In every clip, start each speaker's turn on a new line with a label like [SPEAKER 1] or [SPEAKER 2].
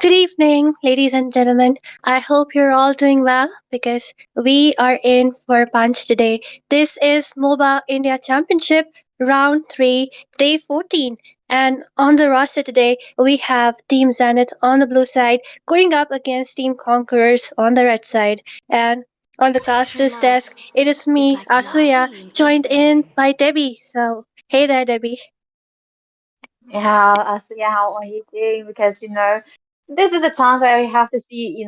[SPEAKER 1] Good evening, ladies and gentlemen. I hope you're all doing well because we are in for a punch today. This is Moba India Championship Round 3, Day 14. And on the roster today, we have Team Zenith on the blue side going up against Team Conquerors on the red side. And on the caster's desk, it is me, Asuya, joined in by Debbie. So, hey there, Debbie.
[SPEAKER 2] Yeah, how are you doing? Because, this is a time where we have to see,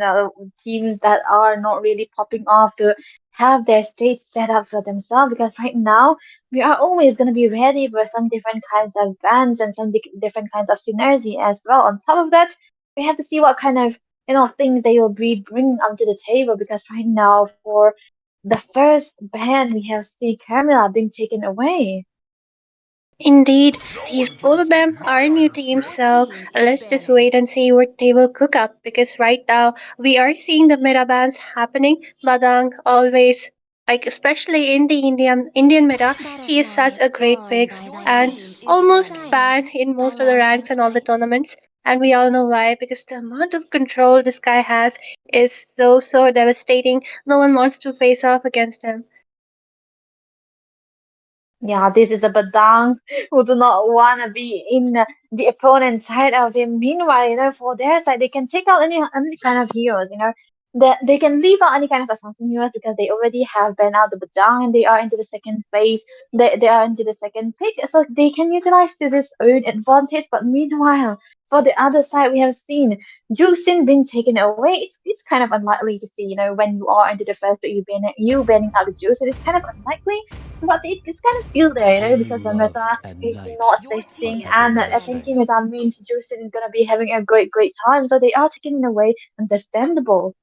[SPEAKER 2] teams that are not really popping off to have their stage set up for themselves. Because right now, we are always going to be ready for some different kinds of bands and some different kinds of synergy as well. On top of that, we have to see what kind of, things they will be bringing onto the table. Because right now, for the first band, we have seen Carmilla being taken away.
[SPEAKER 1] Indeed, these both of them are new teams, so let's just wait and see what they will cook up because right now we are seeing the meta bans happening. Badang always like especially in the Indian meta, he is such a great pick and almost banned in most of the ranks and all the tournaments. And we all know why because the amount of control this guy has is so devastating. No one wants to face off against him.
[SPEAKER 2] Yeah, this is a Badang who do not want to be in the opponent's side of him. Meanwhile, for their side, they can take out any kind of heroes, That they can leave out any kind of assassin heroes because they already have banned out the Badang and they are into the second phase. They are into the second pick, so they can utilize to this own advantage. But meanwhile, for the other side, we have seen Jusin being taken away. It's kind of unlikely to see, when you are into the first pick, you banning out the Juice. It is kind of unlikely but it's kind of still there, because the meta is not assisting, and attacking meta means Juicing is gonna be having a great time. So they are taking it away, understandable.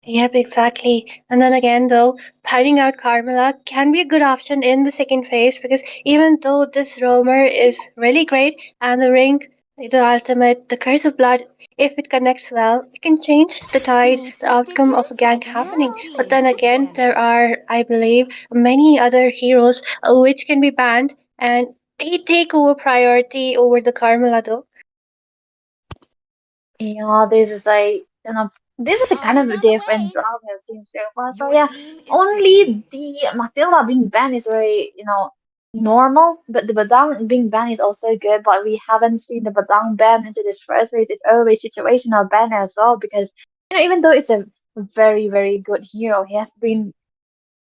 [SPEAKER 1] Yep, exactly. And then again, though, hiding out Carmela can be a good option in the second phase because even though this roamer is really great and the ring, the ultimate, the curse of blood, if it connects well, it can change the tide, the outcome of a gank happening. But then again, there are, I believe, many other heroes which can be banned and they take over priority over the Carmela, though.
[SPEAKER 2] Yeah, this is a kind of a different drama I've seen so far. So yeah, only the Matilda being banned is very, normal, but the Badang being banned is also good, but we haven't seen the Badang ban into this first phase. It's always situational ban as well because even though it's a very good hero, he has been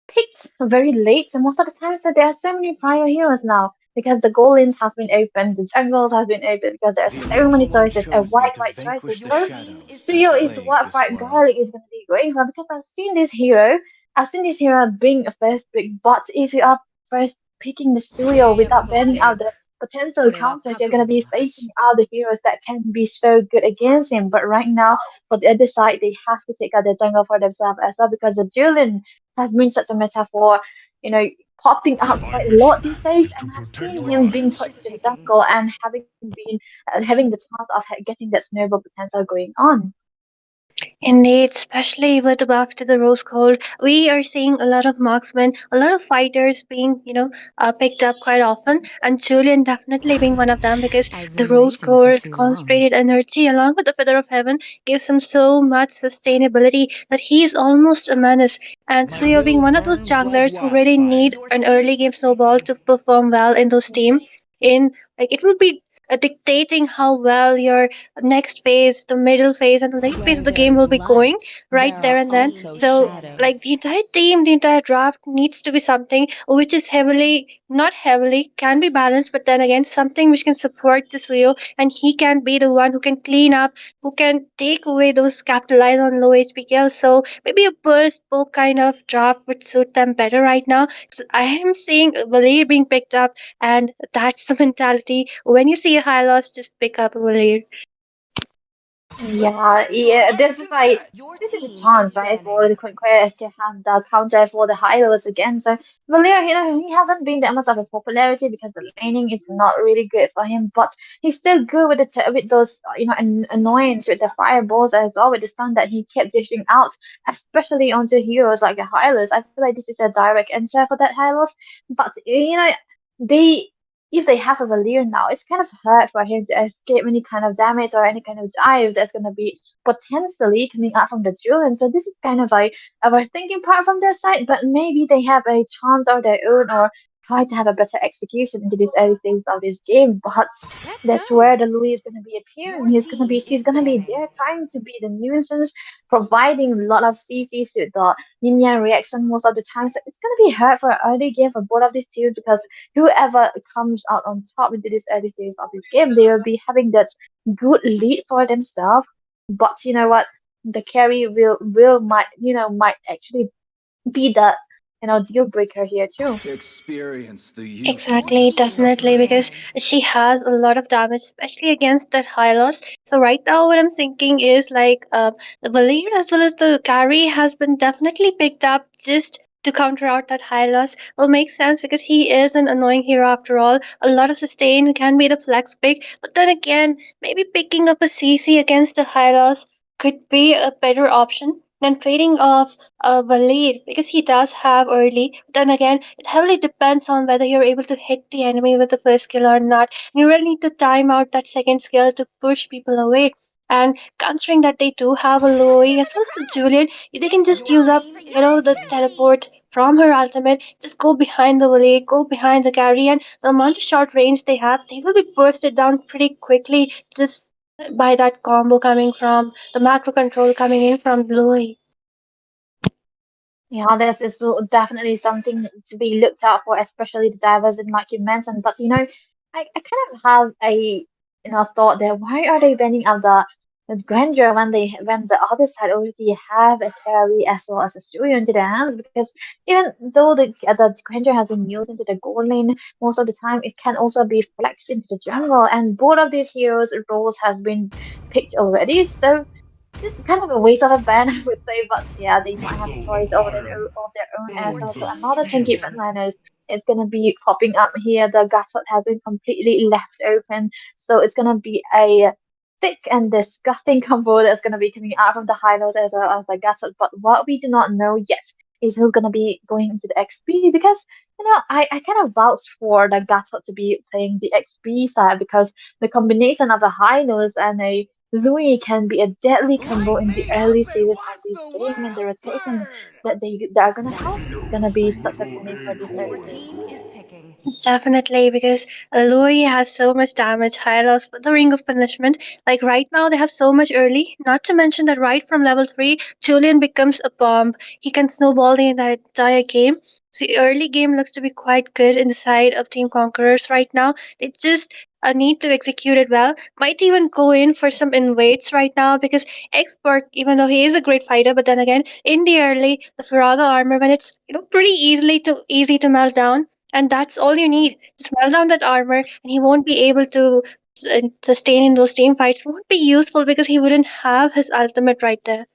[SPEAKER 2] picked very late, and most of the time, so there are so many prior heroes now because the goal lanes have been opened, the jungles have been opened because there are so many choices, a wide choices. So Suyo is what Bright Garlic is going to be going for because I've seen this hero being a first pick, but if you are first picking the Suyo without banning out the potential counters, you're going to be facing other heroes that can be so good against him. But right now, for the other side, they have to take out the jungle for themselves as well because the Julian has been such a metaphor, you know, popping up quite a lot these days, and I've seen him being put into the jungle and having the chance of getting that snowball potential going on.
[SPEAKER 1] Indeed, especially with the buff to the rose gold, we are seeing a lot of marksmen, a lot of fighters being, picked up quite often, and Julian definitely being one of them because the rose gold, concentrated energy, along with the feather of heaven, gives him so much sustainability that he is almost a menace. And Suyo being one of those junglers who really need an early game snowball to perform well in those team. In like it will be dictating how well your next phase, the middle phase, and the late phase of the game will be going right there and then. So, like the entire team, the entire draft needs to be something which is not heavily, can be balanced, but then again, something which can support this Leo, and he can be the one who can clean up, who can take away those capitalize on low HP kills. So, maybe a burst poke kind of draft would suit them better right now. So I am seeing Valir being picked up, and that's the mentality. When you see a high loss, just pick up a Valir.
[SPEAKER 2] Yeah. This is a chance, right, for the Conquest to have the counter for the Hylos again. So Valir, he hasn't been that much of a popularity because the laning is not really good for him, but he's still good with with those annoyance with the fireballs as well with the stun that he kept dishing out, especially onto heroes like the Hylos. I feel like this is a direct answer for that Hylos, but they if they have a Valir now, it's kind of hard for him to escape any kind of damage or any kind of dive that's gonna be potentially coming out from the Julian. So this is kind of a overthinking part from their side, but maybe they have a chance of their own or try to have a better execution into these early stages of this game. But that's where the Louis is gonna be appearing. She's gonna be there trying to be the nuisance, providing a lot of CCs with the Ninian reaction most of the time. So it's gonna be hard for an early game for both of these teams because whoever comes out on top into this early stages of this game, they will be having that good lead for themselves. But you know what? The carry will might might actually be the deal breaker here too.
[SPEAKER 1] Exactly, definitely, because she has a lot of damage, especially against that Hylos. So right now, what I'm thinking is like the Valir as well as the carry has been definitely picked up just to counter out that Hylos. Will make sense because he is an annoying hero after all. A lot of sustain can be the flex pick, but then again, maybe picking up a CC against a Hylos could be a better option than trading off Valid because he does have early. Then again, it heavily depends on whether you're able to hit the enemy with the first skill or not. You really need to time out that second skill to push people away. And considering that they do have a Loey as well as the Julian, they can just use up, the teleport from her ultimate, just go behind the Valid, go behind the carry, and the amount of short range they have, they will be bursted down pretty quickly just by that combo coming from the macro control coming in from Loey.
[SPEAKER 2] Yeah, this is definitely something to be looked out for, especially the diversity like you mentioned. But I kind of have a thought there. Why are they banning out the grandeur when the other side already have a carry as well as a Surian into their hands? Because even though the grandeur has been used into the gold lane most of the time, it can also be flexed into the jungle, and both of these heroes' roles has been picked already. So it's kind of a waste of a ban, I would say, but yeah, they might have a choice of their own as well. So another tanky frontliners is gonna be popping up here. The Gatot has been completely left open, so it's gonna be a thick and disgusting combo that's gonna be coming out from the high notes as well as the Gatot. But what we do not know yet is who's gonna be going into the XP because I kind of vouch for the Gatot to be playing the XP side because the combination of the high notes and a Louis can be a deadly combo in the early stages of this game, and the rotation that are gonna have is gonna be such a headache for this early game.
[SPEAKER 1] Definitely, because Louis has so much damage, high loss with the Ring of Punishment. Like right now, they have so much early. Not to mention that right from level 3, Julian becomes a bomb. He can snowball the entire game. So the early game looks to be quite good in the side of Team Conquerors right now. They just need to execute it well. Might even go in for some invades right now because Expert, even though he is a great fighter, but then again, in the early, the Faraga armor when it's pretty easy to melt down, and that's all you need. Just melt down that armor, and he won't be able to sustain in those team fights. Won't be useful because he wouldn't have his ultimate right there.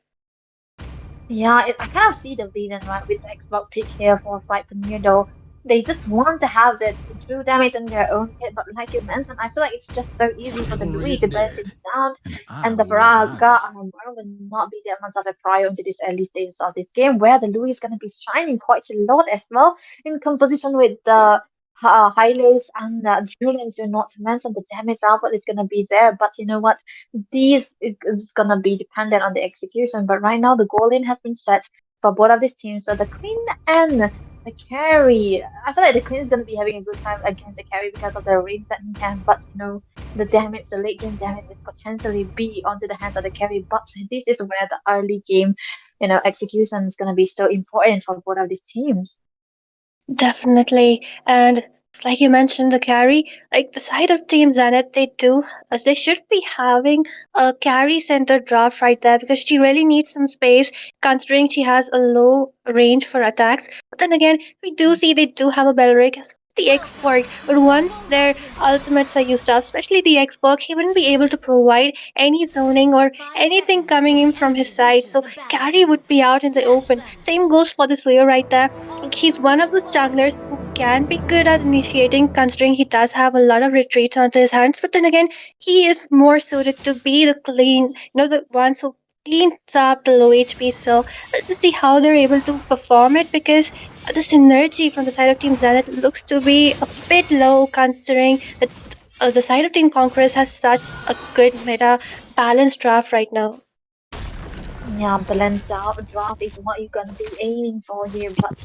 [SPEAKER 2] Yeah, I kind of see the reason, right, with the Xbox pick here for Flight Premier, though. They just want to have that true damage in their own kit, but like you mentioned, I feel like it's just so easy for the Louis to burst it down, and the Faraga will not be that much of a prior into this early stages of this game, where the Louis is going to be shining quite a lot as well in composition with the Hylos and Julians, not to mention the damage output is going to be there, but you know what? These is gonna be dependent on the execution. But right now, the goal line has been set for both of these teams. So the clean and the carry, I feel like the clean is gonna be having a good time against the carry because of the range that he can. But the damage, the late game damage, is potentially be onto the hands of the carry. But this is where the early game, execution is gonna be so important for both of these teams.
[SPEAKER 1] Definitely. And like you mentioned, the carry, like the side of Team Zenith, they should be having a carry center draft right there because she really needs some space considering she has a low range for attacks. But then again, we do see they do have a Belric as the export, but once their ultimates are used up, especially the export, he wouldn't be able to provide any zoning or anything coming in from his side. So carry would be out in the open. Same goes for the Slayer right there. He's one of those junglers who can be good at initiating, considering he does have a lot of retreats onto his hands. But then again, he is more suited to be the clean, the ones who cleans up the low HP. So let's just see how they're able to perform it because the synergy from the side of Team Zenith looks to be a bit low considering that the side of Team Conquerors has such a good meta balanced draft right now.
[SPEAKER 2] Yeah, balanced draft is what you're gonna be aiming for here. But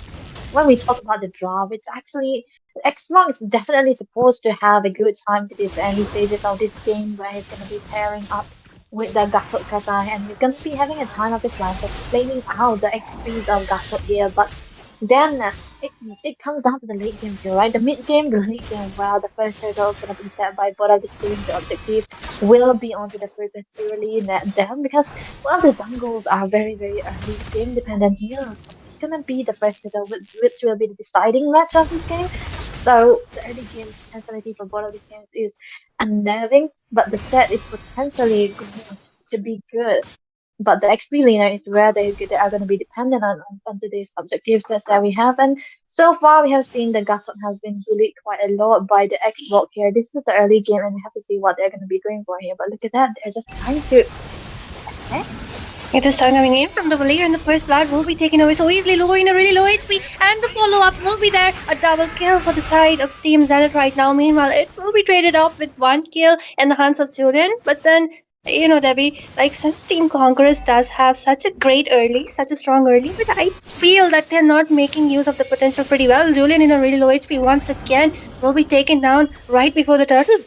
[SPEAKER 2] when we talk about the draft, it's actually Xbox is definitely supposed to have a good time to this early stages of this game where he's gonna be pairing up with the Gatot Kaza and he's gonna be having a time of his life, like flaming out the XPs of Gatot here. But then it comes down to the late game too, right? The mid game, the late game, where the first turtle is gonna be set by both of these teams. The objective will be onto the focus early net them because one of the jungles are very, very early game dependent heroes. So it's gonna be the first hitter, which will be the deciding match of this game. So the early game potentiality for both of these teams is unnerving, but the set is potentially going to be good. But the XP laner is where they are going to be dependent on today's objectives that we have. And so far, we have seen the Gatot has been bullied quite a lot by the Xbox here. This is the early game, and we have to see what they're going to be going for here. But look at that, they're just trying to attack.
[SPEAKER 1] It is time coming in from the Valier and the first blood will be taken away so easily, lowering a really low HP, and the follow up will be there. A double kill for the side of Team Zenith right now. Meanwhile, it will be traded off with one kill in the hands of Julian. But then, Debbie, like since Team Conquerors does have such a great early, such a strong early, but I feel that they're not making use of the potential pretty well. Julian in a really low HP once again will be taken down right before the turtle.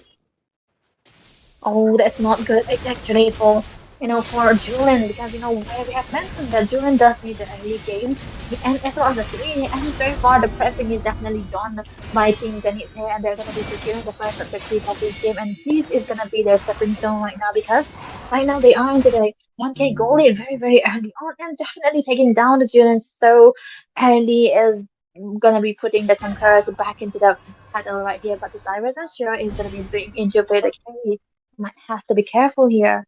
[SPEAKER 2] Oh, that's not good actually for for Julian because where we have mentioned that Julian does need the early game and as well as the three and so far the prepping is definitely done by Team Zenith here and they're gonna be securing the first objective of this game and this is gonna be their stepping stone right now because right now they are into the 1K goal lead very very early on and definitely taking down the Julian so early is gonna be putting the Conquerors back into the title right here but the Cyrus and sure is gonna be bring into play the carry might have to be careful here.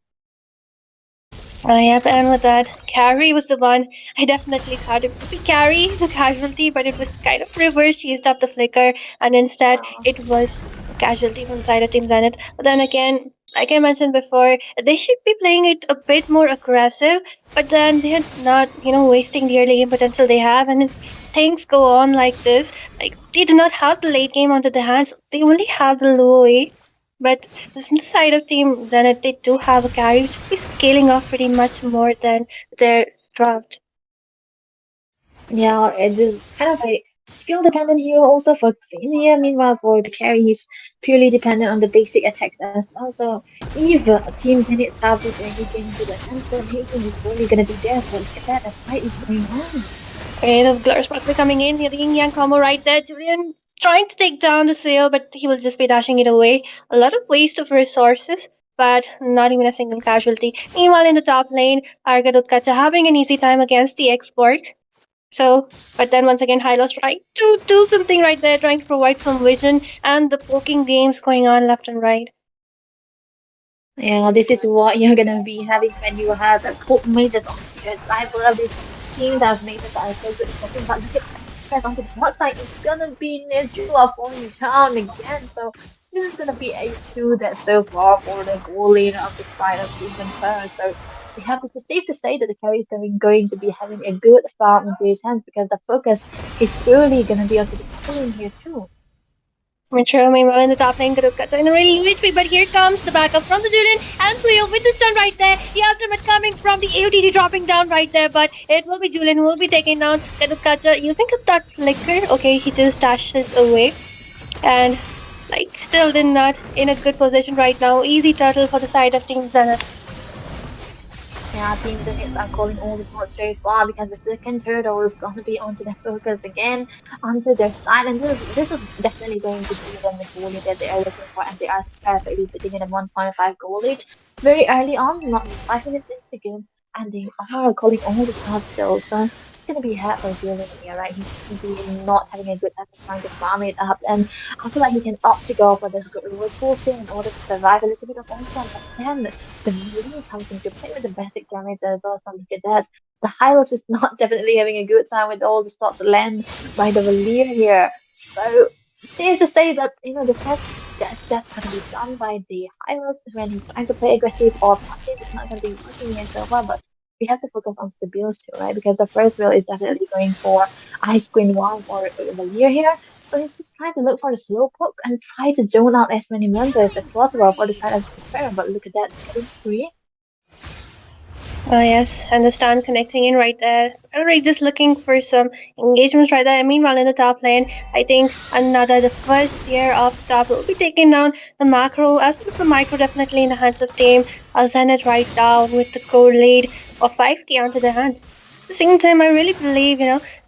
[SPEAKER 1] Yep, and with that, Carrie was the one I definitely thought it would be Carrie, the casualty, but it was kind of reversed. She used up the flicker, and instead
[SPEAKER 2] Yeah.
[SPEAKER 1] it was a casualty from the side of Team Zenith. But then again, like I mentioned before, they should be playing it a bit more aggressive, but then they're not, wasting the early game potential they have. And if things go on like this, like they do not have the late game onto their hands, they only have the low A. But from the side of Team Zenith, they do have a carry which will be scaling off pretty much more than their draft.
[SPEAKER 2] Yeah, it is kind of a skill dependent hero also for Queen here. Meanwhile, for the carry, he's purely dependent on the basic attacks as well. So if Team Zenith have this early game into the hands, the late game is really gonna be theirs. But look at that, the fight is going on.
[SPEAKER 1] Okay, the Glur Sparkler coming in, the yin yang combo right there. Julian trying to take down the sail, but he will just be dashing it away. A lot of waste of resources, but not even a single casualty. Meanwhile, in the top lane, Arga Dutkacha having an easy time against the export. So, but then once again, Hylos trying to do something right there, trying to provide some vision, and the poking games going on left and right.
[SPEAKER 2] Yeah, this is what you're gonna be having when you have a cold mages on your side. One of these teams that have mages that are so good at cooking, but look at guys onto the hot side. It's gonna be Nezua falling down again. So this is gonna be a two that's so far for the goal leader of the side of Team Concur. So we have to safe to say that the carry is going to be having a good farm into his hands because the focus is surely gonna be onto the top lane here too.
[SPEAKER 1] Mature, meanwhile, in the top lane, Garuska in the really low HP, but here comes the backup from the Julian and Cleo with the stun right there. The ultimate coming from the AOTT dropping down right there, but it will be Julian who will be taking down Garuska using that flicker. Okay, he just dashes away and like still did not in a good position right now. Easy turtle for the side of Team Zenith.
[SPEAKER 2] Yeah, teams and hits are calling all the shots very far because the second turtle is going to be onto their focus again, onto their side, and this is definitely going to be them the goal lead that they are looking for, and they are perfectly sitting in a 1.5 goal lead very early on, not even 5 minutes into the game, and they are calling all the shots still. So it's going to be hard for Julian here, right? He's going to be not having a good time of trying to farm it up, and I feel like he can opt to go for this good reward pool thing in order to survive a little bit of onslaught, but then the melee comes into play with the basic damage as well. So look at that. The Hylos is not definitely having a good time with all the shots land by the Valir here. So safe to say that the set that's gonna be done by the Hylos when he's trying to play aggressive or passive. It's not gonna be working here so far, but we have to focus on the bills too, right? Because the first bill is definitely going for Ice Queen One for the year here. So he's just trying to look for the slow poke and try to zone out as many members as possible for the side of the fair. But look at that, getting free.
[SPEAKER 1] Oh yes, understand connecting in right there. Alright, just looking for some engagements right there. Meanwhile, in the top lane, I think another the first year of top will be taking down the macro as well as the micro, definitely in the hands of team. Zenith right down with the core lead of 5k onto their hands. At the same time, I really believe,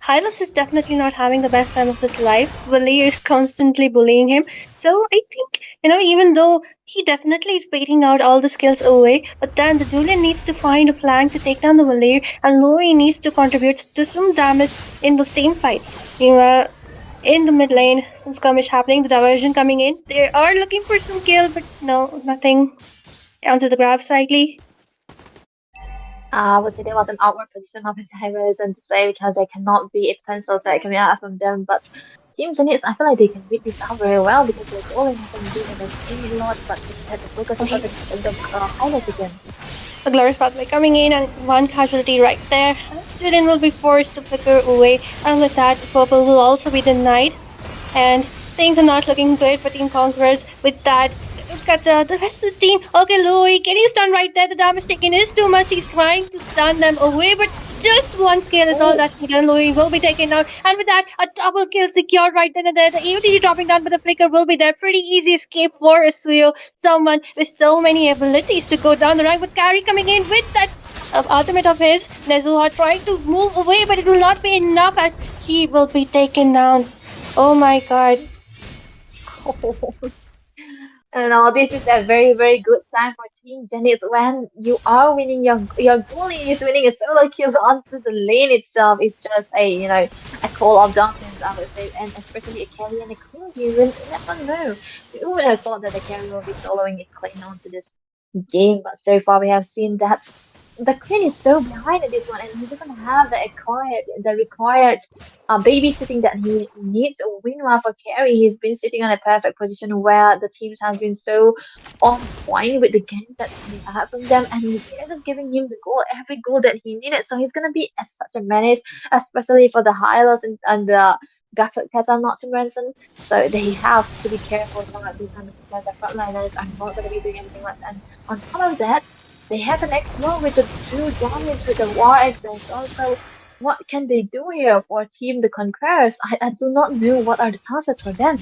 [SPEAKER 1] Hylos is definitely not having the best time of his life. Willie is constantly bullying him. So I think, even though he definitely is baiting out all the skills away, but then the Julian needs to find a flank to take down the Valir, and Louis needs to contribute to some damage in those team fights. In the mid lane, some skirmish happening, the diversion coming in. They are looking for some kill, but no, nothing onto the grab slightly.
[SPEAKER 2] I would say there was an outward position of anti-heroes and to say because they cannot be a potential attack coming out from them. But Team Zenith, I feel like they can read this out very well because their goaling hasn't been in the game a lot. But look at that, the focus on the highlight again.
[SPEAKER 1] A glorious pathway coming in, and one casualty right there. Julian will be forced to flicker away, and with that, purple will also be denied. And things are not looking good for Team Conquerors with that. Look at the rest of the team. Okay, Louis getting stunned right there. The damage taken is too much. He's trying to stun them away, but just one skill is all
[SPEAKER 2] Oh,
[SPEAKER 1] that can be done. Louis will be taken down. And with that, a double kill secured right then and there. The AOTG dropping down, but the flicker will be there. Pretty easy escape for Asuyo. Someone with so many abilities to go down the rank. But Carrie coming in with that ultimate of his. Nezuha trying to move away, but it will not be enough as she will be taken down. Oh my god.
[SPEAKER 2] and this is a very, very good sign for Team Zenith when you are winning your goalie is winning a solo kill onto the lane itself. It's just a call of darkness, I would say, and especially a carry and a clean. You never know. Who would have thought that a carry will be soloing a clean onto this game? But so far we have seen that the Queen is so behind in this one, and he doesn't have the required babysitting that he needs. Meanwhile, for Carey, he's been sitting on a perfect position where the teams have been so on point with the games that's coming out from them, and they're just giving him the goal, every goal that he needed. So he's gonna be as such a menace, especially for the Hylos and the Gatot Katal, not to mention. So they have to be careful not being under because the frontliners are not gonna be doing anything much. And on top of that, they have an X1 with the two giants with the War X-Base also. What can they do here for Team the Conquerors? I do not know what are the chances for them.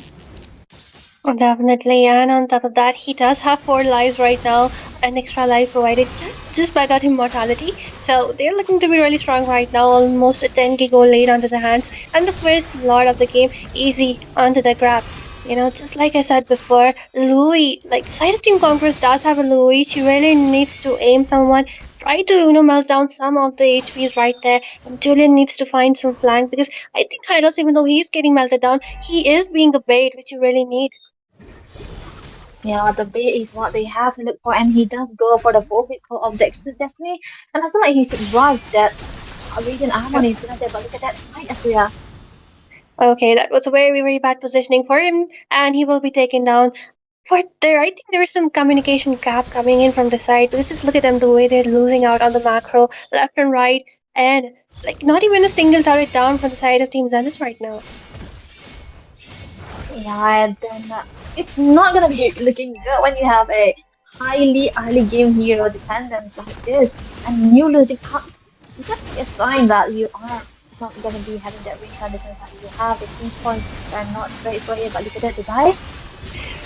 [SPEAKER 1] Definitely, and on top of that, he does have 4 lives right now, an extra life provided just by that immortality. So they're looking to be really strong right now, almost a 10k goal laid onto the hands, and the first lord of the game, easy onto the grab. Just like I said before, Louis, like the side of Team Conquerors does have a Louis. She really needs to aim someone, try to melt down some of the HPs right there, and Julian needs to find some flank because I think Hylos, even though he's getting melted down, he is being the bait which you really need.
[SPEAKER 2] Yeah, the bait is what they have to look for, and he does go for the full hit pull of Destiny, and I feel like he should rush that Radiant Armor instead of that, but look at that fight, Asuya.
[SPEAKER 1] Okay, that was a very, very bad positioning for him, and he will be taken down. For there, I think there is some communication gap coming in from the side because just look at them the way they're losing out on the macro left and right, and like not even a single turret down from the side of Team Zenith right now.
[SPEAKER 2] Yeah, and then it's not gonna be looking good when you have a highly early game hero dependence like this, and you losing out. Just a sign that you are not gonna be having that win conditions that you have. The team points are not straight for you, but look at that, the dive.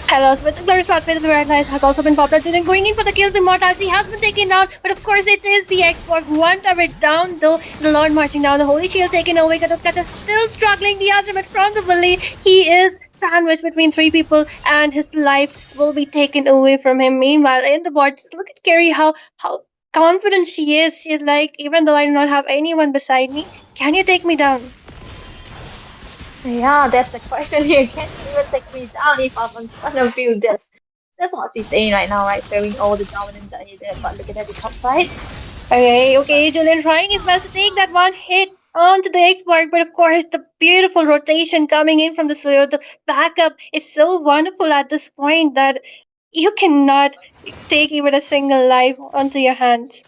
[SPEAKER 1] Hellos with the result with the red light has also been popular. Julian going in for the kills. Immortality has been taken down, but of course it is the Xbox one turret down though. The Lord marching down, the Holy Shield taken away. Kata still struggling. The ultimate from the Willy. He is sandwiched between 3 people, and his life will be taken away from him. Meanwhile, in the bot, just look at Carrie how confident she is. She's like, even though I do not have anyone beside me, can you take me down?
[SPEAKER 2] Yeah, that's the question here. Can you even take me down if I'm in front of you? That's what he's saying right now, right? Showing all the dominance that he did. But look at that, the top side.
[SPEAKER 1] Okay, Julian trying his best to take that one hit onto the Xbox, but of course the beautiful rotation coming in from the Suyo, the backup is so wonderful at this point that you cannot take even a single life onto your hands.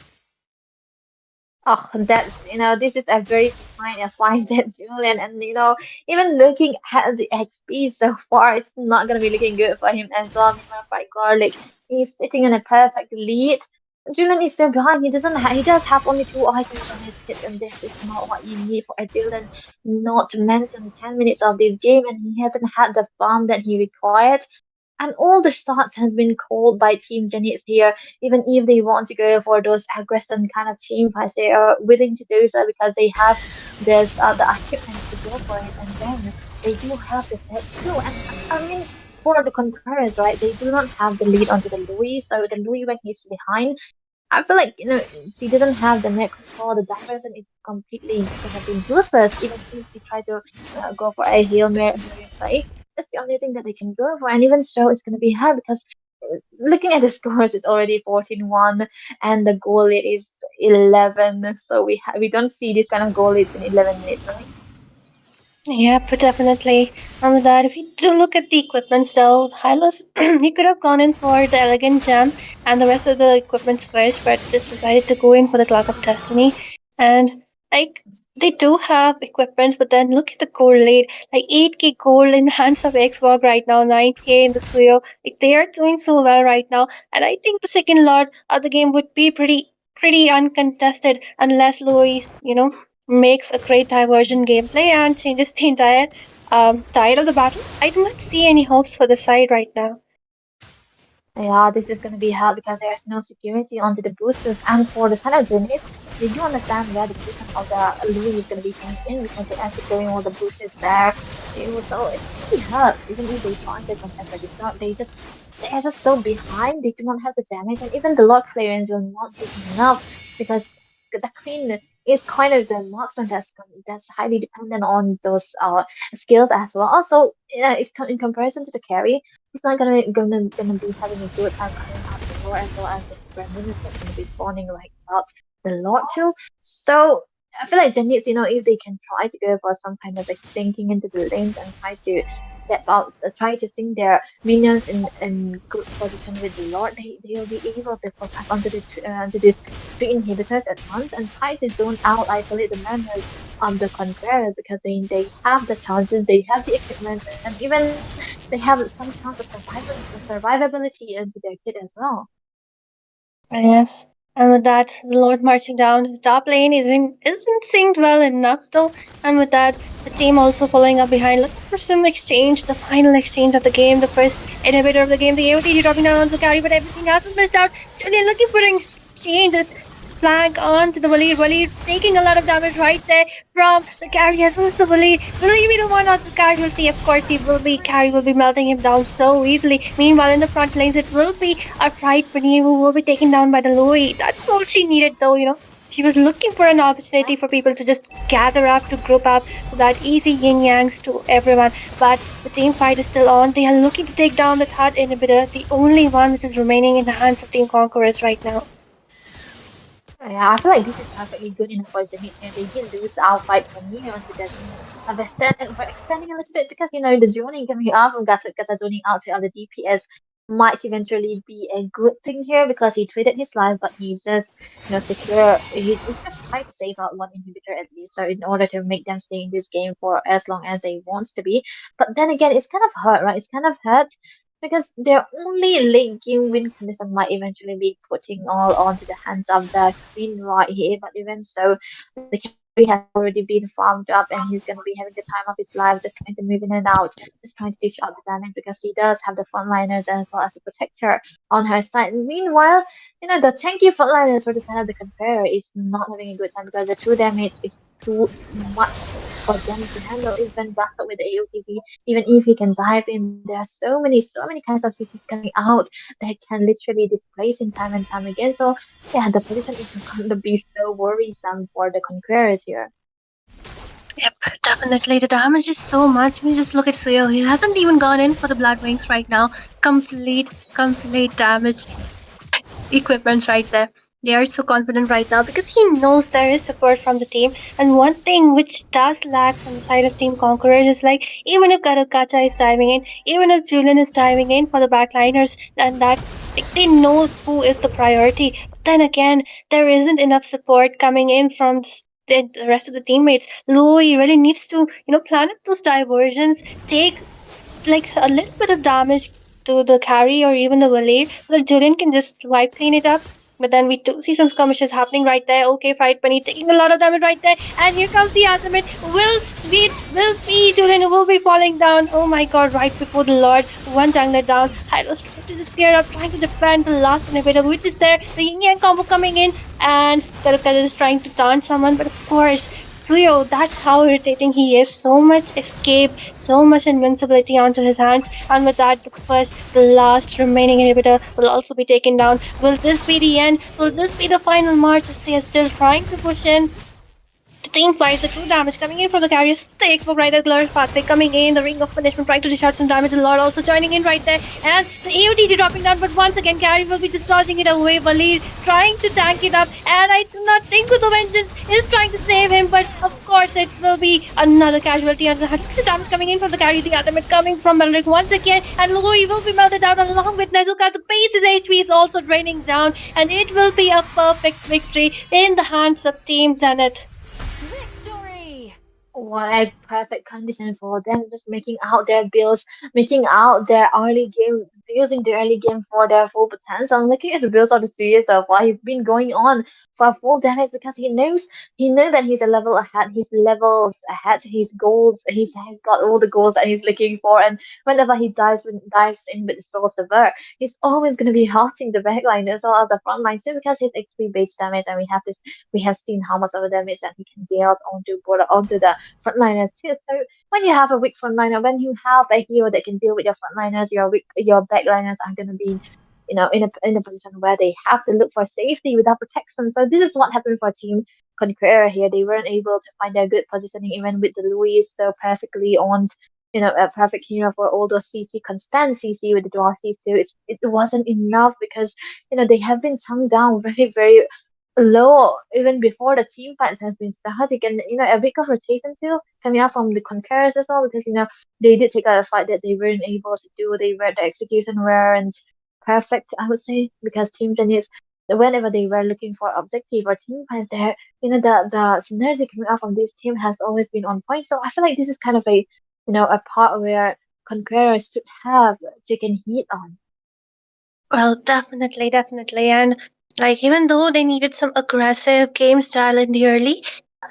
[SPEAKER 2] Oh, that's, this is a very fine find that Julian, and even looking at the XP so far, it's not gonna be looking good for him as well. Meanwhile, for Garlic, he's sitting in a perfect lead. Julian is so behind. He does have only two items on his kit, and this is not what you need for a Julian. Not to mention 10 minutes of this game, and he hasn't had the farm that he required. And all the shots has been called by Team Zenith here, even if they want to go for those aggressive kind of team fights, they are willing to do so because they have this the equipment to go for it, and then they do have the tech too. And I mean, for the Conquerors, right? They do not have the lead onto the Louis, so the Louis when he's behind, I feel like she doesn't have the net control. The diversion is completely gonna be useless, even if she try to go for a Mary play. That's the only thing that they can go for, and even so, it's gonna be hard because looking at the scores, it's already 14-1, and the goal lead is 11. So we don't see this kind of goal leads in 11 minutes, right?
[SPEAKER 1] Yep, definitely. And with that, if you do look at the equipments though, Hylos, he could have gone in for the Elegant Gem and the rest of the equipments first, but just decided to go in for the Clock of Destiny. And like they do have equipments, but then look at the gold lead, like 8k gold in the hands of Xbox right now, 9k in the Suyo. Like they are doing so well right now, and I think the second lot of the game would be pretty uncontested unless Louis, makes a great diversion gameplay and changes the entire tide of the battle. I do not see any hopes for the side right now.
[SPEAKER 2] Yeah, this is going to be hard because there's no security onto the boosters. And for the Sun of Zenith, they do understand where the position of the Louis is going to be changed in because they are securing all the boosters there too. So it's going to be hard, even if they try to contest, but it's not. They are just so behind. They do not have the damage, and even the Lord clearance will not be enough because the Queen is kind of the marksman that's highly dependent on those skills as well. Also, yeah, in comparison to the carry, he's not gonna be having a good time clearing out the lore as well as the square minutes that's gonna be spawning right about the lore too. So I feel like Gen Zs, if they can try to go for some kind of like sinking into the lanes and try to step out, try to sink their minions in good position with the Lord, they'll be able to focus onto these three inhibitors at once and try to zone out, isolate the members of the Conquerors because they have the chances, they have the equipment, and even they have some chance of survivability into their kit as well.
[SPEAKER 1] Yes. And with that, the Lord marching down, the top lane isn't synced well enough though. And with that, the team also following up behind, looking for some exchange, the final exchange of the game, the first inhibitor of the game, the AOTG dropping down on the carry, but everything else is missed out. Julian looking for an exchange, a flank on to the Waleed. Waleed taking a lot of damage right there from the carry as well as the Waleed. Will he be the one on the casualty? Of course he will be. Carry will be melting him down so easily. Meanwhile, in the front lanes, it will be a pride Paneer who will be taken down by the Louis. That's all she needed, though. She was looking for an opportunity for people to just gather up, to group up, so that easy yin yangs to everyone. But the team fight is still on. They are looking to take down the third inhibitor, the only one which is remaining in the hands of Team Conquerors right now.
[SPEAKER 2] Yeah, I feel like this is perfectly good enough for Zenith here. They did lose outright for Neo onto this for extending a little bit because the zoning coming out from Gata zoning out to other DPS might eventually be a good thing here because he traded his life, but he's just he's just trying to save out one inhibitor at least, so in order to make them stay in this game for as long as they wants to be. But then again, it's kind of hurt, right? It's kind of hurt because their only late game win condition might eventually be putting all onto the hands of the queen right here. But even so, the carry has already been farmed up and he's going to be having the time of his life just trying to move in and out, just trying to dish out the damage because he does have the frontliners as well as the protector on her side. And meanwhile, the tanky frontliners for the side of the compare is not having a good time because the true damage is too much for them to handle. Even Butter with the AOTC, even if he can dive in, there are so many kinds of CCs coming out that can literally displace him time and time again. So yeah, the position is going to be so worrisome for the Conquerors here.
[SPEAKER 1] Yep, definitely. The damage is so much. We just look at Suyo. He hasn't even gone in for the Blood Wings right now. Complete damage equipments right there. They are so confident right now because he knows there is support from the team. And one thing which does lack from the side of Team Conquerors is like even if Karukacha is diving in, even if Julian is diving in for the backliners, and that's like they know who is the priority. then again, there isn't enough support coming in from the rest of the teammates. Louis really needs to, plan up those diversions, take like a little bit of damage to the carry or even the valet so that Julian can just swipe clean it up. But then we do see some skirmishes happening right there. Okay, Fright Bunny taking a lot of damage right there. And here comes the ultimate. Will be Julian who will be falling down. Oh my god, right before the Lord. One jungler down. Hylo's trying to just clear up, trying to defend the last inhibitor, which is there. The yin yang combo coming in. And Karukal is trying to taunt someone. But of course, Cleo, that's how irritating he is. So much escape, so much invincibility onto his hands, and with that, the last remaining inhibitor will also be taken down. Will this be the end? Will this be the final march as they are still trying to push in? The team fights the true damage coming in from the carriers. The Xbox right there, Glorious Pathway coming in. The Ring of Punishment trying to dish out some damage. The Lord also joining in right there. And the AOTG dropping down, but once again, Carry will be just dodging it away. Valid trying to tank it up. And I do not think with the Vengeance is trying to save him, but of course, it will be another casualty. And the damage coming in from the carry. The ultimate coming from Melrick once again. And Louis will be melted down along with Nezuka. The base's HP is also draining down. And it will be a perfect victory in the hands of Team Zenith.
[SPEAKER 2] What a perfect condition for them, just making out their builds, making out their early game, using the early game for their full potential. I'm looking at the builds of the series so far. He's been going on for full damage because he knows that he's a level ahead. He's levels ahead. His goals. He's got all the goals that he's looking for. And whenever he dives in with the Soul Saver, he's always gonna be hurting the backline as well as the front line too because his XP based damage. And we have seen how much of a damage that he can deal onto the frontliners too. So when you have a weak frontliner, when you have a hero that can deal with your frontliners, your backliners are gonna be, in a position where they have to look for safety without protection. So this is what happened for Team Conqueror here. They weren't able to find their good positioning even with the Louis so perfectly on. A perfect hero for all those CC constant CC with the Dwarfies too. It wasn't enough because they have been chunked down very very low even before the team fights has been started, and a bit of rotation too coming out from the Conquerors as well because they did take out a fight that they weren't able to do. They were the execution weren't perfect, I would say, because Team Tennis whenever they were looking for objective or team fights there, the synergy coming out from this team has always been on point. So I feel like this is kind of a part where Conquerors should have taken heat on.
[SPEAKER 1] Well, definitely, definitely. And like even though they needed some aggressive game style in the early,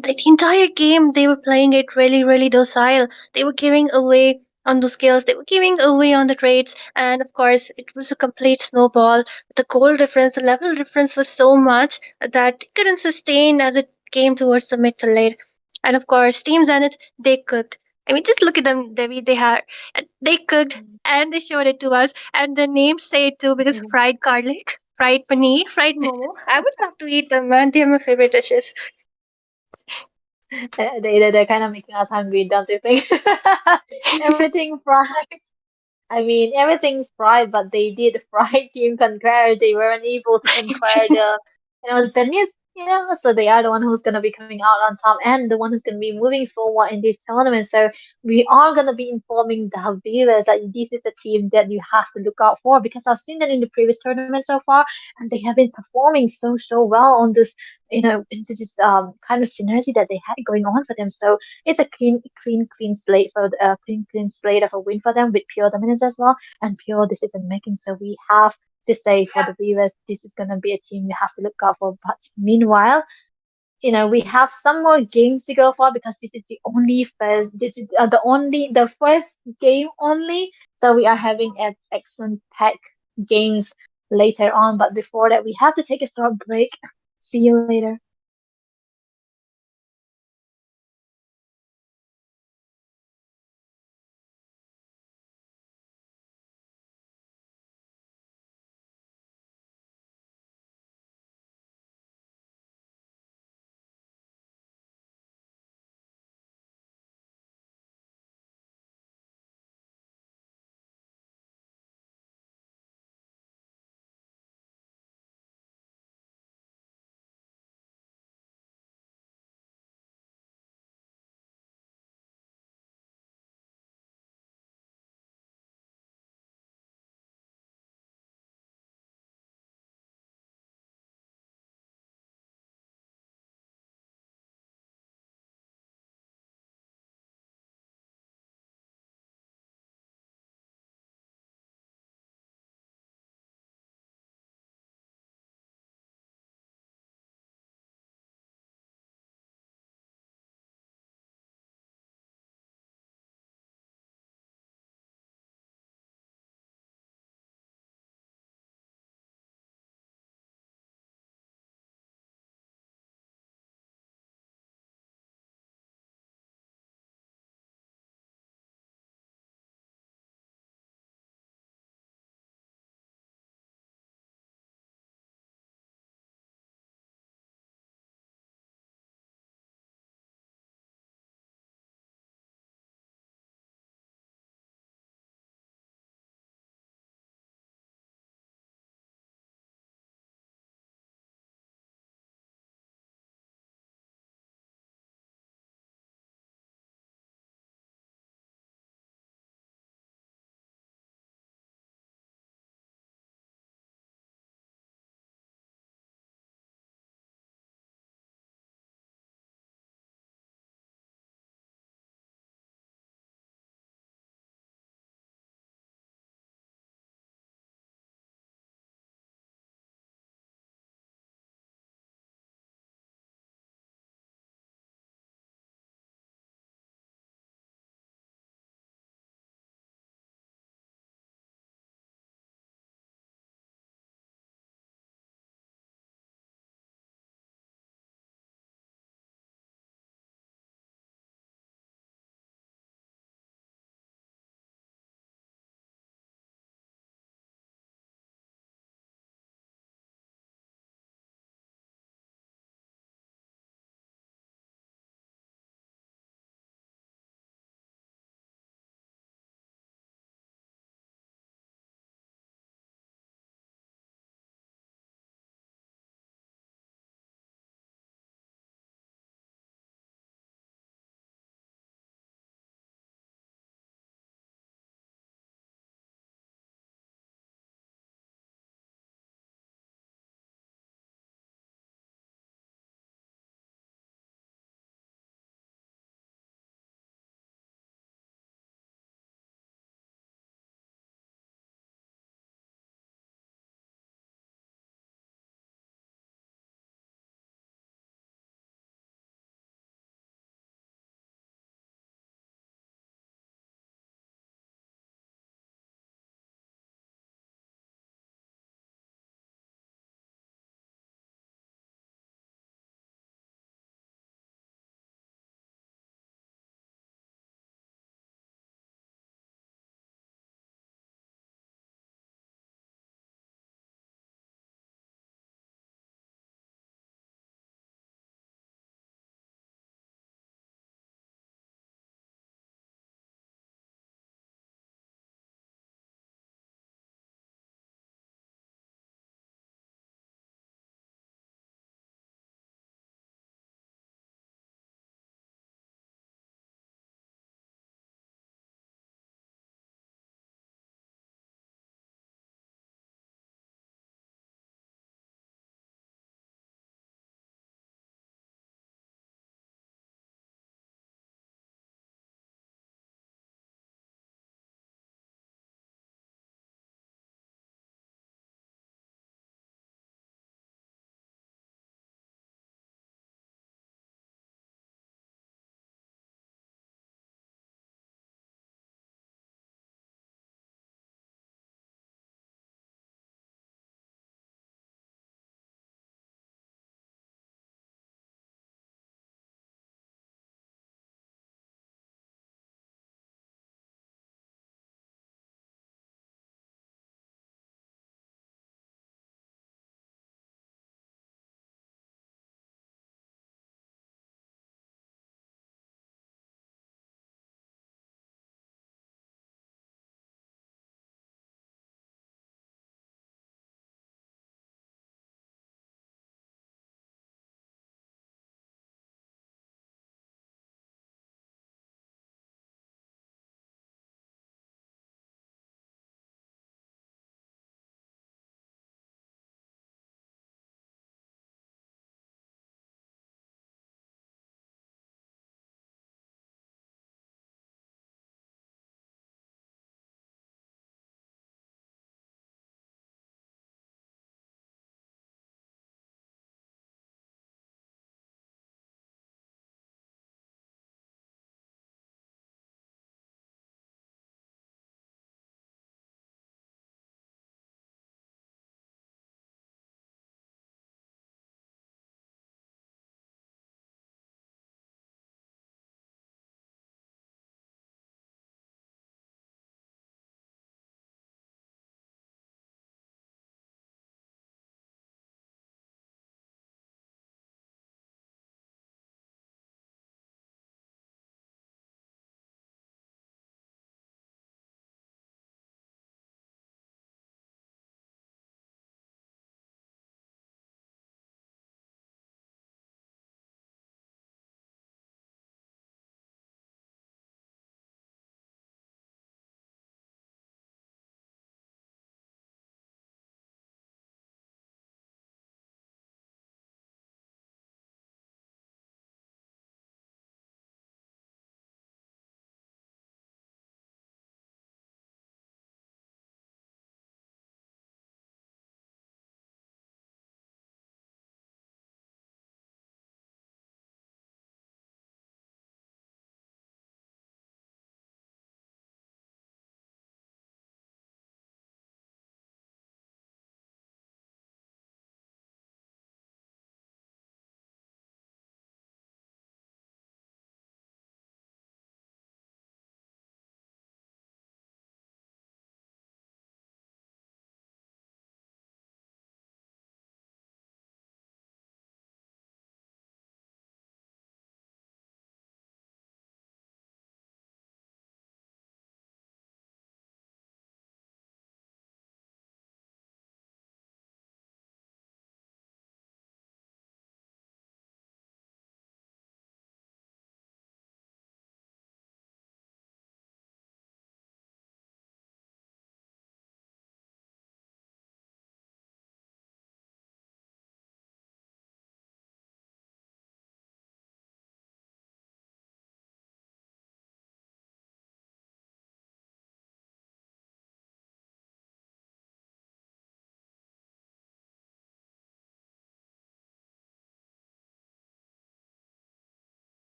[SPEAKER 1] the entire game they were playing it really, really docile. They were giving away on the skills, they were giving away on the trades, and of course it was a complete snowball. The goal difference, the level difference was so much that they couldn't sustain as it came towards the mid to late. And of course, Team Zenith, they cooked. I mean, just look at them, Debbie. They cooked and they showed it to us. And the names say it too because fried garlic, fried paneer, fried momo. I would love to eat them, man. They're my favorite dishes.
[SPEAKER 2] They're kind of making us hungry, don't you think? Everything fried. I mean, everything's fried, but they did fry Team Conquer. They weren't able to conquer Zenith. So they are the one who's gonna be coming out on top and the one who's gonna be moving forward in this tournament. So we are gonna be informing the viewers that this is a team that you have to look out for because I've seen them in the previous tournament so far, and they have been performing so well on this, into this kind of synergy that they had going on for them. So it's a clean slate for clean slate of a win for them with pure dominance as well and pure decision making. So we have to say for the viewers, this is gonna be a team you have to look out for. But meanwhile, we have some more games to go for because this is the first game only. So we are having an excellent pack games later on. But before that, we have to take a short break. See you later.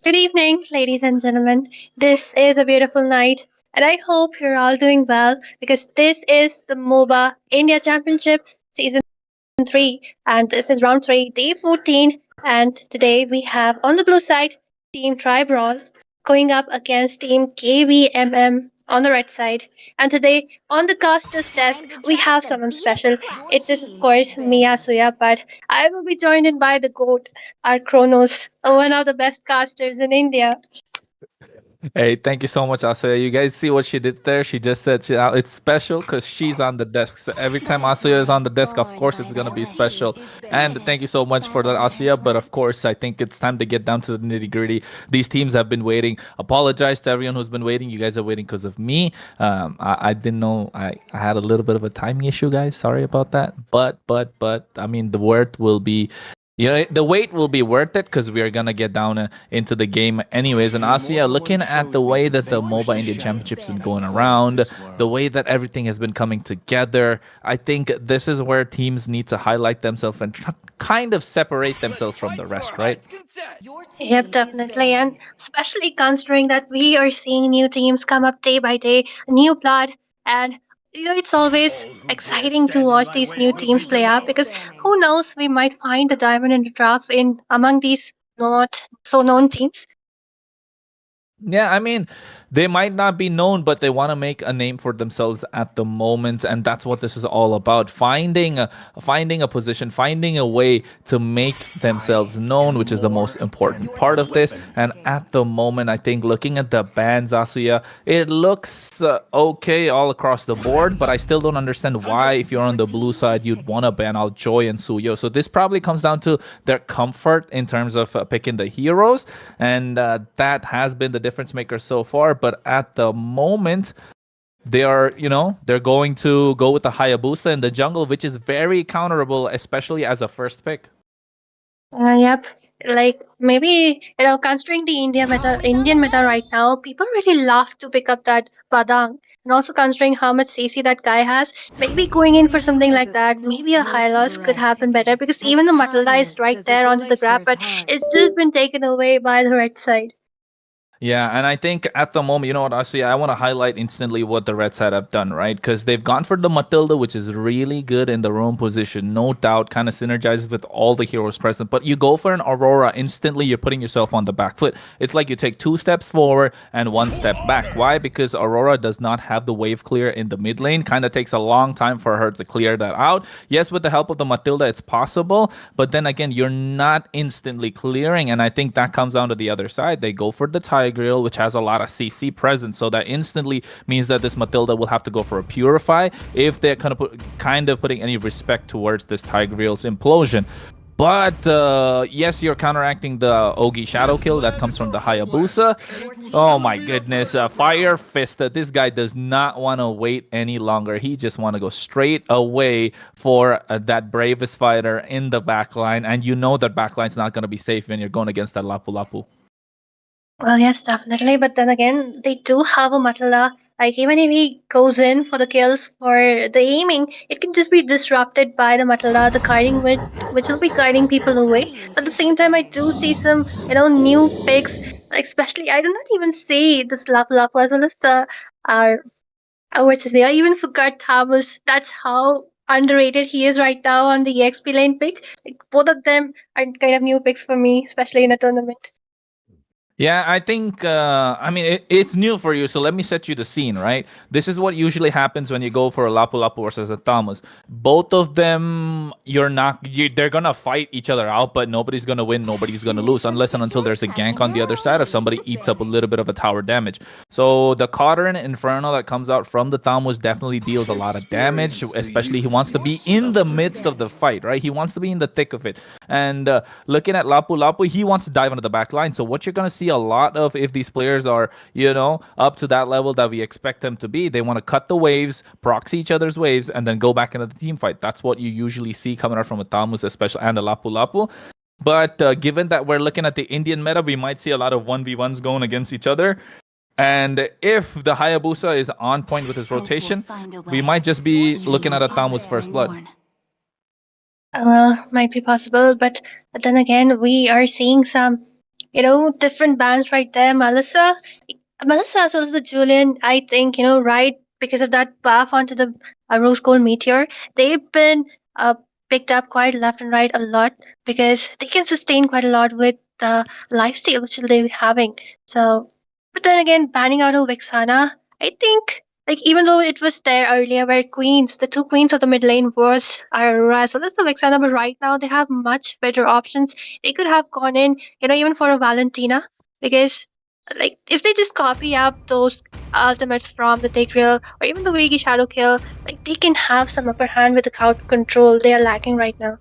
[SPEAKER 1] Good evening, ladies and gentlemen. This is a beautiful night, and I hope you're all doing well because this is the Moba India Championship Season 3, and this is round 3, day 14. And today we have on the blue side Team Tribrawl going up against Team KVMM on the red side. And today on the caster's desk we have someone special. It is of course Mia Suya, but I will be joined in by the GOAT, our Kronos, one of the best casters in India.
[SPEAKER 3] Hey, thank you so much, Asuya. You guys see what she did there? She just said it's special because she's on the desk. So every time Asuya is on the desk, of course, it's going to be special. And thank you so much for that, Asuya. But of course, I think it's time to get down to the nitty gritty. These teams have been waiting. Apologize to everyone who's been waiting. You guys are waiting because of me. I didn't know I had a little bit of a timing issue, guys. Sorry about that. But, I mean, the word will be the wait will be worth it because we are gonna get down into the game anyways. And Asia, looking at the way that the MOBA Indian Championships is going around, the way that everything has been coming together, I think this is where teams need to highlight themselves and kind of separate themselves from the rest, right?
[SPEAKER 1] Yep, definitely. And especially considering that we are seeing new teams come up day by day, new blood. And, it's always exciting to watch these new teams play out because who knows, we might find the diamond in the rough in among these not so known teams.
[SPEAKER 3] Yeah, I mean, they might not be known, but they want to make a name for themselves at the moment, and that's what this is all about: finding a position, finding a way to make themselves known, which is the most important part of this. And at the moment, I think looking at the bans, Asuya, it looks okay all across the board, but I still don't understand why, if you're on the blue side, you'd want to ban out Joy and Suyo. So this probably comes down to their comfort in terms of picking the heroes, and that has been the difference maker so far. But at the moment, they are, they're going to go with the Hayabusa in the jungle, which is very counterable, especially as a first pick.
[SPEAKER 1] Yep. Like maybe considering the Indian meta right now, people really love to pick up that Badang. And also considering how much CC that guy has, maybe going in for something like that, maybe a high loss could happen better because even the Matilda is right there onto the grab, but it's just been taken away by the red side.
[SPEAKER 3] Yeah, and I think at the moment, you know what, actually, I want to highlight instantly what the red side have done, right? Because they've gone for the Matilda, which is really good in the roam position, no doubt, kind of synergizes with all the heroes present. But you go for an Aurora, instantly you're putting yourself on the back foot. It's like you take 2 steps forward and 1 step back. Why? Because Aurora does not have the wave clear in the mid lane. Kind of takes a long time for her to clear that out. Yes, with the help of the Matilda, it's possible, but then again, you're not instantly clearing. And I think that comes down to the other side. They go for the Tiger, which has a lot of CC presence. So that instantly means that this Matilda will have to go for a Purify if they're kind of putting any respect towards this Tigreal's implosion. But yes, you're counteracting the Ogi Shadow Kill that comes from the Hayabusa. Oh my goodness, Fire Fist. This guy does not want to wait any longer. He just want to go straight away for that bravest fighter in the backline. And you know that backline's not going to be safe when you're going against that Lapu Lapu.
[SPEAKER 1] Well, yes, definitely. But then again, they do have a Matala. Like, even if he goes in for the kills for the aiming, it can just be disrupted by the Matala, the guiding which will be guiding people away. At the same time, I do see some, new picks. Like, especially, I do not even see this Lapu Lapu as well as the, uh, what's his name? I even forgot Thomas. That's how underrated he is right now on the EXP lane pick. Like, both of them are kind of new picks for me, especially in a tournament.
[SPEAKER 3] Yeah, I think, I mean, it's new for you, so let me set you the scene, right? This is what usually happens when you go for a Lapu Lapu versus a Thomas. Both of them, they're gonna fight each other out, but nobody's gonna win, nobody's gonna lose, unless and until there's a gank on the other side if somebody eats up a little bit of a tower damage. So the Cauldron Inferno that comes out from the Thomas definitely deals a lot of damage, especially he wants to be in the midst of the fight, right? He wants to be in the thick of it. And looking at Lapu Lapu, he wants to dive into the back line. So what you're gonna see a lot of, if these players are, up to that level that we expect them to be, they want to cut the waves, proxy each other's waves, and then go back into the team fight. That's what you usually see coming out from a Tamus, especially, and a Lapu Lapu. But given that we're looking at the Indian meta, we might see a lot of 1v1s going against each other. And if the Hayabusa is on point with his rotation, we might just be looking at a Tamus first blood.
[SPEAKER 1] Well, might be possible, but then again, we are seeing some different bands right there. Melissa as well as the Julian, I think, right because of that buff onto the rose gold meteor, they've been picked up quite left and right a lot because they can sustain quite a lot with the lifestyle which they're having. So, but then again, banning out of Vexana, I think, like, even though it was there earlier where queens, the two queens of the mid lane was Aurora as well as the Vexana, but right now they have much better options. They could have gone in, even for a Valentina because like if they just copy up those ultimates from the Tigreal or even the Wiggy Shadow Kill, like they can have some upper hand with the crowd control they are lacking right now.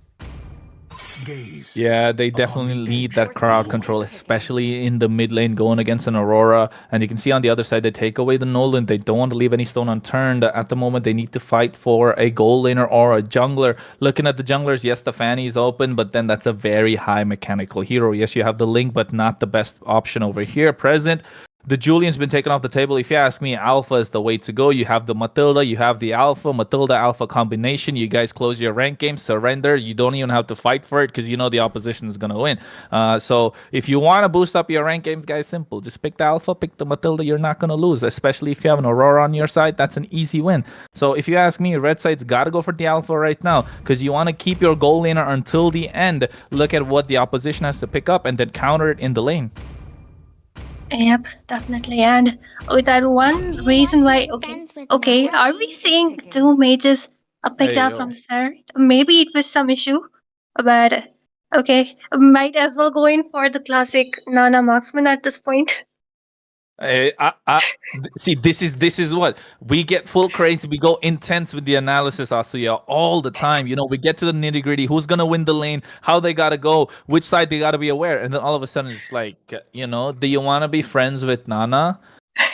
[SPEAKER 3] Yeah, they definitely need that crowd control, especially in the mid lane going against an Aurora. And you can see on the other side, they take away the Nolan. They don't want to leave any stone unturned. At the moment, they need to fight for a gold laner or a jungler. Looking at the junglers, yes, the Fanny is open, but then that's a very high mechanical hero. Yes, you have the Link, but not the best option over here present. The Julian's been taken off the table. If you ask me, Alpha is the way to go. You have the Matilda, you have the Alpha, Matilda Alpha combination. You guys close your rank game, surrender. You don't even have to fight for it because you know the opposition is going to win. So if you want to boost up your rank games, guys, simple. Just pick the Alpha, pick the Matilda. You're not going to lose, especially if you have an Aurora on your side. That's an easy win. So if you ask me, Red Side's got to go for the Alpha right now because you want to keep your goal laner until the end. Look at what the opposition has to pick up and then counter it in the lane.
[SPEAKER 1] Yep, definitely. And with that one reason why, okay, are we seeing two mages picked
[SPEAKER 3] Hey,
[SPEAKER 1] up from
[SPEAKER 3] yo.
[SPEAKER 1] the start? Maybe it was some issue, but okay, might as well go in for the classic Nana marksman at this point.
[SPEAKER 3] See, this is what we get full crazy. We go intense with the analysis, Asuya, all the time. We get to the nitty gritty. Who's gonna win the lane? How they gotta go? Which side they gotta be aware? And then all of a sudden, it's like, do you want to be friends with Nana?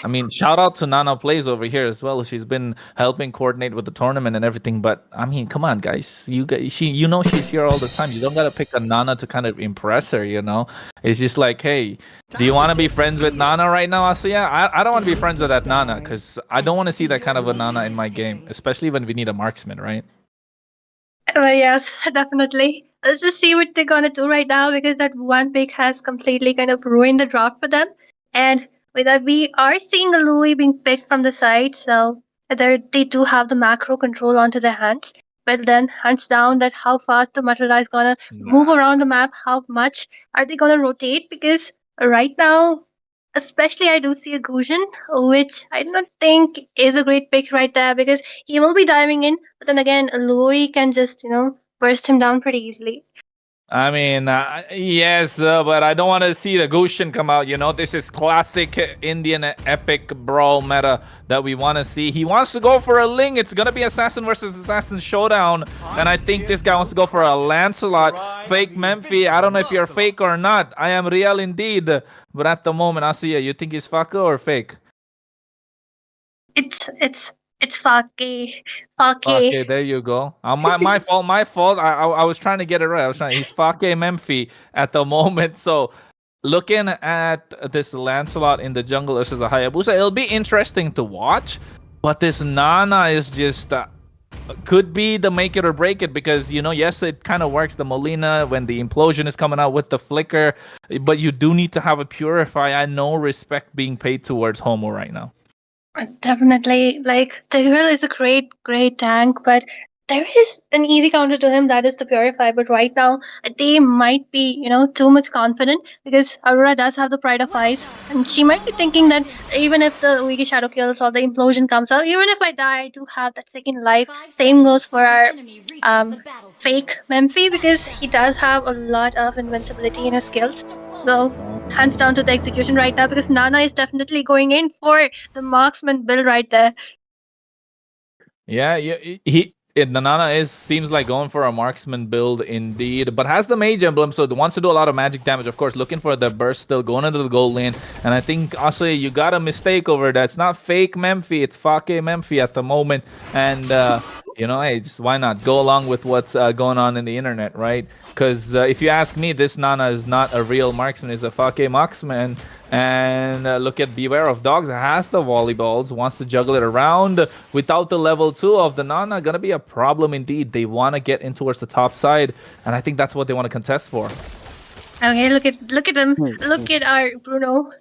[SPEAKER 3] I mean, shout out to Nana Plays over here as well. She's been helping coordinate with the tournament and everything. But I mean, come on, guys. She's here all the time. You don't gotta pick a Nana to kind of impress her. It's just like, hey, do you want to be friends with Nana right now, Asuya? I don't want to be friends with that Nana because I don't want to see that kind of a Nana in my game, especially when we need a marksman, right?
[SPEAKER 1] Yes, definitely. Let's just see what they're gonna do right now because that one pick has completely kind of ruined the draft for them. And with that, we are seeing a Louis being picked from the side, so they do have the macro control onto their hands. But then, hands down, that how fast the Matilda is gonna move
[SPEAKER 3] Nah.
[SPEAKER 1] around the map, how much are they gonna rotate? Because right now, especially I do see a Gusion, which I do not think is a great pick right there because he will be diving in, but then again, Louis can just, burst him down pretty easily.
[SPEAKER 3] I mean, yes, but I don't want to see the Gushin come out. This is classic Indian epic brawl meta that we want to see. He wants to go for a Ling. It's going to be Assassin versus Assassin showdown. And I think this guy wants to go for a Lancelot. Fake Memphi. I don't know if you're fake or not. I am real indeed. But at the moment, Asuya, you think he's fucker or fake?
[SPEAKER 1] It's Faki.
[SPEAKER 3] Okay,
[SPEAKER 1] Faki.
[SPEAKER 3] there you go. My fault. My fault. I was trying to get it right. I was trying. He's Fake Memphi at the moment. So, looking at this Lancelot in the jungle versus a Hayabusa, it'll be interesting to watch. But this Nana is just could be the make it or break it because yes, it kind of works. The Molina when the implosion is coming out with the flicker, but you do need to have a purify. I know respect being paid towards Homo right now.
[SPEAKER 1] Definitely, like Tigreal is a great tank, but there is an easy counter to him that is the Purify. But right now, they might be, too much confident because Aurora does have the Pride of Ice, and she might be thinking that even if the Wiki Shadow kills or the implosion comes out, even if I die, I do have that second life. Same goes for our um fake Memphi because he does have a lot of invincibility in his skills. So hands down to the execution right now because Nana is definitely going in for the marksman build right there.
[SPEAKER 3] Yeah, Nanana seems like going for a marksman build indeed, but has the mage emblem, so wants to do a lot of magic damage. Of course, looking for the burst, still going into the gold lane. And I think also you got a mistake over that. It's not fake Memphi, it's Fake Memphi at the moment. And hey, just why not go along with what's going on in the internet, right? Because if you ask me, this Nana is not a real marksman; it's a Fake marksman. And look at Beware of Dogs. Has the volleyballs, wants to juggle it around. Without the level 2 of the Nana, gonna be a problem indeed. They want to get in towards the top side, and I think that's what they want to contest for.
[SPEAKER 1] Okay, look at him.
[SPEAKER 4] Hmm,
[SPEAKER 1] Look at our Bruno.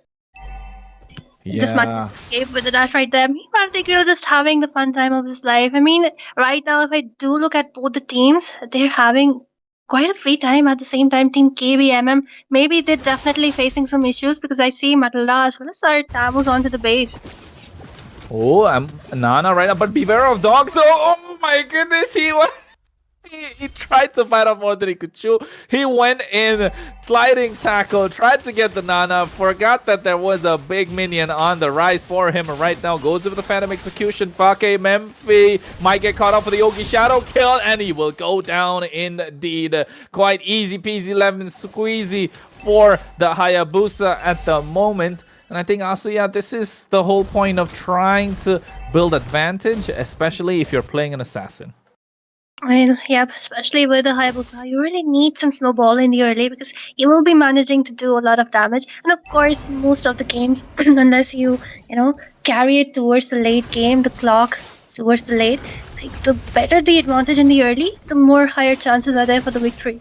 [SPEAKER 1] Just managed
[SPEAKER 3] Yeah.
[SPEAKER 1] to escape with the dash right there. Meanwhile, Tigreal just having the fun time of his life. I mean, right now, if I do look at both the teams, they're having quite a free time at the same time. Team KBMM, maybe they're definitely facing some issues because I see Matilda as well as our Tamus onto the base.
[SPEAKER 3] Oh, I'm Nana right now, but beware of dogs though. Oh my goodness, he tried to fight off more than he could chew. He went in, sliding tackle, tried to get the Nana, forgot that there was a big minion on the rise for him, and right now goes with the Phantom Execution. Fake Memphi might get caught up for the Yogi Shadow kill, and he will go down indeed. Quite easy peasy lemon squeezy for the Hayabusa at the moment. And I think also, yeah, this is the whole point of trying to build advantage, especially if you're playing an assassin.
[SPEAKER 1] Well, yep, especially with the Hayabusa, you really need some snowball in the early because you will be managing to do a lot of damage. And of course, most of the games, unless you carry it towards the late game, the clock towards the late, like the better the advantage in the early, the more higher chances are there for the victory.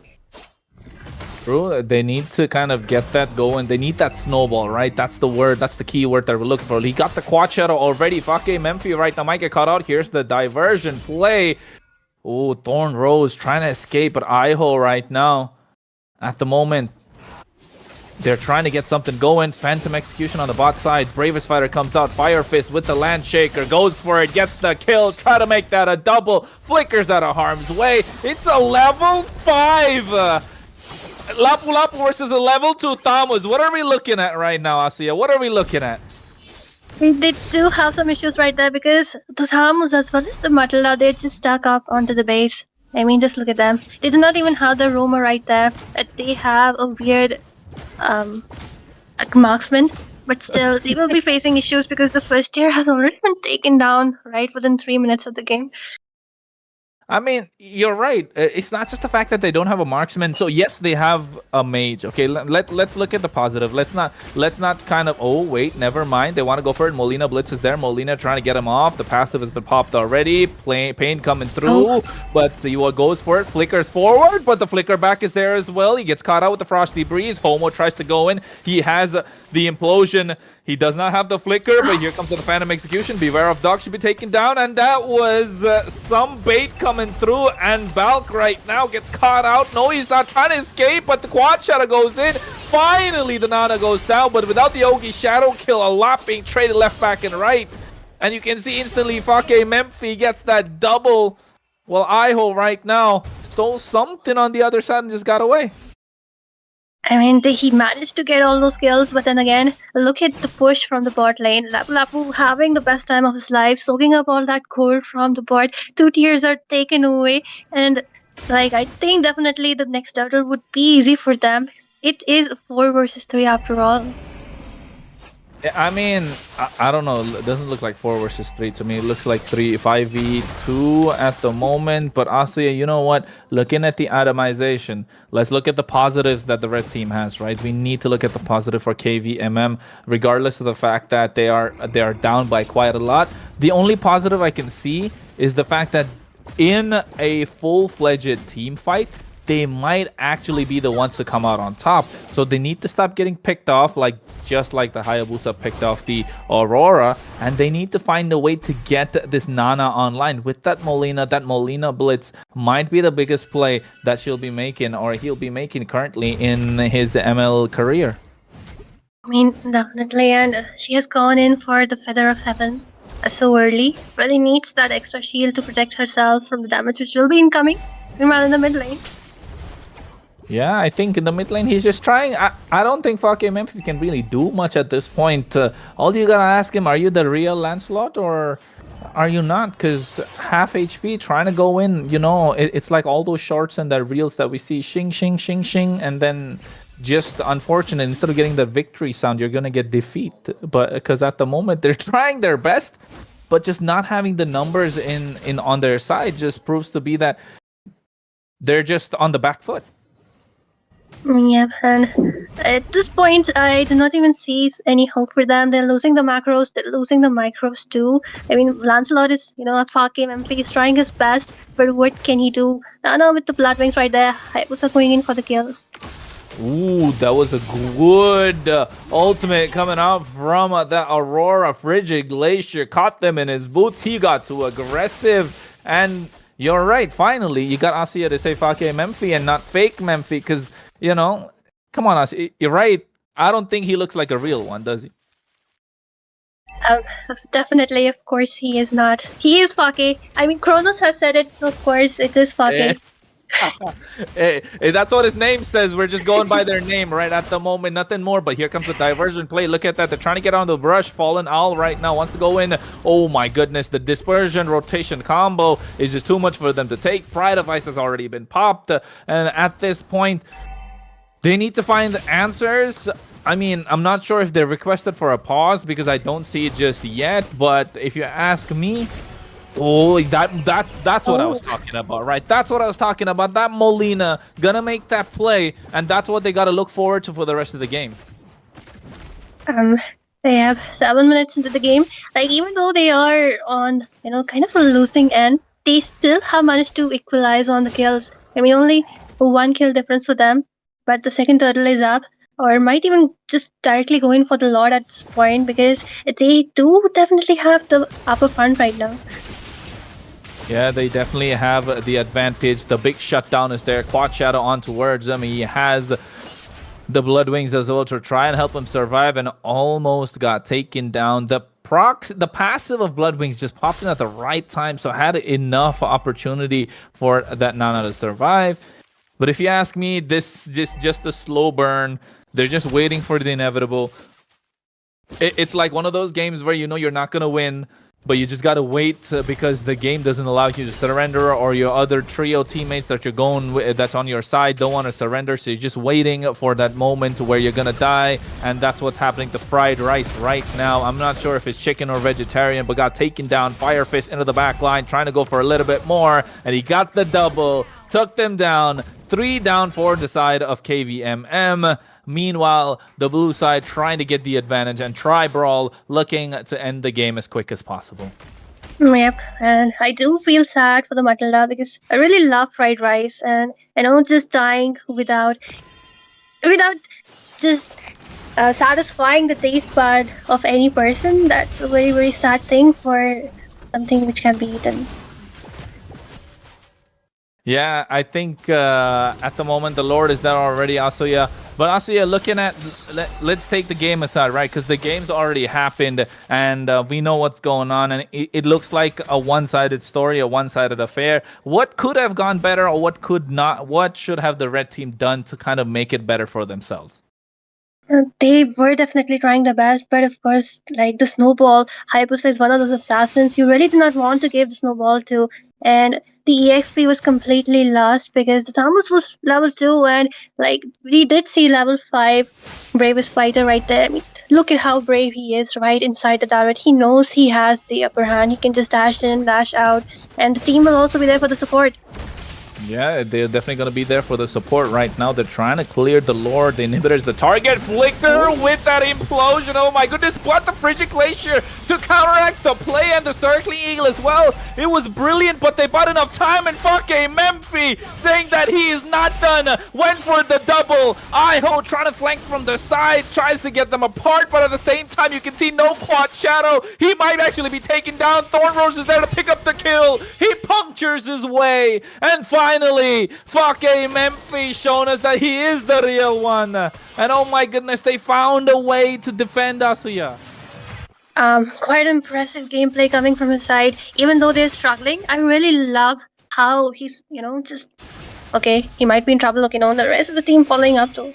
[SPEAKER 3] True. They need to kind of get that going. They need that snowball, right? That's the word. That's the key word that we're looking for. He got the quad shadow already. Fake Memphi right now might get caught out. Here's the diversion play. Oh, Thorn Rose trying to escape, but Iho right now, at the moment, they're trying to get something going. Phantom Execution on the bot side. Bravest Fighter comes out. Fire Fist with the Land Shaker. Goes for it. Gets the kill. Try to make that a double. Flickers out of harm's way. It's a level 5. Lapu Lapu versus a level 2 Tamus. What are we looking at right now, Asiya? What are we looking at?
[SPEAKER 1] They do have some issues right there because the Thamus as well as the Matilda, they're just stuck up onto the base. I mean, just look at them. They do not even have the roamer right there. They have a weird marksman, but still, they will be facing issues because the first tier has already been taken down right within 3 minutes of the game.
[SPEAKER 3] I mean, you're right. It's not just the fact that they don't have a marksman. So yes, they have a mage. Okay, let's look at the positive. Let's not kind of. Oh wait, never mind. They want to go for it. Molina Blitz is there. Molina trying to get him off. The passive has been popped already. Pain coming through, but Siwa goes for it. Flickers forward, but the flicker back is there as well. He gets caught out with the Frosty Breeze. Homo tries to go in. He has the implosion. He does not have the flicker, but here comes the Phantom Execution. Beware of Dog should be taken down, and that was some bait coming through, and Balk right now gets caught out. No, he's not trying to escape, but the Quad Shadow goes in. Finally, the Nana goes down, but without the Ogi Shadow kill, a lot being traded left, back, and right. And you can see instantly Fake Memphi gets that double, while Iho right now stole something on the other side and just got away.
[SPEAKER 1] I mean, he managed to get all those kills, but then again, look at the push from the bot lane. Lapu Lapu having the best time of his life, soaking up all that gold from the bot. 2 tiers are taken away, and like I think definitely the next battle would be easy for them. It is 4 versus 3 after all.
[SPEAKER 3] I mean, I don't know. It doesn't look like 4 versus 3 to me. It looks like 5v2 at the moment. But Asiya, you know what? Looking at the atomization, let's look at the positives that the red team has, right? We need to look at the positive for KVMM, regardless of the fact that they are down by quite a lot. The only positive I can see is the fact that in a full-fledged team fight, they might actually be the ones to come out on top. So they need to stop getting picked off, just like the Hayabusa picked off the Aurora, and they need to find a way to get this Nana online. With that Molina Blitz might be the biggest play that she'll be making, or he'll be making currently in his ML career.
[SPEAKER 1] I mean, definitely, and she has gone in for the Feather of Heaven so early. Really needs that extra shield to protect herself from the damage which will be incoming. Meanwhile, in the mid lane,
[SPEAKER 3] yeah, I think in the mid lane he's just trying. I don't think Fake Memphis can really do much at this point. All you gotta ask him, are you the real Lancelot or are you not? Because half HP trying to go in, it's like all those shorts and the reels that we see, shing, shing, shing, shing, and then just unfortunate, instead of getting the victory sound, you're gonna get defeat. But because at the moment they're trying their best, but just not having the numbers in on their side just proves to be that they're just on the back foot.
[SPEAKER 1] yep, and at this point, I do not even see any hope for them. They're losing the macros, they're losing the micros too. I mean, Lancelot is, a far game MP, he's trying his best, but what can he do? Nana with the Blood Wings right there, Hayabusa going in for the kills.
[SPEAKER 3] Ooh, that was a good ultimate coming out from that Aurora Frigid Glacier. Caught them in his boots. He got too aggressive. And you're right. Finally, you got Asia to say Fake Memphi and not fake Memphi. Because, come on, Asia. You're right. I don't think he looks like a real one, does he?
[SPEAKER 1] Um, Definitely, of course, he is not. He is Fake. I mean, Kronos has said it, so of course it is
[SPEAKER 3] Eh,
[SPEAKER 1] Fake.
[SPEAKER 3] that's what his name says. We're just going by their name right at the moment, nothing more. But here comes the diversion play. Look at that. They're trying to get on the brush. Fallen Owl right now wants to go in. Oh my goodness. The dispersion rotation combo is just too much for them to take. Pride of Ice has already been popped. And at this point, they need to find answers. I mean, I'm not sure if they requested for a pause because I don't see it just yet. But if you ask me, oh, that's what I was talking about, right? That's what I was talking about. That Molina gonna make that play, and that's what they gotta look forward to for the rest of the game.
[SPEAKER 1] Um, they have 7 minutes into the game. Like, even though they are on, kind of a losing end, they still have managed to equalize on the kills. I mean, only 1 kill difference for them, but the second turtle is up, or might even just directly go in for the Lord at this point because they do definitely have the upper front right now.
[SPEAKER 3] Yeah, they definitely have the advantage. The big shutdown is there. Quad Shadow on towards him. He has the Blood Wings as well to try and help him survive, and almost got taken down. The passive of Blood Wings just popped in at the right time, so had enough opportunity for that Nana to survive. But if you ask me, this just a slow burn. They're just waiting for the inevitable. It's like one of those games where you're not gonna win, but you just gotta wait because the game doesn't allow you to surrender, or your other trio teammates that you're going with, that's on your side, don't want to surrender. So you're just waiting for that moment where you're gonna die, and that's what's happening to Fried Rice right now. I'm not sure if it's chicken or vegetarian, but got taken down. Fire Fist into the back line, trying to go for a little bit more, and he got the double, took them down. 3 down for the side of KVMM. Meanwhile, the blue side trying to get the advantage, and Tri Brawl looking to end the game as quick as possible.
[SPEAKER 1] Yep, and I do feel sad for the Matilda because I really love fried rice, and just dying without just satisfying the taste bud of any person. That's a very, very sad thing for something which can be eaten.
[SPEAKER 3] Yeah, I think at the moment the Lord is there already, Asuya. But Asuya, looking at, let's take the game aside, right? Because the game's already happened, and we know what's going on, and it looks like a one-sided story, a one-sided affair. What could have gone better, or what could not? What should have the red team done to kind of make it better for themselves?
[SPEAKER 1] They were definitely trying their best, but of course, like the snowball, Hayabusa is one of those assassins you really did not want to give the snowball to, and the EXP was completely lost because the Thomas was level 2, and like we did see level 5 bravest fighter right there. I mean, look at how brave he is right inside the turret. He knows he has the upper hand. He can just dash in, dash out, and the team will also be there for the support.
[SPEAKER 3] Yeah, they're definitely going to be there for the support right now. They're trying to clear the Lord. The inhibitors, the target flicker with that implosion. Oh my goodness, but the Frigid Glacier to counteract the play, and the Circling Eagle as well. It was brilliant, but they bought enough time, and Fake Memphi saying that he is not done. Went for the double. Iho trying to flank from the side, tries to get them apart, but at the same time, you can see no Quad Shadow. He might actually be taken down. Thorn Rose is there to pick up the kill. He punctures his way, and finally, Fake Memphi showing us that he is the real one. And oh my goodness, they found a way to defend Asuya.
[SPEAKER 1] Quite impressive gameplay coming from his side. Even though they're struggling, I really love how he's, just okay. He might be in trouble. Okay, the rest of the team following up though.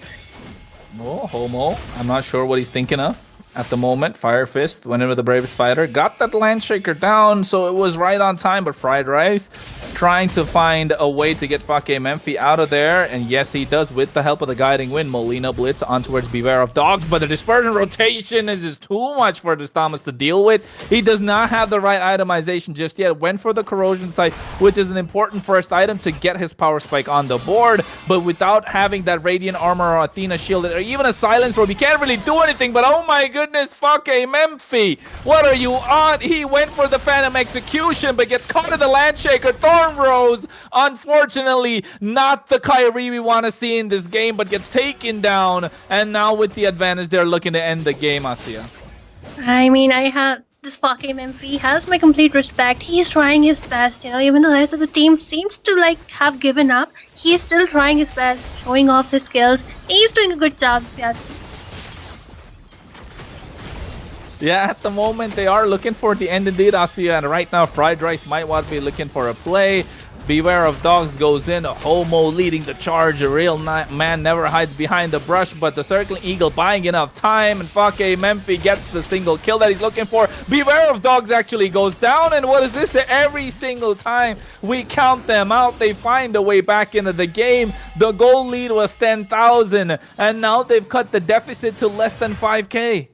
[SPEAKER 3] Oh, Homo. I'm not sure what he's thinking of at the moment. Fire Fist went in with the bravest fighter, got that Landshaker down, so it was right on time. But Fried Rice trying to find a way to get Fake Memphi out of there, and yes, he does with the help of the guiding wind. Molina Blitz on towards Beware of Dogs, but the dispersion rotation is just too much for this Thomas to deal with. He does not have the right itemization just yet. Went for the corrosion sight, which is an important first item to get his power spike on the board, but without having that radiant armor or Athena shield or even a silence robe, he can't really do anything. But oh my goodness, goodness, fucking Memphi. What are you on? He went for the Phantom Execution, but gets caught in the Landshaker. Thorn Rose, unfortunately, not the Kyrie we want to see in this game, but gets taken down. And now with the advantage, they're looking to end the game, Asia.
[SPEAKER 1] I mean, I have this fucking MP has my complete respect. He's trying his best, even the rest of the team seems to have given up. He's still trying his best, showing off his skills. He's doing a good job, if you ask me.
[SPEAKER 3] Yeah, at the moment they are looking for the end indeed, Asia, and right now Fried Rice might want to be looking for a play. Beware of Dogs goes in, Homo leading the charge. A real man never hides behind the brush, but the Circling Eagle buying enough time, and Fake Memphi gets the single kill that he's looking for. Beware of Dogs actually goes down, and what is this? Every single time we count them out, they find a way back into the game. The goal lead was 10,000, and now they've cut the deficit to less than 5k.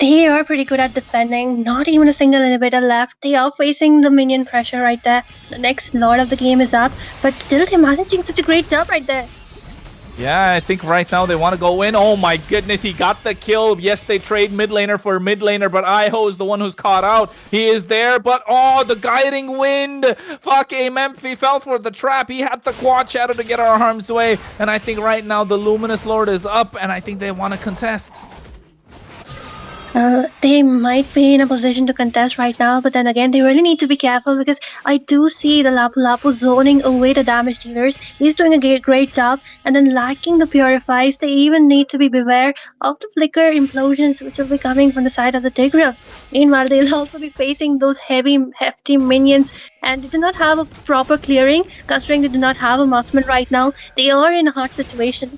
[SPEAKER 1] They are pretty good at defending. Not even a single inhibitor left. They are facing the minion pressure right there. The next lord of the game is up, but still they're managing such a great job right there.
[SPEAKER 3] Yeah, I think right now they want to go in. Oh my goodness, he got the kill. Yes, they trade mid laner for mid laner, but Iho is the one who's caught out. He is there, but oh, the guiding wind. Fuck, Memphi fell for the trap. He had the quad shadow to get our harm's way. And I think right now the Luminous Lord is up, and I think they want to contest.
[SPEAKER 1] They might be in a position to contest right now, but then again, they really need to be careful because I do see the Lapu Lapu zoning away the damage dealers. He's doing a great job, and then lacking the purifies, they even need to be beware of the flicker implosions which will be coming from the side of the Tigreal. Meanwhile, they'll also be facing those hefty minions, and they do not have a proper clearing, considering they do not have a marksman right now. They are in a hard situation.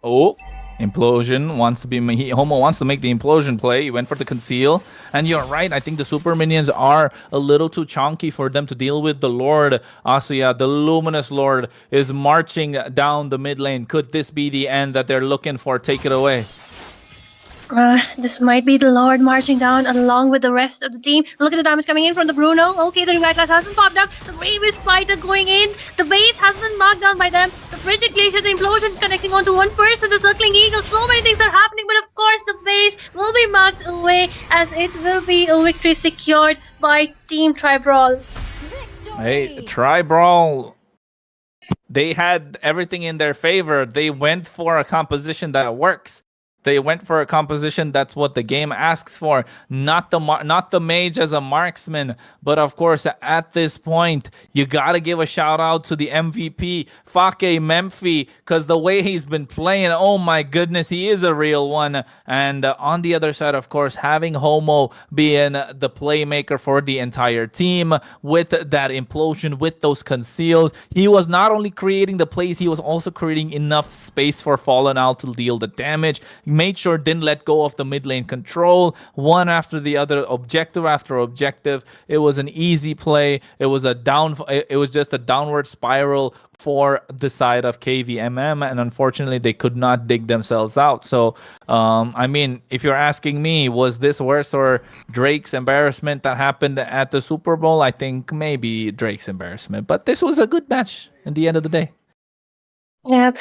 [SPEAKER 3] Oh, Implosion wants to be Homo wants to make the implosion play. He went for the conceal, and you're right. I think the super minions are a little too chunky for them to deal with. The Lord Asuya, the Luminous Lord, is marching down the mid lane. Could this be the end that they're looking for? Take it away.
[SPEAKER 1] This might be the Lord marching down along with the rest of the team. Look at the damage coming in from the Bruno. Okay, the Revive Class hasn't popped up. The Bravest Fighter going in. The base has been marked down by them. The Frigid Glacier, the Implosion connecting onto one person. The Circling Eagle. So many things are happening, but of course the base will be marked away as it will be a victory secured by Team Tribrawl.
[SPEAKER 3] Hey, Tribrawl. They had everything in their favor. They went for a composition that works. They went for a composition that's what the game asks for, not the mage as a marksman. But of course, at this point, you gotta give a shout out to the MVP, Fake Memphi, because the way he's been playing, oh my goodness, he is a real one. And on the other side, of course, having Homo being the playmaker for the entire team with that implosion, with those conceals, he was not only creating the plays, he was also creating enough space for Fallen Out to deal the damage. Made sure didn't let go of the mid lane control, one after the other, objective after objective. It was an easy play. It was just a downward spiral for the side of KVMM, and unfortunately they could not dig themselves out. So I mean, if you're asking me, was this worse or Drake's embarrassment that happened at the Super Bowl? I think maybe Drake's embarrassment, but this was a good match in the end of the day.
[SPEAKER 1] Yep.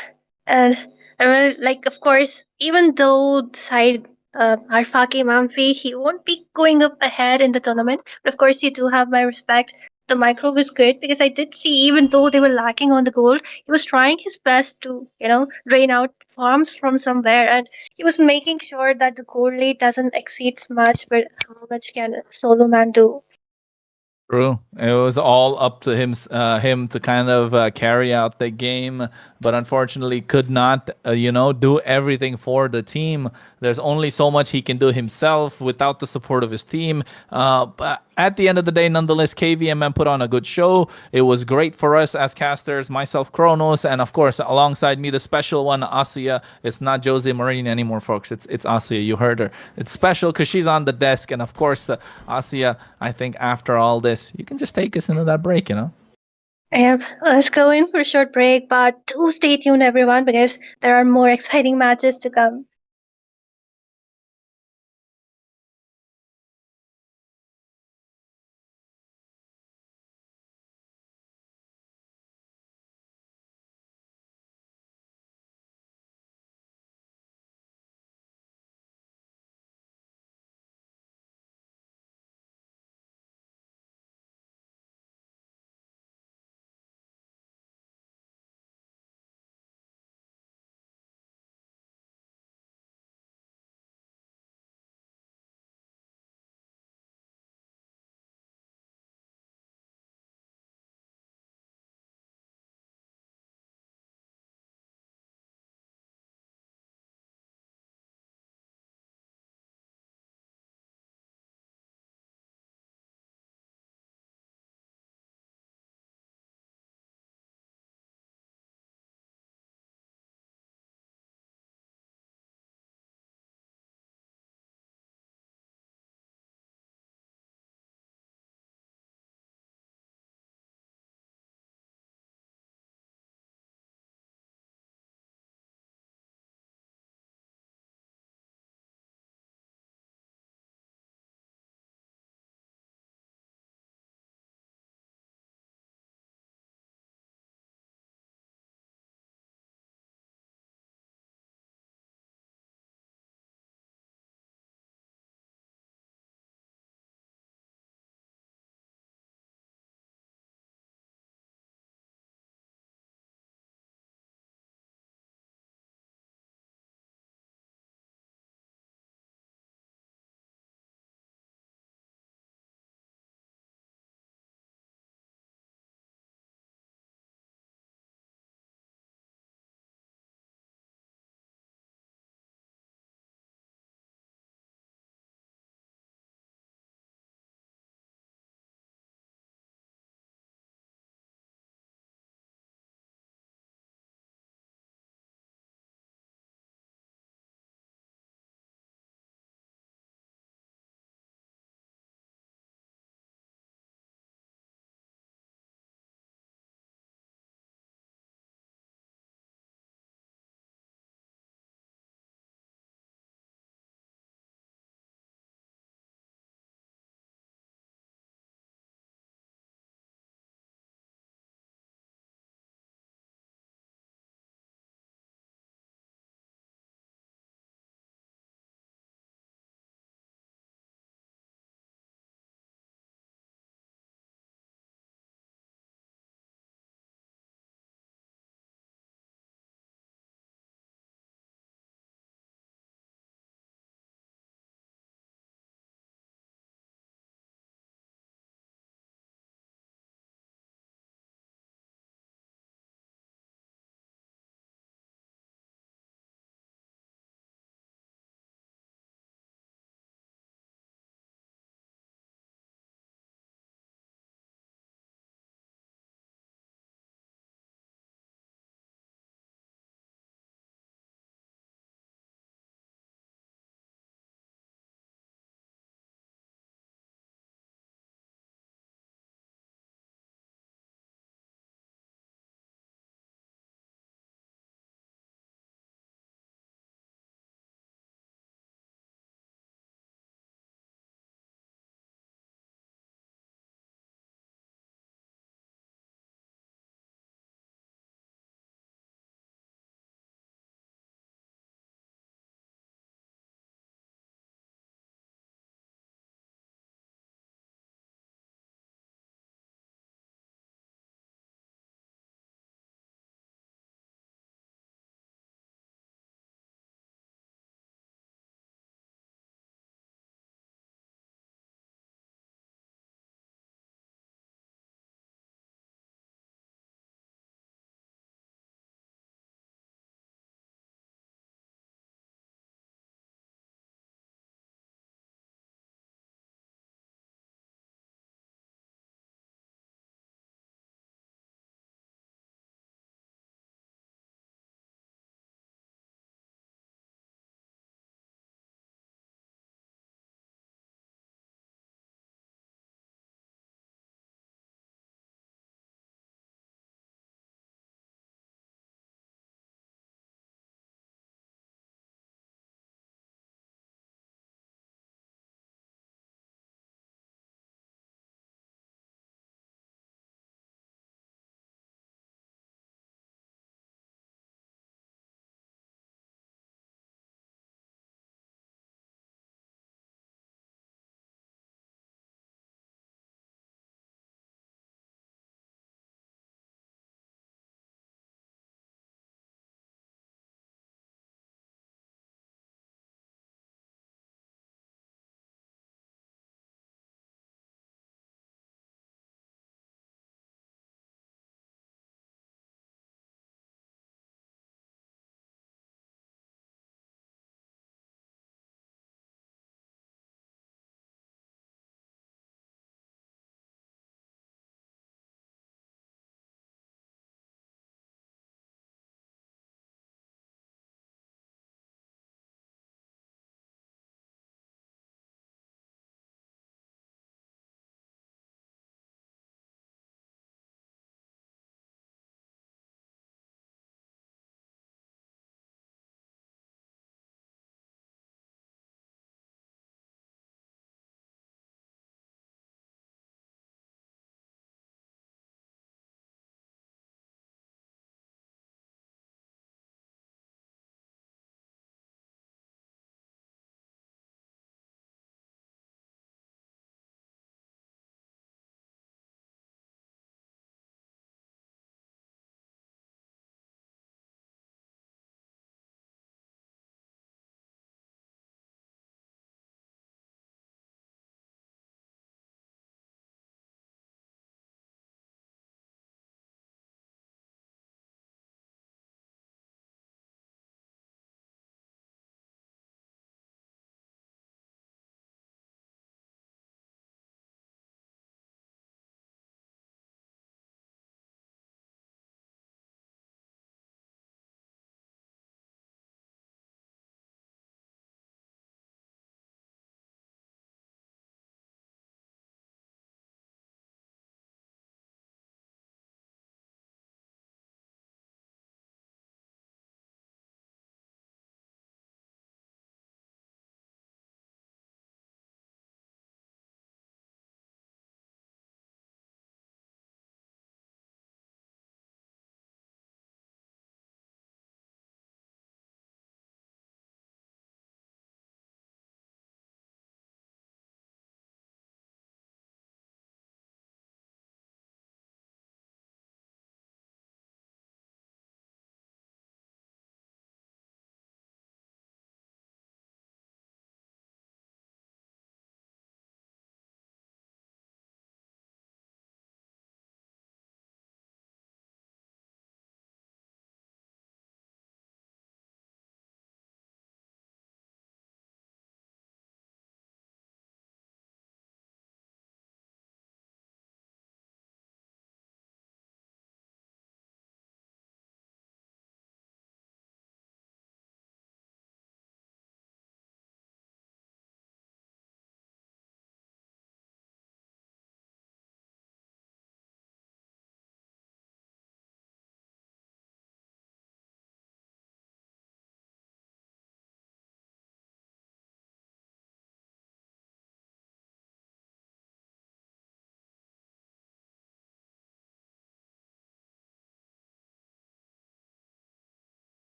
[SPEAKER 1] And of course, even though the side Arfaki Mamfi, he won't be going up ahead in the tournament. But of course, you do have my respect. The micro was good because I did see, even though they were lacking on the gold, he was trying his best to, drain out farms from somewhere, and he was making sure that the gold lead doesn't exceed much. But how much can a solo man do?
[SPEAKER 3] True. It was all up to him to kind of carry out the game, but unfortunately could not, do everything for the team. There's only so much he can do himself without the support of his team. But at the end of the day, nonetheless, KVMM put on a good show. It was great for us as casters, myself, Kronos, and of course, alongside me, the special one, Asia. It's not Josie Marini anymore, folks. It's Asia. You heard her. It's special because she's on the desk, and of course, Asia. I think after all this, you can just take us into that break,
[SPEAKER 1] Yep, let's go in for a short break, but do stay tuned, everyone, because there are more exciting matches to come.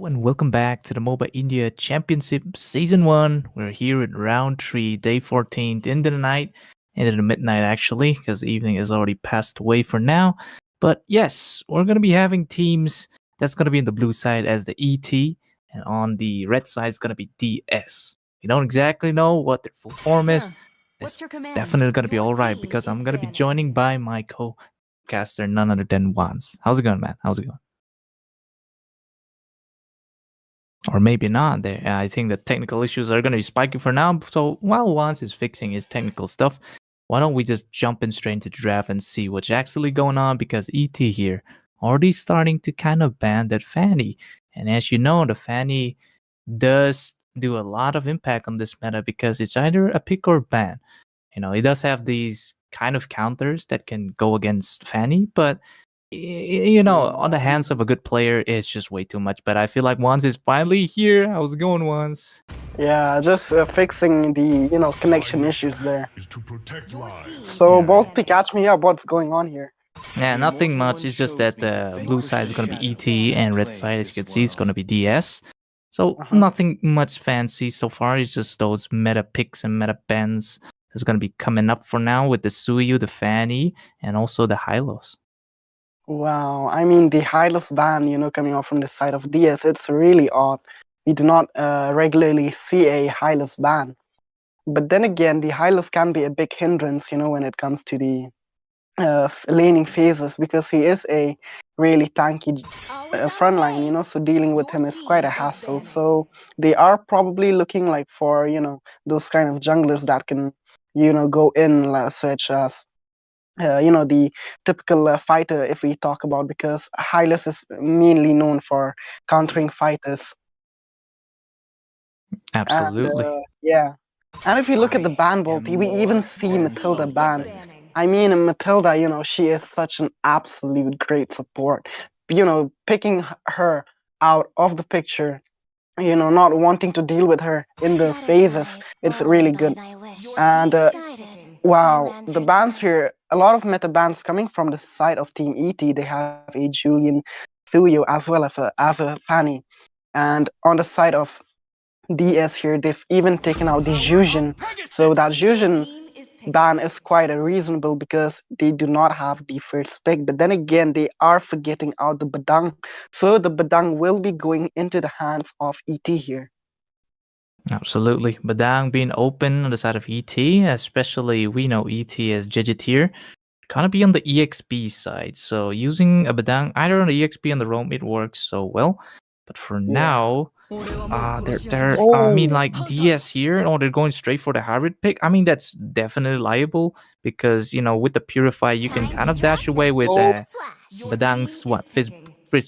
[SPEAKER 3] And welcome back to the Moba India Championship Season 1. We're here at round 3, day 14th, into the night, into the midnight actually, because the evening has already passed away for now. But yes, we're going to be having teams that's going to be in the blue side as the ET, and on the red side is going to be DS. We don't exactly know what their full form is. It's definitely going to be alright because I'm going to be joining by my co-caster, none other than Wanz. How's it going, man? How's it going? Or maybe not. There, I think the technical issues are going to be spiking for now. So while Wanz is fixing his technical stuff, why don't we just jump in straight into draft and see what's actually going on? Because ET here already starting to kind of ban that Fanny, and as you know, the Fanny does do a lot of impact on this meta because it's either a pick or ban. You know, it does have these kind of counters that can go against Fanny, but you know, on the hands of a good player, it's just way too much. But I feel like Wanz is finally here. How's it going, Wanz?
[SPEAKER 4] Yeah, just fixing the connection issues there. So
[SPEAKER 3] Yeah.
[SPEAKER 4] both to catch me up, what's going on here?
[SPEAKER 3] Yeah, nothing much. It's just that the blue side is going to be ET and red side, as you can see, is going to be DS. So
[SPEAKER 4] Uh-huh.
[SPEAKER 3] nothing much fancy so far. It's just those meta picks and meta bends that's going to be coming up for now with the Suyu, the Fanny, and also the Hylos.
[SPEAKER 4] Wow, I mean the Hylos ban, coming out from the side of DS, it's really odd. We do not regularly see a Hylos ban. But then again, the Hylos can be a big hindrance, when it comes to the laning phases because he is a really tanky front line, so dealing with him is quite a hassle. So they are probably looking like for, those kind of junglers that can, go in, such as the typical fighter if we talk about, because Hylas is mainly known for countering fighters. And
[SPEAKER 3] Absolutely.
[SPEAKER 4] yeah. And if you look at the ban vault, we even see Matilda ban. I mean, Matilda, she is such an absolute great support. Picking her out of the picture, not wanting to deal with her in the phases, it's really good. And wow, the bans here, a lot of meta bans coming from the side of Team ET. They have a Julian Thuyo as well as a Fanny. And on the side of DS here, they've even taken out the Jujin. So that Jujin ban is quite a reasonable because they do not have the first pick. But then again, they are forgetting out the Badang. So the Badang will be going into the hands of ET here.
[SPEAKER 3] Absolutely. Badang being open on the side of ET, especially we know ET as Jejetier, kind of be on the EXP side. So using a Badang either on the EXP on the roam, it works so well. But for
[SPEAKER 4] Yeah.
[SPEAKER 3] now, they're I mean
[SPEAKER 4] Oh,
[SPEAKER 3] like DS here, or they're going straight for the hybrid pick. I mean that's definitely liable because you know with the Purify you can kind of dash away with
[SPEAKER 4] oh,
[SPEAKER 3] Badang's what frizz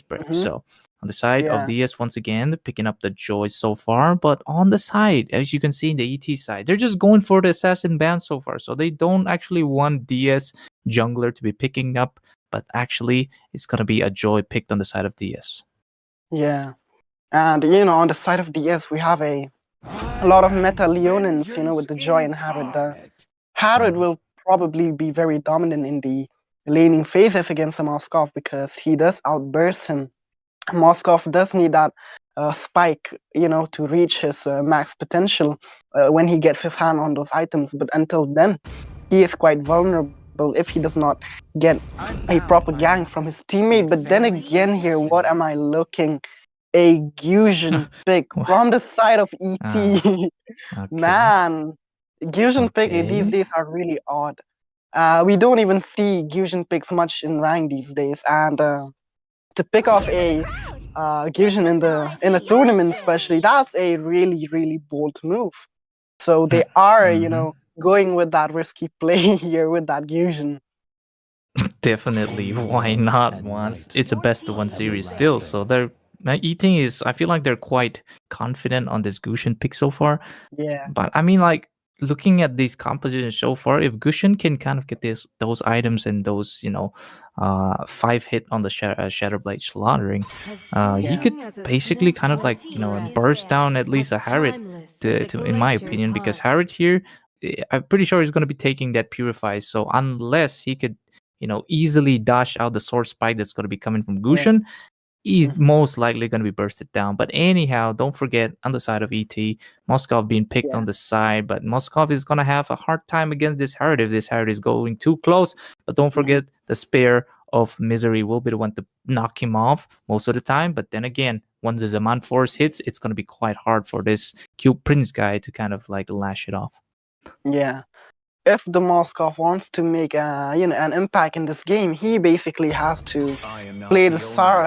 [SPEAKER 3] break.
[SPEAKER 4] mhm,
[SPEAKER 3] So on the side of
[SPEAKER 4] yeah,
[SPEAKER 3] DS once again they're picking up the joy so far, but on the side as you can see in the ET side they're just going for the assassin band so far. So they don't actually want DS jungler to be picking up, but actually it's gonna be a joy picked on the side of DS.
[SPEAKER 4] yeah. And on the side of DS, we have a lot of meta Leonins, with the Joy and Harrod. The Harrod will probably be very dominant in the laning phases against the Moskov because he does outburst him. Moskov does need that spike, to reach his max potential when he gets his hand on those items. But until then, he is quite vulnerable if he does not get a proper gang from his teammate. But then again, here, what am I looking? A Gusion pick from the side of ET.
[SPEAKER 3] Okay.
[SPEAKER 4] Man, Gusion pick these
[SPEAKER 3] Okay.
[SPEAKER 4] days are really odd. We don't even see Gusion picks much in rank these days, and to pick off a Gusion in a tournament, especially, that's a really really bold move. So they are,
[SPEAKER 3] Mhm.
[SPEAKER 4] going with that risky play here with that Gusion.
[SPEAKER 3] Definitely. Why not once? It's a best of one series still. So they're eating is I feel like they're quite confident on this Gushin pick so far.
[SPEAKER 4] Yeah,
[SPEAKER 3] But I mean like looking at these compositions so far, if Gushin can kind of get those items and those, 5 hit on the Shatterblade slaughtering, he
[SPEAKER 4] yeah,
[SPEAKER 3] could basically kind of like, burst down at least a Harriet to in my opinion, because Harriet here I'm pretty sure he's going to be taking that Purify. So unless he could easily dash out the sword spike that's going to be coming from
[SPEAKER 4] yeah.
[SPEAKER 3] Gushin,
[SPEAKER 5] he's
[SPEAKER 4] Mhm.
[SPEAKER 5] most likely going to be bursted down. But anyhow, don't forget on the side of ET, Moskov being picked
[SPEAKER 4] Yeah.
[SPEAKER 5] on the side, but Moskov is going to have a hard time against this Harriet if this Harriet is going too close. But don't
[SPEAKER 4] Mhm.
[SPEAKER 5] forget the spare of Misery will be the one to knock him off most of the time. But then again, once the Zaman Force hits, it's going to be quite hard for this cute Prince guy to kind of like lash it off.
[SPEAKER 4] Yeah. If the Moskov wants to make an impact in this game, he basically has to play the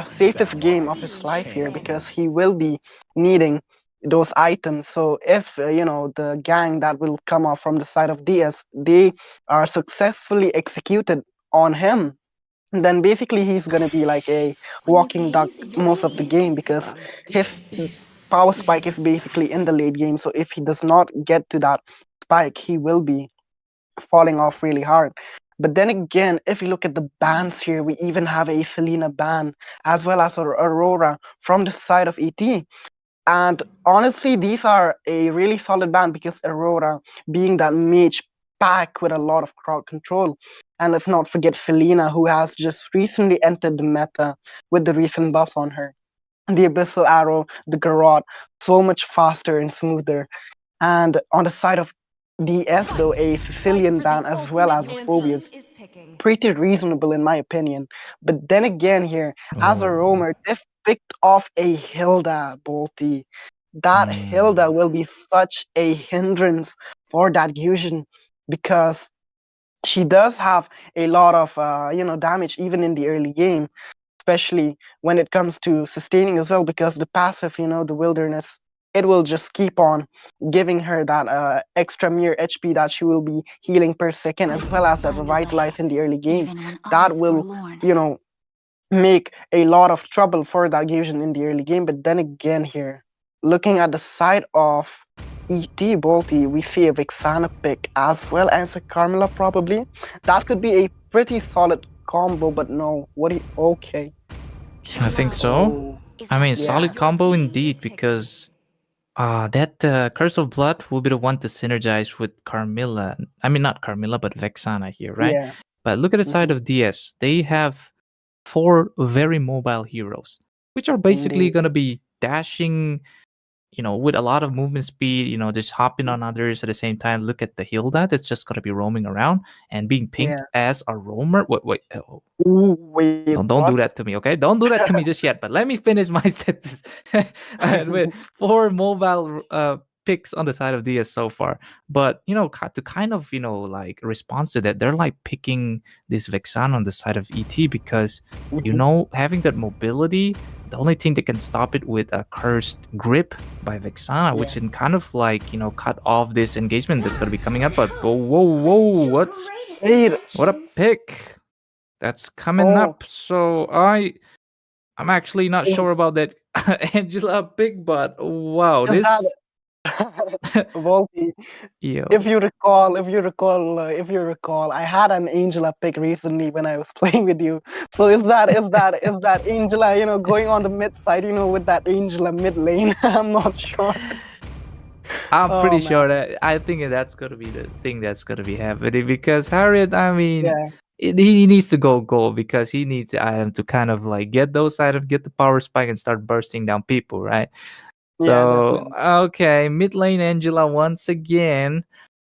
[SPEAKER 4] safest game of his life here because he will be needing those items. So if the gang that will come off from the side of DS, they are successfully executed on him, then basically he's gonna be like a walking duck most of the game because his power spike is basically in the late game. So if he does not get to that spike, he will be falling off really hard. But then again, if you look at the bans here, we even have a Selena ban as well as Aurora from the side of ET. And honestly, these are a really solid ban because Aurora being that mage pack with a lot of crowd control. And let's not forget Selena, who has just recently entered the meta with the recent buffs on her. The Abyssal Arrow, the Garrote, so much faster and smoother. And on the side of DS, though, a Sicilian ban as well as a Phobias, pretty reasonable in my opinion. But then again, here, as a
[SPEAKER 5] Oh.
[SPEAKER 4] roamer, they've picked off a Hilda, Bolty. That Hilda will be such a hindrance for that Fusion because she does have a lot of damage even in the early game, especially when it comes to sustaining as well, because the passive, the wilderness, it will just keep on giving her that extra mere HP that she will be healing per second, as well as that revitalize in the early game. That will, you know, make a lot of trouble for that Gaussian in the early game. But then again, here, looking at the side of ET Bolty, we see a Vexana pick as well as a Carmela probably. That could be a pretty solid combo, but no. What do you, okay.
[SPEAKER 5] I think so.
[SPEAKER 4] Oh,
[SPEAKER 5] I mean,
[SPEAKER 4] yeah.
[SPEAKER 5] solid combo indeed, because that Curse of Blood will be the one to synergize with Carmilla. I mean, not Carmilla, but Vexana here, right?
[SPEAKER 4] Yeah.
[SPEAKER 5] But look at the side
[SPEAKER 4] Mhm.
[SPEAKER 5] of DS. They have 4 very mobile heroes, which are basically
[SPEAKER 4] Indeed.
[SPEAKER 5] going to be dashing, with a lot of movement speed, just hopping on others at the same time. Look at the Hilda that's just going to be roaming around and being pinged
[SPEAKER 4] Yeah.
[SPEAKER 5] as a roamer. Wait. Oh,
[SPEAKER 4] Ooh, wait,
[SPEAKER 5] don't
[SPEAKER 4] what?
[SPEAKER 5] do that to me, okay? Don't do that to me just yet. But let me finish my sentence. And with 4 mobile picks on the side of DS so far, but to kind of like response to that, they're like picking this Vexan on the side of ET because
[SPEAKER 4] Mhm.
[SPEAKER 5] having that mobility, the only thing that can stop it with a cursed grip by Vexana,
[SPEAKER 4] Yeah.
[SPEAKER 5] which can kind of like cut off this engagement that's gonna be coming up. But whoa,
[SPEAKER 4] Wait.
[SPEAKER 5] what a pick! That's coming
[SPEAKER 4] Oh,
[SPEAKER 5] up. So I'm actually not
[SPEAKER 4] is
[SPEAKER 5] sure about that Angela Big Butt. Wow,
[SPEAKER 4] is that
[SPEAKER 5] this
[SPEAKER 4] Volty?
[SPEAKER 5] yo.
[SPEAKER 4] If you recall, I had an Angela pick recently when I was playing with you. So is that Angela, going on the mid side, with that Angela mid lane? I'm not sure.
[SPEAKER 5] I'm
[SPEAKER 4] Oh
[SPEAKER 5] pretty
[SPEAKER 4] man.
[SPEAKER 5] sure that I think that's gonna be the thing that's gonna be happening because Harriet, I mean,
[SPEAKER 4] Yeah.
[SPEAKER 5] he needs to go gold because he needs the item to kind of like get those items, get the power spike, and start bursting down people, right?
[SPEAKER 4] Yeah,
[SPEAKER 5] So
[SPEAKER 4] definitely.
[SPEAKER 5] okay, mid lane Angela once again,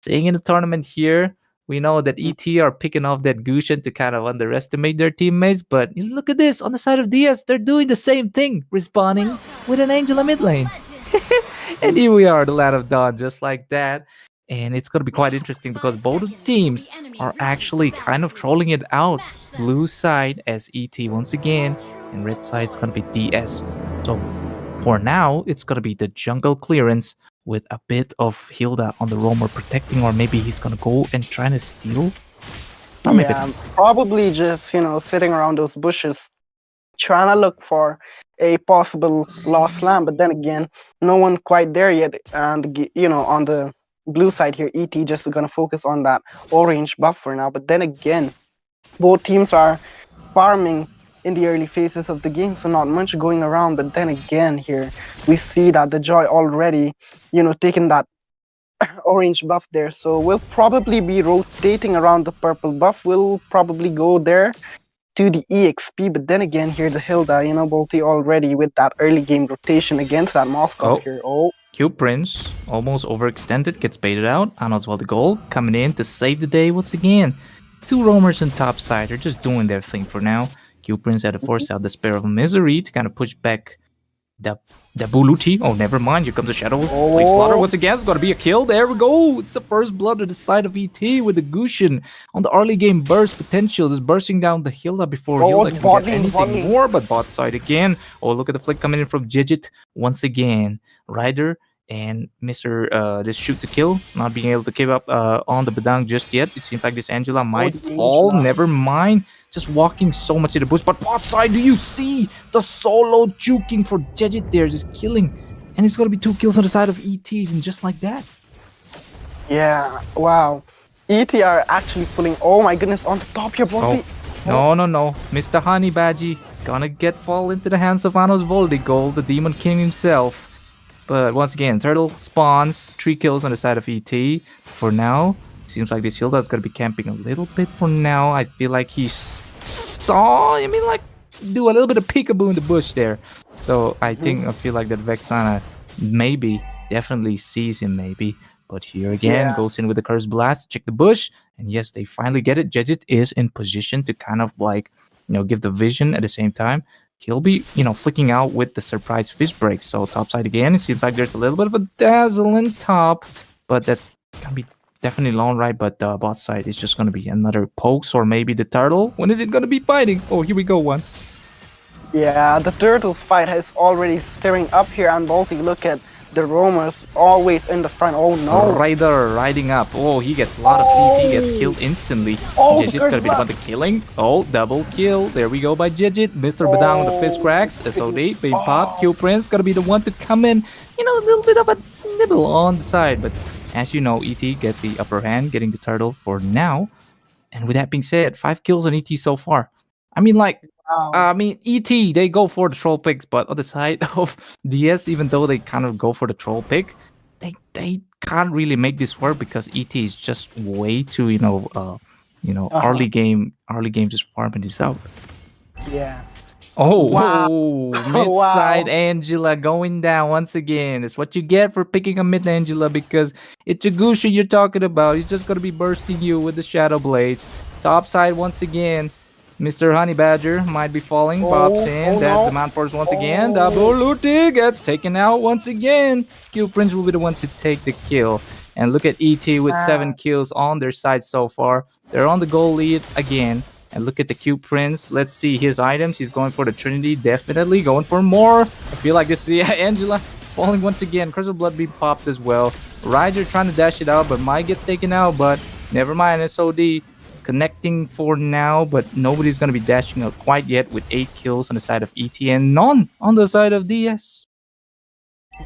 [SPEAKER 5] staying in the tournament here. We know that
[SPEAKER 4] Mm.
[SPEAKER 5] ET are picking off that Gushen to kind of underestimate their teammates, but look at this on the side of DS, they're doing the same thing, respawning with an Angela mid lane. And here we are, the Land of Dawn, just like that. And it's going to be quite interesting because both of the teams are actually kind of trolling it out. Blue side as ET once again, and red side is going to be DS. So for now, it's going to be the jungle clearance with a bit of Hilda on the roamer protecting, or maybe he's going to go and try to steal. Or maybe
[SPEAKER 4] Yeah,
[SPEAKER 5] not.
[SPEAKER 4] probably just, sitting around those bushes trying to look for a possible lost lamb, but then again, no one quite there yet. And on the blue side here, ET just gonna focus on that orange buff for now. But then again, both teams are farming in the early phases of the game, so not much going around. But then again, here we see that the Joy already, taking that orange buff there. So we'll probably be rotating around the purple buff. We'll probably go there to the EXP. But then again, here the Hilda, Bolty already with that early game rotation against that Moskov
[SPEAKER 5] Oh.
[SPEAKER 4] here. Oh,
[SPEAKER 5] Q Prince, almost overextended, gets baited out. Anoswald the gold coming in to save the day once again. Two roamers on top side are just doing their thing for now. Q Prince had to force out the Spear of Misery to kind of push back the Buluchi. Oh, never mind. Here comes the Shadow. Play Slaughter once again. It's going to be a kill. There we go. It's the first blood to the side of ET with the Gushin on the early game burst potential. Just bursting down the Hilda before Hilda can get anything more. But bot side again. Oh, look at the flick coming in from Jijit once again. Ryder and Mr. This shoot to kill, not being able to give up on the Badang just yet. It seems like this Angela might fall. Never mind. Just walking so much in the bush. But bot side, do you see the solo juking for Jejit there? Just killing. And it's going to be 2 kills on the side of ETs. And just like that.
[SPEAKER 4] yeah, wow. ET are actually pulling, oh my goodness, on the top here, Bolty.
[SPEAKER 5] No. Mr. Honey Badgie gonna fall into the hands of Anos Voldigol, the Demon King himself. But once again, Turtle spawns, 3 kills on the side of ET. For now, seems like this Hilda is gonna be camping a little bit for now. I feel like he do a little bit of peekaboo in the bush there. So I feel like that Vexana definitely sees him maybe. But here again, goes in with the Curse Blast, check the bush, and yes, they finally get it. Jejit is in position to kind of give the vision at the same time. He'll be, flicking out with the surprise fist break. So top side again, it seems like there's a little bit of a dazzle in top, but that's gonna be definitely long right. But bot side is just gonna be another pokes or maybe the turtle. When is it gonna be fighting? Oh, here we go once.
[SPEAKER 4] Yeah, the turtle fight is already stirring up here, and Bolty, look at the roamers always in the front. Oh no.
[SPEAKER 5] Ryder riding up. Oh, he gets a lot of CC, gets killed instantly. Jejit's gonna be the one to killing. Oh, double kill. There we go by Jejit. Mr. Badang with the fist cracks. SOD, big pop. Q Prince gonna be the one to come in. A little bit of a nibble on the side. But as you know, ET gets the upper hand, getting the turtle for now. And with that being said, 5 kills on ET so far. ET, they go for the troll picks, but on the side of DS, even though they kind of go for the troll pick, they can't really make this work because ET is just way too, early game just farming this out.
[SPEAKER 4] Yeah.
[SPEAKER 5] Oh,
[SPEAKER 4] Wow.
[SPEAKER 5] mid-side
[SPEAKER 4] Wow.
[SPEAKER 5] Angela going down once again. That's what you get for picking a mid Angela because it's a Gusha you're talking about. He's just going to be bursting you with the Shadow Blades. Top side once again. Mr. Honey Badger might be falling. Pops in. That's the Mount Force once again. Double Looty gets taken out once again. Q Prince will be the one to take the kill. And look at ET with 7 kills on their side so far. They're on the goal lead again. And look at the Q Prince. Let's see his items. He's going for the Trinity. Definitely going for more. I feel like this is Angela falling once again. Curse of Blood being popped as well. Ryder trying to dash it out, but might get taken out. But never mind. SOD connecting for now, but nobody's going to be dashing out quite yet with 8 kills on the side of ET and none on the side of DS.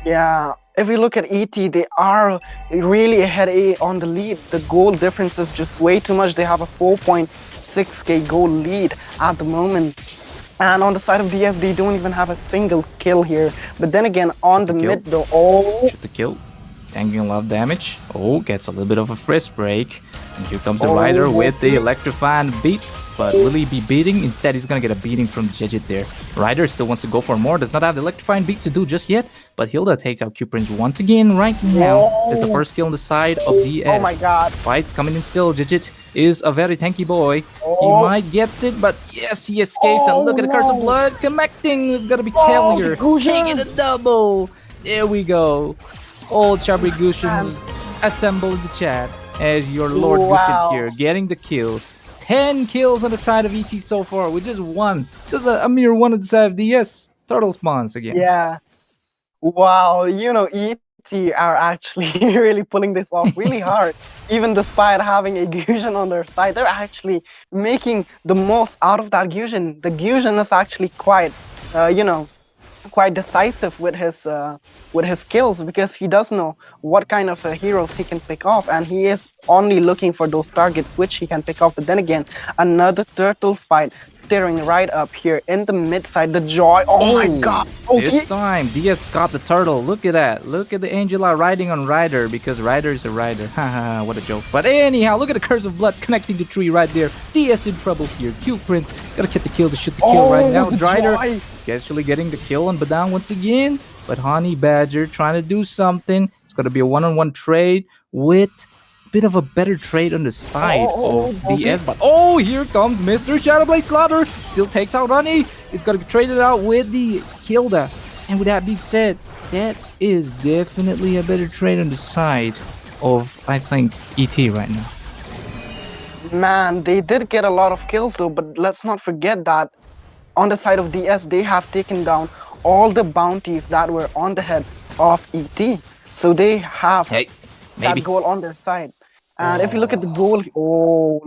[SPEAKER 4] Yeah, if we look at ET, they are really ahead on the lead. The goal difference is just way too much. They have a 4.6k goal lead at the moment. And on the side of DS, they don't even have a single kill here. But then again, on the mid though,
[SPEAKER 5] shoot the kill. Tanking a lot of damage. Oh, gets a little bit of a fist break. And here comes the Rider with the electrifying beats. But will he be beating? Instead, he's going to get a beating from Jejit there. Rider still wants to go for more. Does not have the electrifying beat to do just yet. But Hilda takes out Q Prince once again right now. It's the first kill on the side of DS.
[SPEAKER 4] Oh my god.
[SPEAKER 5] Fights coming in still. Jejit is a very tanky boy. He might get it, but yes, he escapes. And look at the Curse of Blood connecting. It's going to be Kellier. Taking a double. There we go. Old Chabri Gushin assemble the chat as your Lord Gushin here, getting the kills. 10 kills on the side of ET so far, with just one. Just a mere one on the side of DS. Turtle spawns again.
[SPEAKER 4] Yeah. Wow, ET are actually really pulling this off really hard. Even despite having a Gushin on their side, they're actually making the most out of that Gushin. The Gushin is actually quite, quite decisive with his skills because he does know what kind of heroes he can pick off, and he is only looking for those targets which he can pick off. But then again, another turtle fight staring right up here in the mid side. The joy. Oh my god. Oh,
[SPEAKER 5] This time, Diaz got the turtle. Look at that. Look at the Angela riding on Ryder because Ryder is a rider. Haha, what a joke. But anyhow, look at the Curse of Blood connecting the tree right there. Diaz in trouble here. Cute Prince gotta get the kill to shoot the kill right now.
[SPEAKER 4] the
[SPEAKER 5] Ryder
[SPEAKER 4] joy.
[SPEAKER 5] actually getting the kill on Badan once again. But Honey Badger trying to do something. It's gonna be a one-on-one trade with bit of a better trade on the side of DS. But oh, here comes Mr. Shadowblade Slaughter. Still takes out Honey. He's gonna trade it out with the Kilda. And with that being said, that is definitely a better trade on the side of, I think, ET right now.
[SPEAKER 4] Man, they did get a lot of kills though, but let's not forget that on the side of DS, they have taken down all the bounties that were on the head of ET. So they have
[SPEAKER 5] Hey, maybe.
[SPEAKER 4] that goal on their side. And if you look at the goal, oh,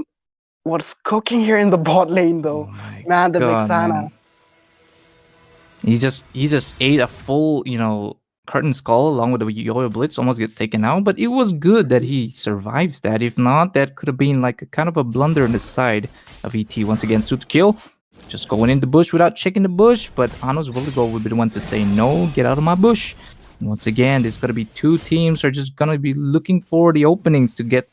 [SPEAKER 4] what's cooking here in the bot lane though? Man, the
[SPEAKER 5] God,
[SPEAKER 4] Vexana.
[SPEAKER 5] man. He just ate a full, curtain skull along with the Yo-Yo Blitz, almost gets taken out, but it was good that he survives that. If not, that could have been like a kind of a blunder on the side of ET. Once again, suit kill. Just going in the bush without checking the bush, but Ano's Willigo would be the one to say no, get out of my bush. And once again, there's gonna be two teams are just gonna be looking for the openings to get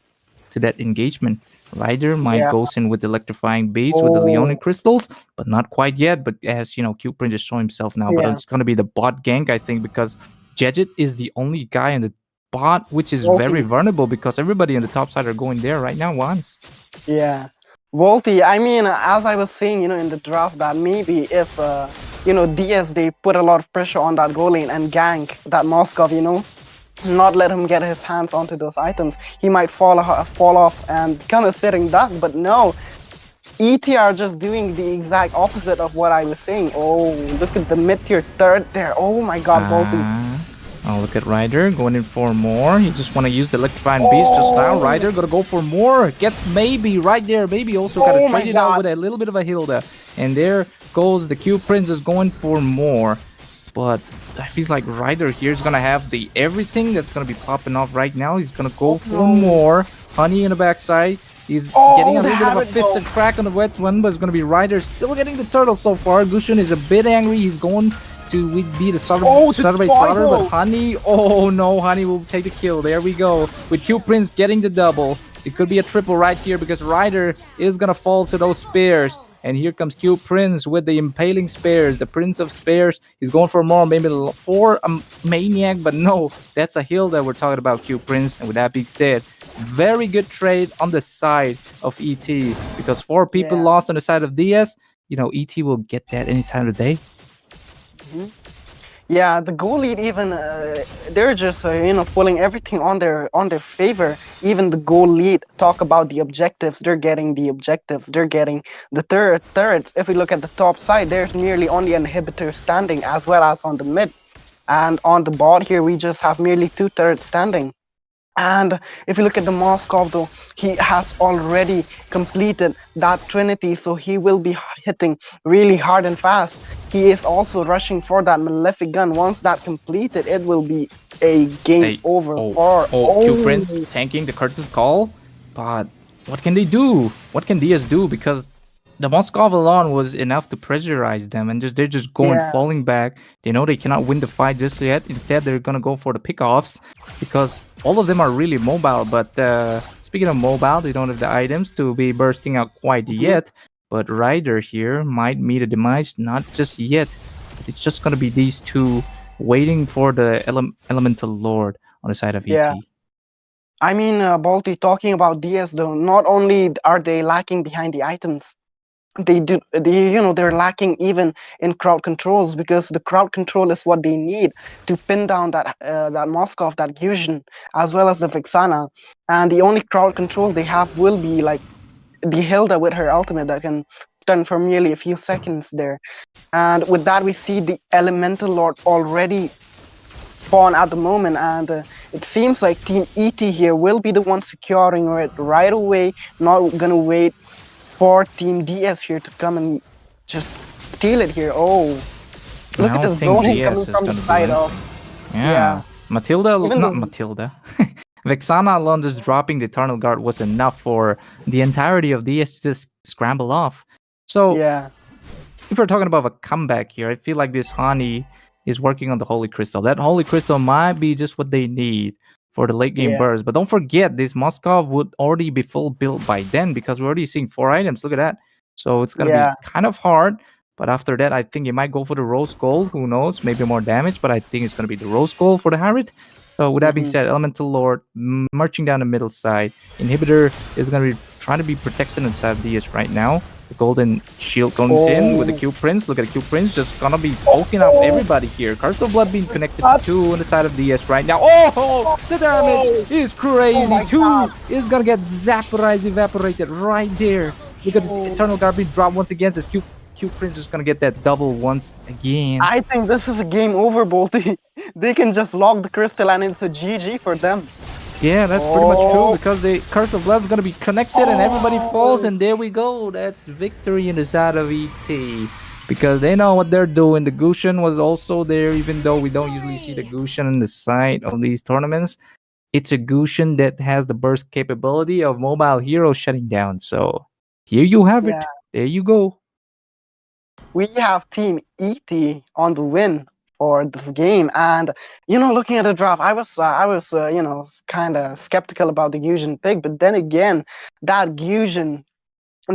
[SPEAKER 5] to that engagement. Ryder might goes in with electrifying beats with the Leonin crystals, but not quite yet. But as Cute Prince just showing himself now, but it's gonna be the bot gank, I think, because Jejet is the only guy in the bot which is very vulnerable because everybody on the top side are going there right now once.
[SPEAKER 4] Yeah. Volty, I mean, as I was saying, in the draft, that maybe if, DS, they put a lot of pressure on that goal lane and gank that Moskov, not let him get his hands onto those items, he might fall off and kind of sitting duck. But no, ET are just doing the exact opposite of what I was saying. Oh, look at the mid-tier third there. Oh my god, Volty.
[SPEAKER 5] Oh, look at Ryder going in for more. He just want to use the electrifying beast just now. Ryder gonna go for more. Gets maybe right there. Maybe also gotta trade it out with a little bit of a Hilda. And there goes the Cube Prince is going for more. But I feel like Ryder here is gonna have the everything that's gonna be popping off right now. He's gonna go for more. Honey in the backside. He's getting a little bit of a fisted crack on the wet one, but it's gonna be Ryder still getting the turtle so far. Gushin is a bit angry. He's going to be the Saturday Slaughter, but Honey, oh no, Honey will take the kill. There we go. With Q Prince getting the double. It could be a triple right here because Ryder is gonna fall to those spears. And here comes Q Prince with the impaling spears, the Prince of Spears. He's going for more, maybe for a Maniac, but no, that's a heal that we're talking about, Q Prince. And with that being said, very good trade on the side of ET because 4 people lost on the side of DS. ET will get that any time of the day.
[SPEAKER 4] Yeah, the goal lead even they're just pulling everything on their favor. Even the goal lead talk about the objectives. They're getting the objectives. They're getting the turrets. If we look at the top side, there's merely only an inhibitor standing as well as on the mid, and on the bot here we just have merely 2 turrets standing. And if you look at the Moskov though, he has already completed that Trinity, so he will be hitting really hard and fast. He is also rushing for that Malefic gun. Once that completed, it will be a game over for...
[SPEAKER 5] Q Prince tanking the Curtis call, but what can they do? What can DS do? Because the Moskov alone was enough to pressurize them, and they're just going falling back. They know they cannot win the fight just yet. Instead, they're gonna go for the pickoffs because all of them are really mobile. But speaking of mobile, they don't have the items to be bursting out quite yet. But Ryder here might meet a demise, not just yet. But it's just gonna be these two waiting for the Elemental Lord on the side of ET.
[SPEAKER 4] I mean, Balti, talking about DS though, not only are they lacking behind the items, they're lacking even in crowd controls, because the crowd control is what they need to pin down that Moskov, that Fusion, as well as the Vexana. And the only crowd control they have will be like the Hilda with her ultimate that can stun for merely a few seconds there. And with that, we see the Elemental Lord already spawn at the moment, and it seems like Team ET here will be the one securing it right away, not gonna wait for Team DS here to come and just steal it here. Oh, look at the zoning coming from the side of...
[SPEAKER 5] Matilda, not Matilda. Vexana alone just dropping the Eternal Guard was enough for the entirety of DS to just scramble off. So if we're talking about a comeback here, I feel like this Hani is working on the Holy Crystal. That Holy Crystal might be just what they need for the late game
[SPEAKER 4] Yeah.
[SPEAKER 5] burst. But don't forget, this Moskov would already be full built by then because we're already seeing 4 items. Look at that. So it's going to be
[SPEAKER 4] Yeah.
[SPEAKER 5] kind of hard. But after that, I think you might go for the Rose Gold. Who knows? Maybe more damage. But I think it's going to be the Rose Gold for the Harriet. So with that being
[SPEAKER 4] Hmm.
[SPEAKER 5] said, Elemental Lord marching down the middle side. Inhibitor is going to be trying to be protected inside of DS right now. The golden shield comes in with the
[SPEAKER 4] Oh.
[SPEAKER 5] Q Prince. Look at the Q Prince just gonna be poking off
[SPEAKER 4] Oh.
[SPEAKER 5] everybody here. Curse of Blood being connected to
[SPEAKER 4] That-
[SPEAKER 5] two on the side of DS right now. Oh, the damage
[SPEAKER 4] Oh.
[SPEAKER 5] is
[SPEAKER 4] Oh
[SPEAKER 5] crazy.
[SPEAKER 4] my God.
[SPEAKER 5] Two is gonna get Zaporized, evaporated right there. Look at the
[SPEAKER 4] Oh.
[SPEAKER 5] Eternal Guard being dropped once again. This Q Prince is gonna get that double once again.
[SPEAKER 4] I think this is a game over, Bolty. They can just lock the crystal and it's a GG for them.
[SPEAKER 5] Yeah, that's pretty much true
[SPEAKER 4] Oh.
[SPEAKER 5] because the Curse of Blood is gonna be connected and everybody falls, and there we go. That's victory in the side of ET because they know what they're doing. The Gushin was also there, even though we don't usually see the Gushin on the side of these tournaments. It's a Gushin that has the burst capability of mobile heroes shutting down. So here you have
[SPEAKER 4] Yeah.
[SPEAKER 5] it. There you go.
[SPEAKER 4] We have Team ET on the win for this game, and looking at the draft, I was kind of skeptical about the Fusion pick, but then again, that Fusion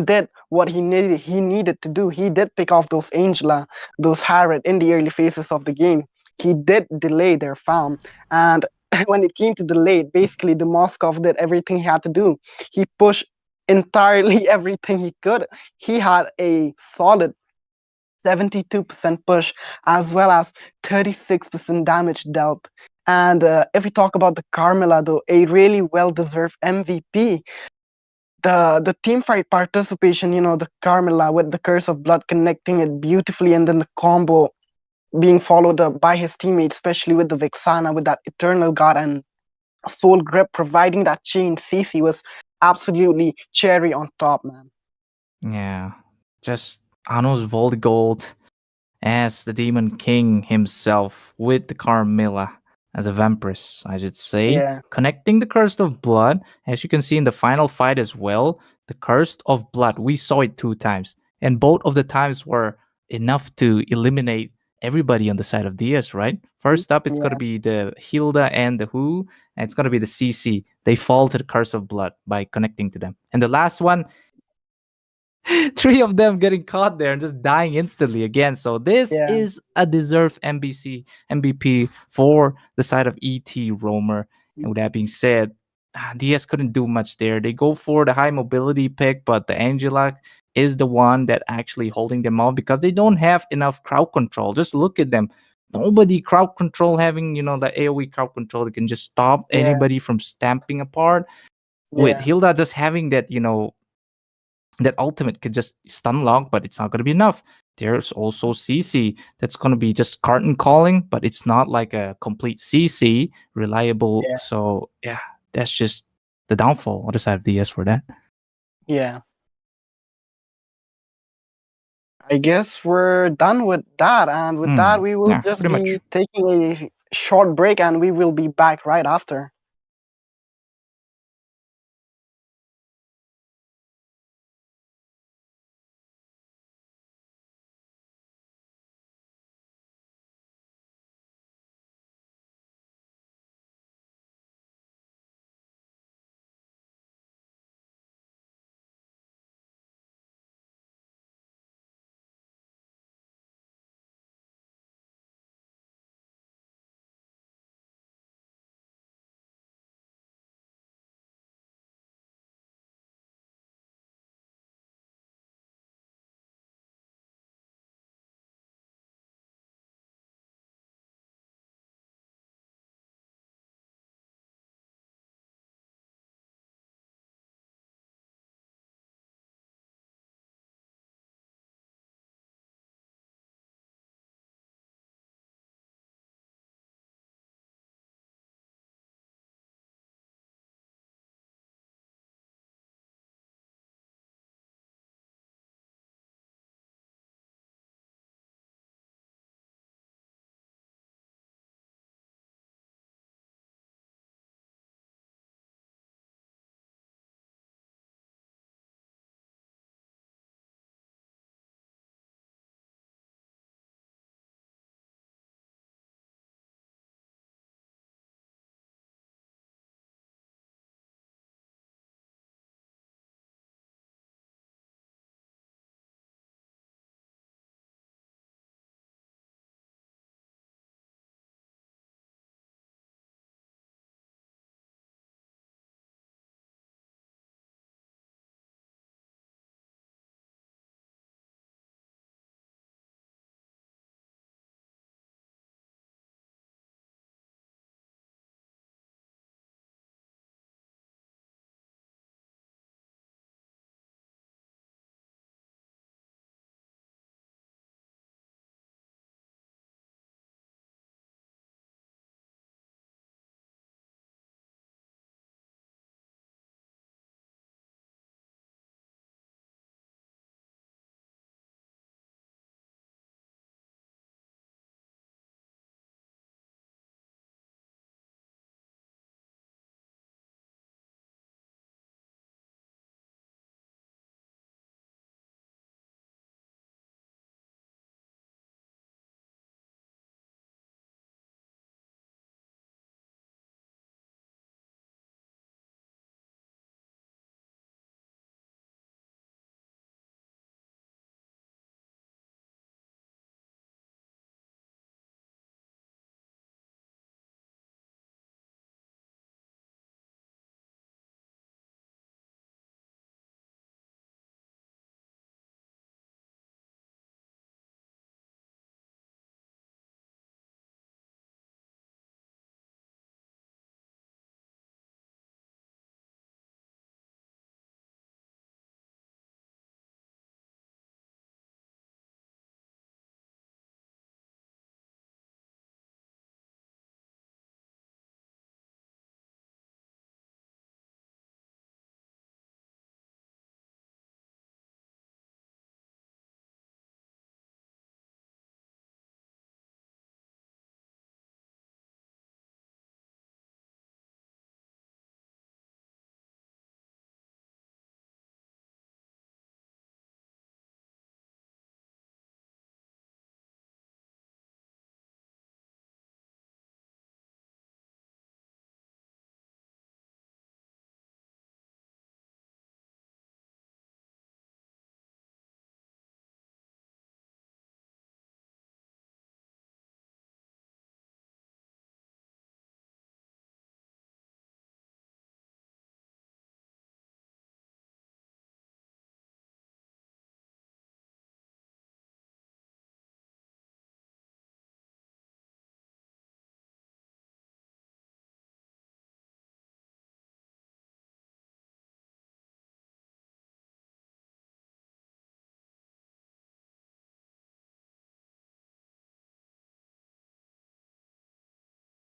[SPEAKER 4] did what he needed to do. He did pick off those Angela, those Harriet in the early phases of the game. He did delay their farm, and when it came to the late, basically the Moskov did everything he had to do. He pushed entirely everything he could. He had a solid 72% push as well as 36% damage dealt. And if we talk about the Carmela, though, a really well-deserved MVP, the team fight participation, the Carmela with the Curse of Blood connecting it beautifully, and then the combo being followed up by his teammates, especially with the Vixana with that Eternal God and Soul Grip providing that chain CC was absolutely cherry on top, man.
[SPEAKER 5] Yeah, just Anos Volgold as the Demon King himself with the Carmilla as a Vampiress, I should say,
[SPEAKER 4] Yeah,
[SPEAKER 5] connecting the Curse of Blood. As you can see in the final fight as well, the Curse of Blood, we saw it 2 times, and both of the times were enough to eliminate everybody on the side of DS, right? First up, it's going to
[SPEAKER 4] yeah,
[SPEAKER 5] be the Hilda and the Who, and it's going to be the CC. They fall to the Curse of Blood by connecting to them. And the last one, three of them getting caught there and just dying instantly again. So this
[SPEAKER 4] yeah,
[SPEAKER 5] is a deserved MVP for the side of ET Roamer. And with that being said, DS couldn't do much there. They go for the high mobility pick, but the Angela is the one that actually holding them off because they don't have enough crowd control. Just look at them. Nobody crowd control having, the AoE crowd control that can just stop
[SPEAKER 4] yeah,
[SPEAKER 5] anybody from stamping apart. With
[SPEAKER 4] yeah,
[SPEAKER 5] Hilda just having that, that ultimate could just stun lock, but it's not going to be enough. There's also CC that's going to be just carton calling, but it's not like a complete CC reliable.
[SPEAKER 4] yeah,
[SPEAKER 5] So yeah, that's just the downfall on the side of DS for that.
[SPEAKER 4] yeah. I guess we're done with that. And with that, we will
[SPEAKER 5] Yeah,
[SPEAKER 4] just
[SPEAKER 5] pretty much.
[SPEAKER 4] be taking a short break and we will be back right after.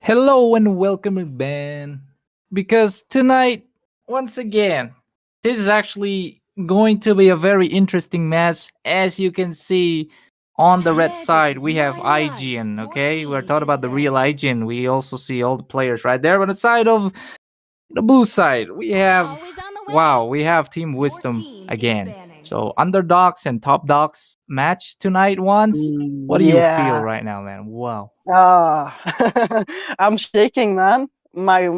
[SPEAKER 5] Hello and welcome, Ben. Because tonight, once again, this is actually going to be a very interesting match. As you can see on the red side, we have IGN, okay? We're talking about the real IGN. We also see all the players right there. On the side of the blue side, we have, wow, we have Team Wisdom again. So, underdogs and top dogs match tonight once. What do you feel
[SPEAKER 4] Yeah.
[SPEAKER 5] right now, man? Wow.
[SPEAKER 4] Ah, I'm shaking, man. Like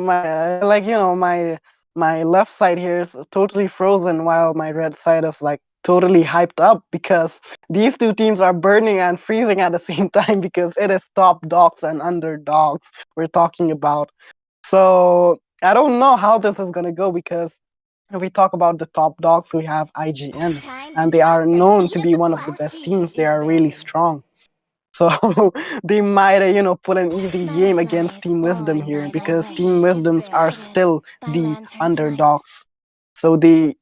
[SPEAKER 4] my left side here is totally frozen, while my red side is like totally hyped up because these two teams are burning and freezing at the same time because it is top dogs and underdogs we're talking about. So I don't know how this is gonna go because if we talk about the top dogs, we have IGN, and they are known to be one of the best teams. They are really strong. So they might, put an easy game against Team Wisdom here because Team Wisdoms are still the underdogs. So they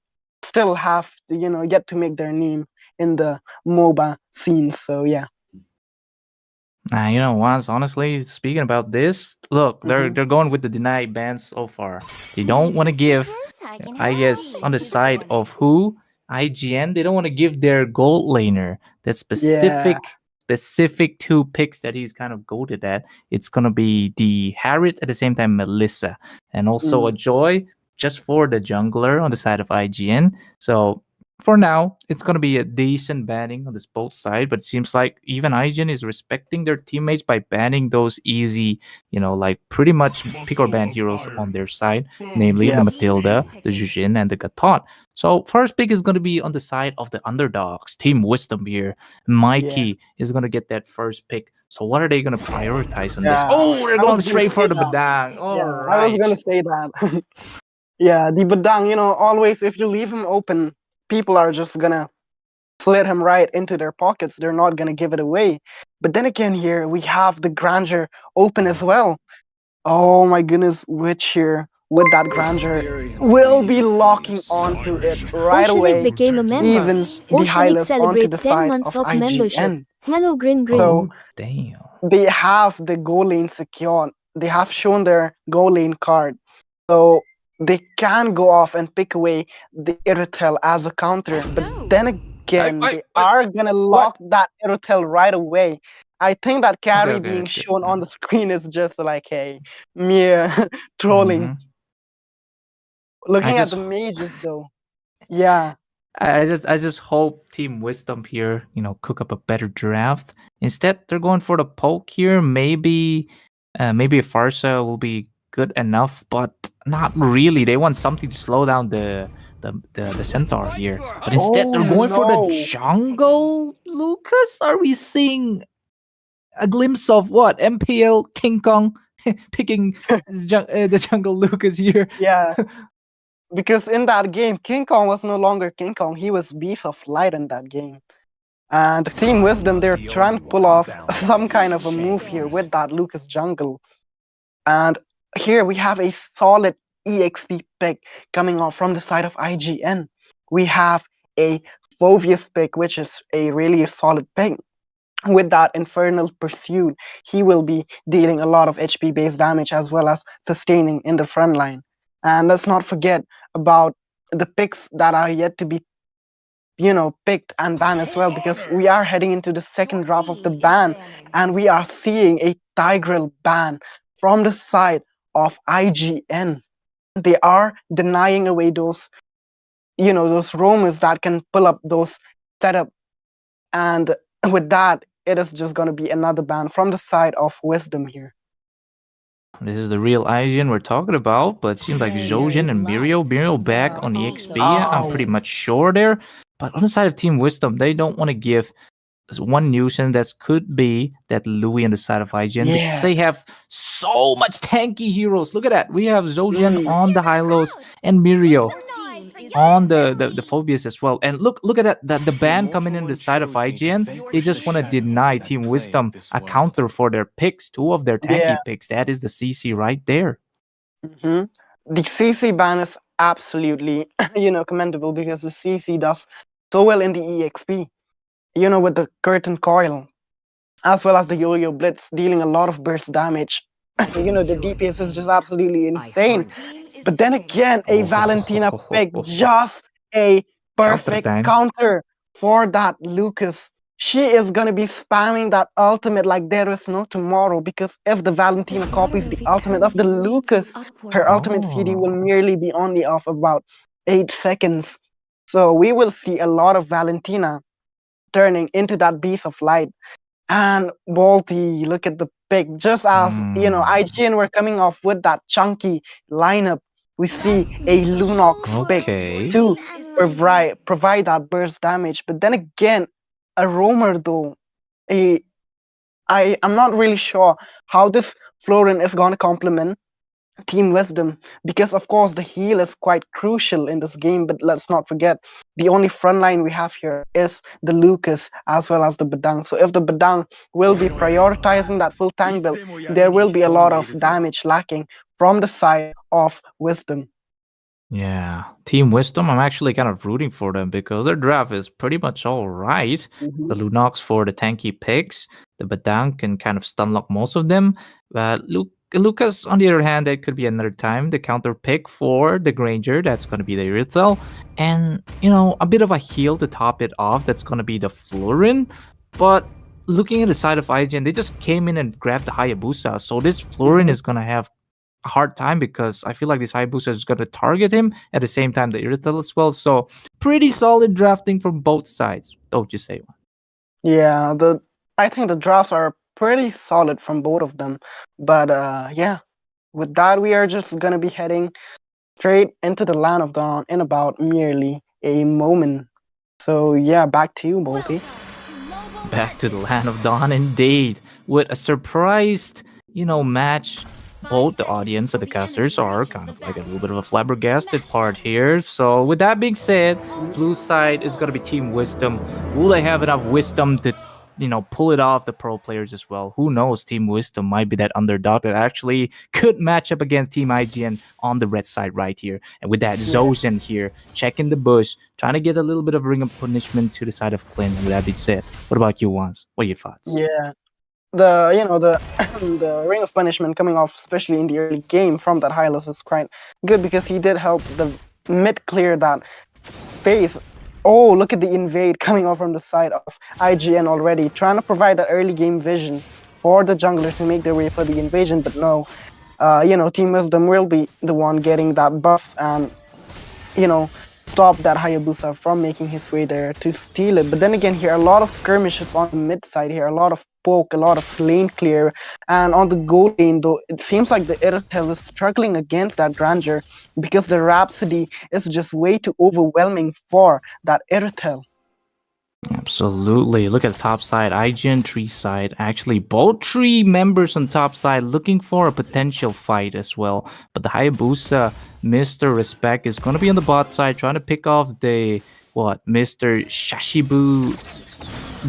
[SPEAKER 4] still have to, yet to make their name in the MOBA scene. So yeah.
[SPEAKER 5] You know, once honestly speaking about this, look, they're
[SPEAKER 4] Hmm.
[SPEAKER 5] they're going with the denied bans so far. They don't want to give, I guess, on the side of who IGN. They don't want to give their gold laner that
[SPEAKER 4] Yeah.
[SPEAKER 5] specific two picks that he's kind of goaded at. It's gonna be the Harriet at the same time Melissa, and also a
[SPEAKER 4] Mm,
[SPEAKER 5] Joy just for the jungler on the side of IGN. So for now, it's going to be a decent banning on this both side, but it seems like even IGN is respecting their teammates by banning those easy, like pretty much pick or ban heroes on their side, namely the
[SPEAKER 4] yep.
[SPEAKER 5] Matilda, the Jujin, and the Gatot. So first pick is going to be on the side of the underdogs, Team Wisdom here.
[SPEAKER 4] Yeah.
[SPEAKER 5] Mikey is going to get that first pick. So what are they going to prioritize on this?
[SPEAKER 4] Yeah.
[SPEAKER 5] Oh, they're
[SPEAKER 4] I was
[SPEAKER 5] going
[SPEAKER 4] gonna
[SPEAKER 5] straight for
[SPEAKER 4] say
[SPEAKER 5] the
[SPEAKER 4] that.
[SPEAKER 5] Badang. All
[SPEAKER 4] Yeah, I was
[SPEAKER 5] right.
[SPEAKER 4] gonna say that. Yeah, the Badang, always if you leave him open, people are just gonna slid him right into their pockets. They're not going to give it away. But then again, here we have the Grandeur open as well. Oh my goodness, Witch here with that Grandeur will be locking onto it right
[SPEAKER 6] Oceanic
[SPEAKER 4] away.
[SPEAKER 6] became a member.
[SPEAKER 4] Even the
[SPEAKER 6] Oceanic
[SPEAKER 4] Hylas onto the
[SPEAKER 6] celebrates 10
[SPEAKER 4] side
[SPEAKER 6] months
[SPEAKER 4] of
[SPEAKER 6] of membership.
[SPEAKER 4] IGN.
[SPEAKER 6] Hello, Grin Grin.
[SPEAKER 4] So
[SPEAKER 5] Oh, damn.
[SPEAKER 4] they have the goal lane secured. They have shown their goal lane card. So they can go off and pick away the Irritel as a counter. But then again, they are gonna
[SPEAKER 5] What?
[SPEAKER 4] lock that Irritel right away. I think that
[SPEAKER 5] Okay,
[SPEAKER 4] carry
[SPEAKER 5] okay,
[SPEAKER 4] being
[SPEAKER 5] that's good.
[SPEAKER 4] shown on the screen is just like a mere trolling.
[SPEAKER 5] Mhm. I
[SPEAKER 4] Looking at
[SPEAKER 5] just
[SPEAKER 4] the mages though. Yeah.
[SPEAKER 5] I just hope Team Wisdom here, cook up a better draft. Instead, they're going for the poke here. Maybe a Farsa will be good enough, but not really. They want something to slow down the centaur here. But instead,
[SPEAKER 4] Oh
[SPEAKER 5] they're going for the
[SPEAKER 4] no.
[SPEAKER 5] jungle. Lucas, are we seeing a glimpse of what MPL King Kong picking the jungle Lucas here?
[SPEAKER 4] Yeah. Because in that game, King Kong was no longer King Kong. He was Beast of Light in that game. And Team Wisdom, they're trying to pull off some kind of a move here with that Lucas Jungle. And here we have a solid EXP pick coming off from the side of IGN. We have a Phovius pick, which is a really solid pick. With that Infernal Pursuit, he will be dealing a lot of HP based damage as well as sustaining in the front line. And let's not forget about the picks that are yet to be picked and banned as well, because we are heading into the second draft of the ban, and we are seeing a Tigreal ban from the side of IGN. They are denying away those roamers that can pull up those setup, and with that, it is just going to be another ban from the side of Wisdom here.
[SPEAKER 5] This is the real IGN we're talking about, but it seems like Zhojin and Mirio back on EXP. I'm pretty much sure there. But on the side of Team Wisdom, they don't want to give one nuisance that could be that Louis on the side of IGN because they
[SPEAKER 4] Yes.
[SPEAKER 5] have so much tanky heroes. Look at that. We have Zhojin
[SPEAKER 4] Mm.
[SPEAKER 5] on the Hylos and Mirio on the Phobias as well. And look at that the ban coming in the side of IGN. They just want to deny Team Wisdom a counter for their picks, two of their
[SPEAKER 4] Yeah.
[SPEAKER 5] tanky picks. That is the CC right there.
[SPEAKER 4] Hmm. The CC ban is absolutely, commendable because the CC does so well in the EXP. With the curtain coil, as well as the yo-yo blitz, dealing a lot of burst damage. The DPS is just absolutely insane. But then again, a Valentina pick, just a
[SPEAKER 5] Counter
[SPEAKER 4] perfect
[SPEAKER 5] time.
[SPEAKER 4] counter for that Lucas. She is gonna be spamming that ultimate like there is no tomorrow, because if the Valentina copies the ultimate of the Lucas, her ultimate CD will
[SPEAKER 5] Oh.
[SPEAKER 4] merely be only of about 8 seconds. So we will see a lot of Valentina turning into that beast of light. And Balti, look at the pick. Just as IGN were coming off with that chunky lineup, we see a Lunox pick
[SPEAKER 5] Okay.
[SPEAKER 4] to provide that burst damage. But then again, a roamer though, a I'm not really sure how this Florin is gonna complement Team Wisdom, because of course the heal is quite crucial in this game, but let's not forget the only front line we have here is the Lucas as well as the Badang. So if the Badang will be prioritizing that full tank build, there will be a lot of damage lacking from the side of Wisdom.
[SPEAKER 5] Yeah, Team Wisdom, I'm actually kind of rooting for them because their draft is pretty much all right. The
[SPEAKER 4] Mhm.
[SPEAKER 5] Lunox for the tanky picks, the Badang can kind of stun lock most of them. Lucas, on the other hand, that could be another time. The counter pick for the Granger, that's going to be the Irithel. And, a bit of a heal to top it off, that's going to be the Florin. But looking at the side of IGN, they just came in and grabbed the Hayabusa. So this Florin
[SPEAKER 4] Mhm.
[SPEAKER 5] is going to have a hard time because I feel like this Hayabusa is going to target him at the same time the Irithel as well. So pretty solid drafting from both sides. Don't you say?
[SPEAKER 4] Yeah, I think the drafts are pretty solid from both of them. But yeah, with that we are just gonna be heading straight into the land of dawn in about merely a moment. So yeah, back to you, Bolty.
[SPEAKER 5] Back to the land of dawn indeed. With a surprised, match. Both the audience and the casters are kind of like a little bit of a flabbergasted part here. So with that being said, blue side is gonna be Team Wisdom. Will they have enough wisdom to pull it off the pro players as well? Who knows? Team Wisdom might be that underdog that actually could match up against Team IGN on the red side right here. And with that, Zozen here, checking the bush, trying to get a little bit of ring of punishment to the side of Clint. And with that being said, what about you, Wands? What are your thoughts?
[SPEAKER 4] Yeah, the the ring of punishment coming off, especially in the early game from that Hylos, is quite good because he did help the mid clear that Faith. Oh, look at the invade coming off from the side of IGN already, trying to provide that early game vision for the jungler to make their way for the invasion. But no, Team Wisdom will be the one getting that buff and stop that Hayabusa from making his way there to steal it. But then again, here a lot of skirmishes on the mid side here, a lot of poke, a lot of lane clear, and on the goal lane though, it seems like the Irithel is struggling against that Grandeur because the Rhapsody is just way too overwhelming for that Irithel.
[SPEAKER 5] Absolutely. Look at the top side. IGN tree side. Actually, both tree members on top side looking for a potential fight as well. But the Hayabusa, Mr. Respect, is going to be on the bot side trying to pick off the, Mr. Shashibu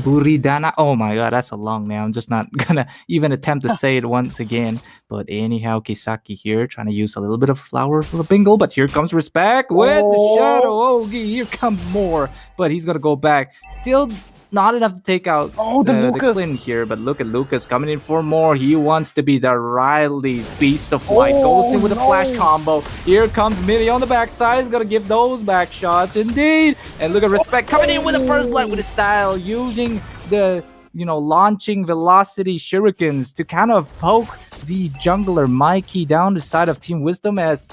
[SPEAKER 5] Buridana. Oh my god, that's a long name. I'm just not gonna even attempt to say it once again. But anyhow, Kisaki here trying to use a little bit of flower for the bingle. But here comes Respect with the shadow. Oh, here comes more. But he's gonna go back. Still not enough to take out
[SPEAKER 4] The
[SPEAKER 5] the
[SPEAKER 4] Lucas.
[SPEAKER 5] Clint here. But look at Lucas coming in for more. He wants to be the Riley Beast of Light. Goes in with a flash combo. Here comes Millie on the backside. He's gonna give those back shots indeed. And look at Respect coming in with the first blood with his style, using the launching velocity shurikens to kind of poke the jungler Mikey down the side of Team Wisdom as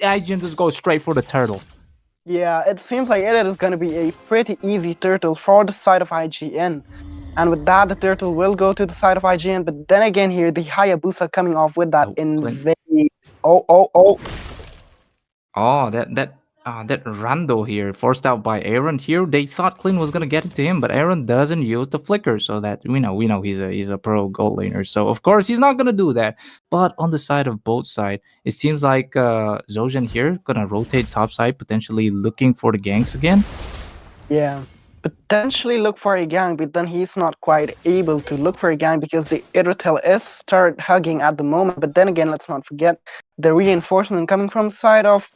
[SPEAKER 5] IGN just goes straight for the turtle.
[SPEAKER 4] Yeah, it seems like it is going to be a pretty easy turtle for the side of IGN. And with that, the turtle will go to the side of IGN. But then again here, the Hayabusa coming off with that invade. Oh.
[SPEAKER 5] Oh, that Rando here, forced out by Aaron here. They thought Clint was gonna get it to him, but Aaron doesn't use the flicker, so that we know he's a pro gold laner. So of course he's not gonna do that. But on the side of both side, it seems like Zojan here gonna rotate top side, potentially looking for the ganks again.
[SPEAKER 4] Yeah, potentially look for a gang, but then he's not quite able to look for a gang because the Irithel is start hugging at the moment. But then again, let's not forget the reinforcement coming from the side of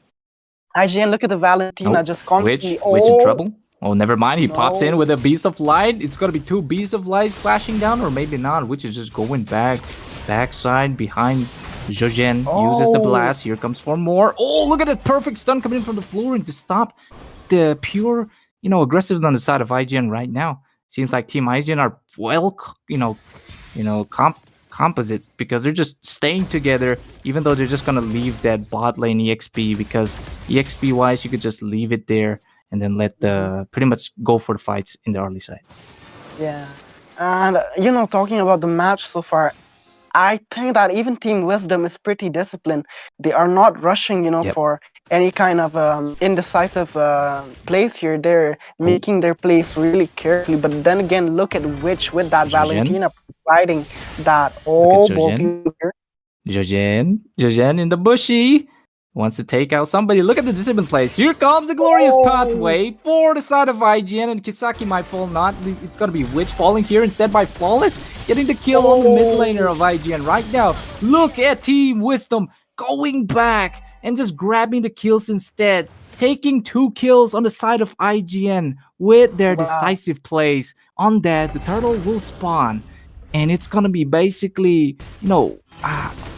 [SPEAKER 4] IGN. Look at the Valentina just constantly.
[SPEAKER 5] Witch in trouble. Oh, never mind. He pops in
[SPEAKER 4] No.
[SPEAKER 5] with a Beast of Light. It's gonna be two Beasts of Light flashing down, or maybe not. Witch is just going back. backside behind Jojen. Uses the
[SPEAKER 4] Oh,
[SPEAKER 5] blast. Here comes for more. Oh, look at that perfect stun coming in from the floor and to stop the pure, aggressive on the side of IGN right now. Seems like Team IGN are well, composite because they're just staying together, even though they're just gonna leave that bot lane EXP because EXP wise, you could just leave it there and then let the pretty much go for the fights in the early side.
[SPEAKER 4] yeah. And talking about the match so far, I think that even Team Wisdom is pretty disciplined. They are not rushing,
[SPEAKER 5] Yep.
[SPEAKER 4] for any kind of indecisive plays here. They're making their plays really carefully. But then again, look at Witch with that
[SPEAKER 5] Jojen.
[SPEAKER 4] Valentina providing that.
[SPEAKER 5] Look
[SPEAKER 4] Oh,
[SPEAKER 5] at Jojen. Jojen in the bushy. Wants to take out somebody. Look at the discipline plays. Here comes the glorious pathway for the side of IGN, and Kisaki might fall not. It's gonna be Witch falling here instead by Flawless, getting the kill on the mid laner of IGN right now. Look at Team Wisdom going back and just grabbing the kills instead. Taking 2 kills on the side of IGN with their decisive plays. On that, the turtle will spawn. And it's gonna be basically,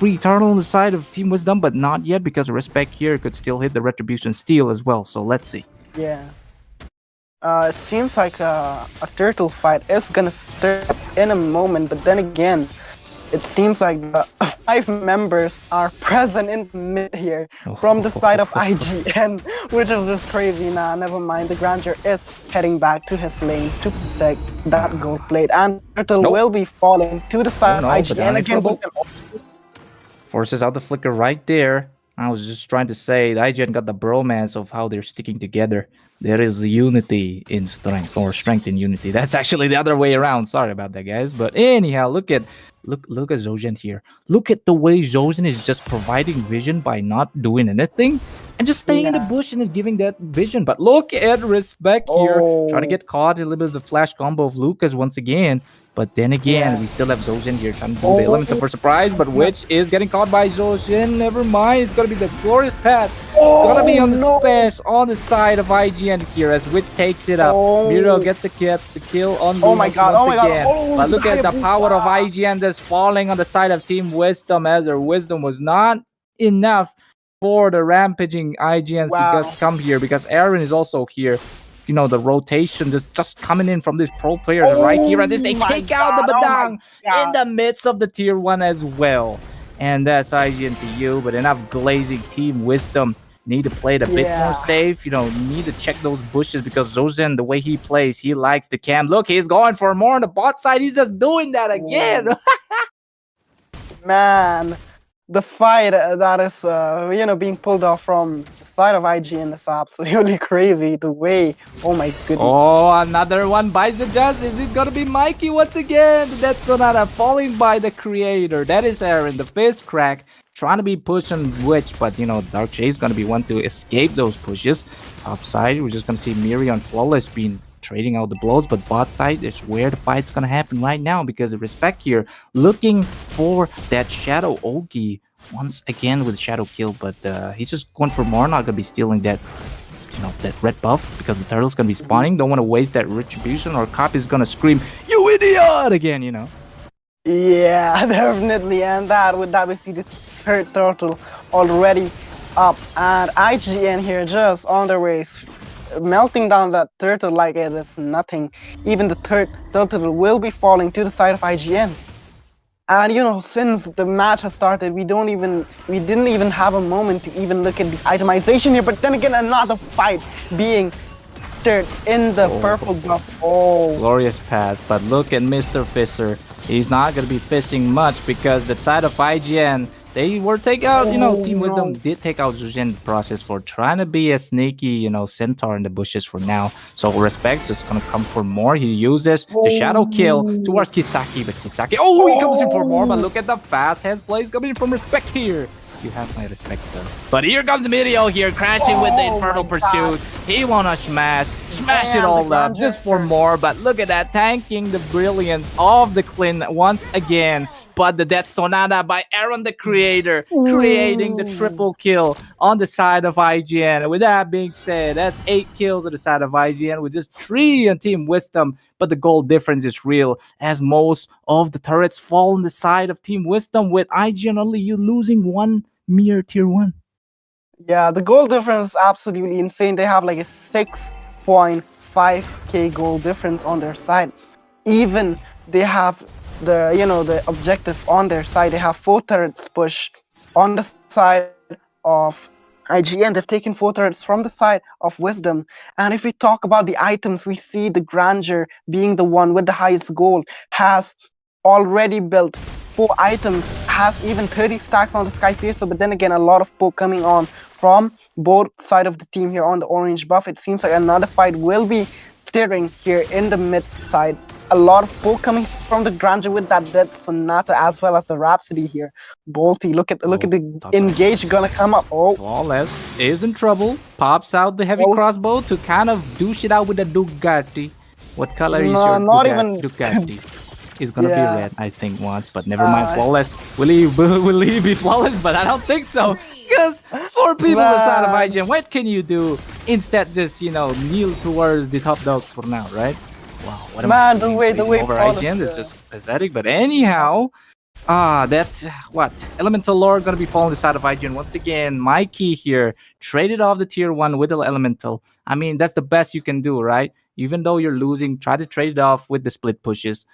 [SPEAKER 5] free turtle on the side of Team Wisdom, but not yet because Respect here could still hit the Retribution Steal as well. So let's see.
[SPEAKER 4] Yeah. It seems like a turtle fight is gonna start in a moment, but then again, it seems like the 5 members are present in the mid here from the side of IGN, which is just crazy. Nah, never mind. The Grandeur is heading back to his lane to protect that gold plate, and Turtle will be falling to the side of IGN again.
[SPEAKER 5] Forces out the flicker right there. I was just trying to say the IGN got the bromance of how they're sticking together. There is unity in strength, or strength in unity. That's actually the other way around. Sorry about that, guys. But anyhow, look at Zojin here. Look at the way Zojin is just providing vision by not doing anything and just staying in the bush and is giving that vision. But look at Respect here, trying to get caught in a little bit of the flash combo of Lucas once again. But then again, we still have Zojin here trying to do the elemental for surprise, but Witch is getting caught by Zojin. Never mind, it's gonna be the glorious path. It's gonna be on the spash on the side of IGN here as Witch takes it up. Miro gets the kill on Lumos once again. But look at the power of IGN that's falling on the side of Team Wisdom, as their Wisdom was not enough for the rampaging IGN to just come here because Aaron is also here. The rotation just coming in from these pro players right here, and this they take out the Badang in the midst of the tier 1 as well. And that's IGN to you, but enough glazing. Team Wisdom need to play it a bit more safe. Need to check those bushes because Zojin, the way he plays, he likes to camp. Look, he's going for more on the bot side. He's just doing that again.
[SPEAKER 4] Man, the fight that is being pulled off from the side of IGN is absolutely crazy. The way, oh my goodness.
[SPEAKER 5] Oh, another one bites the dust. Is it gonna be Mikey once again? That's Sonata falling by the creator. That is Aaron, the fist crack, trying to be pushing Witch, but Dark Shade is gonna be one to escape those pushes. Upside, we're just gonna see Miri on Flawless being trading out the blows, but bot side is where the fight's gonna happen right now because of Respect here looking for that Shadow Ogi once again with Shadow kill, but he's just going for more. Not gonna be stealing that that red buff because the turtle's gonna be spawning. Don't want to waste that retribution or Cop is gonna scream, "You idiot!" again,
[SPEAKER 4] Yeah, definitely. And with that we see the third turtle already up, and IGN here just on their way, melting down that turtle like it is nothing. Even the third turtle will be falling to the side of IGN. And since the match has started, we didn't even have a moment to even look at the itemization here. But then again, another fight being stirred in the purple buff. Oh,
[SPEAKER 5] glorious path. But look at Mr. Fisser. He's not gonna be fishing much because the side of IGN, they were take out, Team Wisdom did take out Zujin in the process for trying to be a sneaky, centaur in the bushes for now. So Respect just gonna come for more. He uses the shadow kill towards Kisaki, but Kisaki, he comes in for more, but look at the fast hands plays coming from Respect here. You have my respect, sir. But here comes Mirio here, crashing with the Infernal Pursuit. He wanna smash it all up just for more. But look at that, tanking the brilliance of the Clint once again. but the Death Sonata by Aaron the Creator, creating the
[SPEAKER 4] Ooh.
[SPEAKER 5] triple kill on the side of IGN. And with that being said, that's 8 kills on the side of IGN with just 3 on Team Wisdom. But the goal difference is real, as most of the turrets fall on the side of Team Wisdom, with IGN only you losing one mere tier 1.
[SPEAKER 4] Yeah, the goal difference is absolutely insane. They have like a 6.5k goal difference on their side. Even they have the objective on their side. They have 4 turrets push on the side of IGN. They've taken 4 turrets from the side of Wisdom. And if we talk about the items, we see the Grandeur being the one with the highest gold has already built 4 items, has even 30 stacks on the Sky Piercer. But then again, a lot of poke coming on from both side of the team here on the orange buff. It seems like another fight will be steering here in the mid side. A lot of poke coming from the Grandeur with that Dead Sonata as well as the Rhapsody here. Bolty, look at the
[SPEAKER 5] top side.
[SPEAKER 4] engage gonna come up. Oh,
[SPEAKER 5] Flawless is in trouble. Pops out the heavy
[SPEAKER 4] Oh.
[SPEAKER 5] crossbow to kind of douche it out with the Ducati. What color is
[SPEAKER 4] No,
[SPEAKER 5] your
[SPEAKER 4] not
[SPEAKER 5] Ducati?
[SPEAKER 4] even-
[SPEAKER 5] Ducati? It's gonna be
[SPEAKER 4] Yeah.
[SPEAKER 5] red, I think, once, but never mind.
[SPEAKER 4] Uh,
[SPEAKER 5] Flawless. Will he be flawless? But I don't think so. Because 4 people inside of
[SPEAKER 4] Man.
[SPEAKER 5] IGN, what can you do? Instead, just kneel towards the top dogs for now, right? Wow, what am I
[SPEAKER 4] Man, the
[SPEAKER 5] doing?
[SPEAKER 4] way
[SPEAKER 5] Placing over
[SPEAKER 4] Flawless,
[SPEAKER 5] IGN is just pathetic. But anyhow, that what elemental lord gonna be falling the side of IGN once again. My key here, traded off the tier 1 with the elemental. I mean, that's the best you can do, right? Even though you're losing, try to trade it off with the split pushes.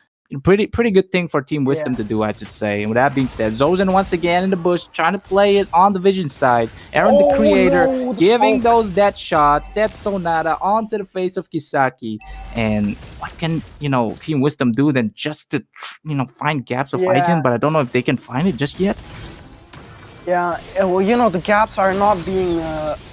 [SPEAKER 5] Pretty good thing for Team Wisdom to do, I should say. And with that being said, Zozen once again in the bush, trying to play it on the vision side. Aaron the
[SPEAKER 4] Oh,
[SPEAKER 5] Creator
[SPEAKER 4] no, the
[SPEAKER 5] giving
[SPEAKER 4] poke.
[SPEAKER 5] those death shots, death Sonata onto the face of Kisaki. And what can Team Wisdom do then just to find gaps of
[SPEAKER 4] Yeah.
[SPEAKER 5] IGN? But I don't know if they can find it just yet.
[SPEAKER 4] Yeah, well, the gaps are not being.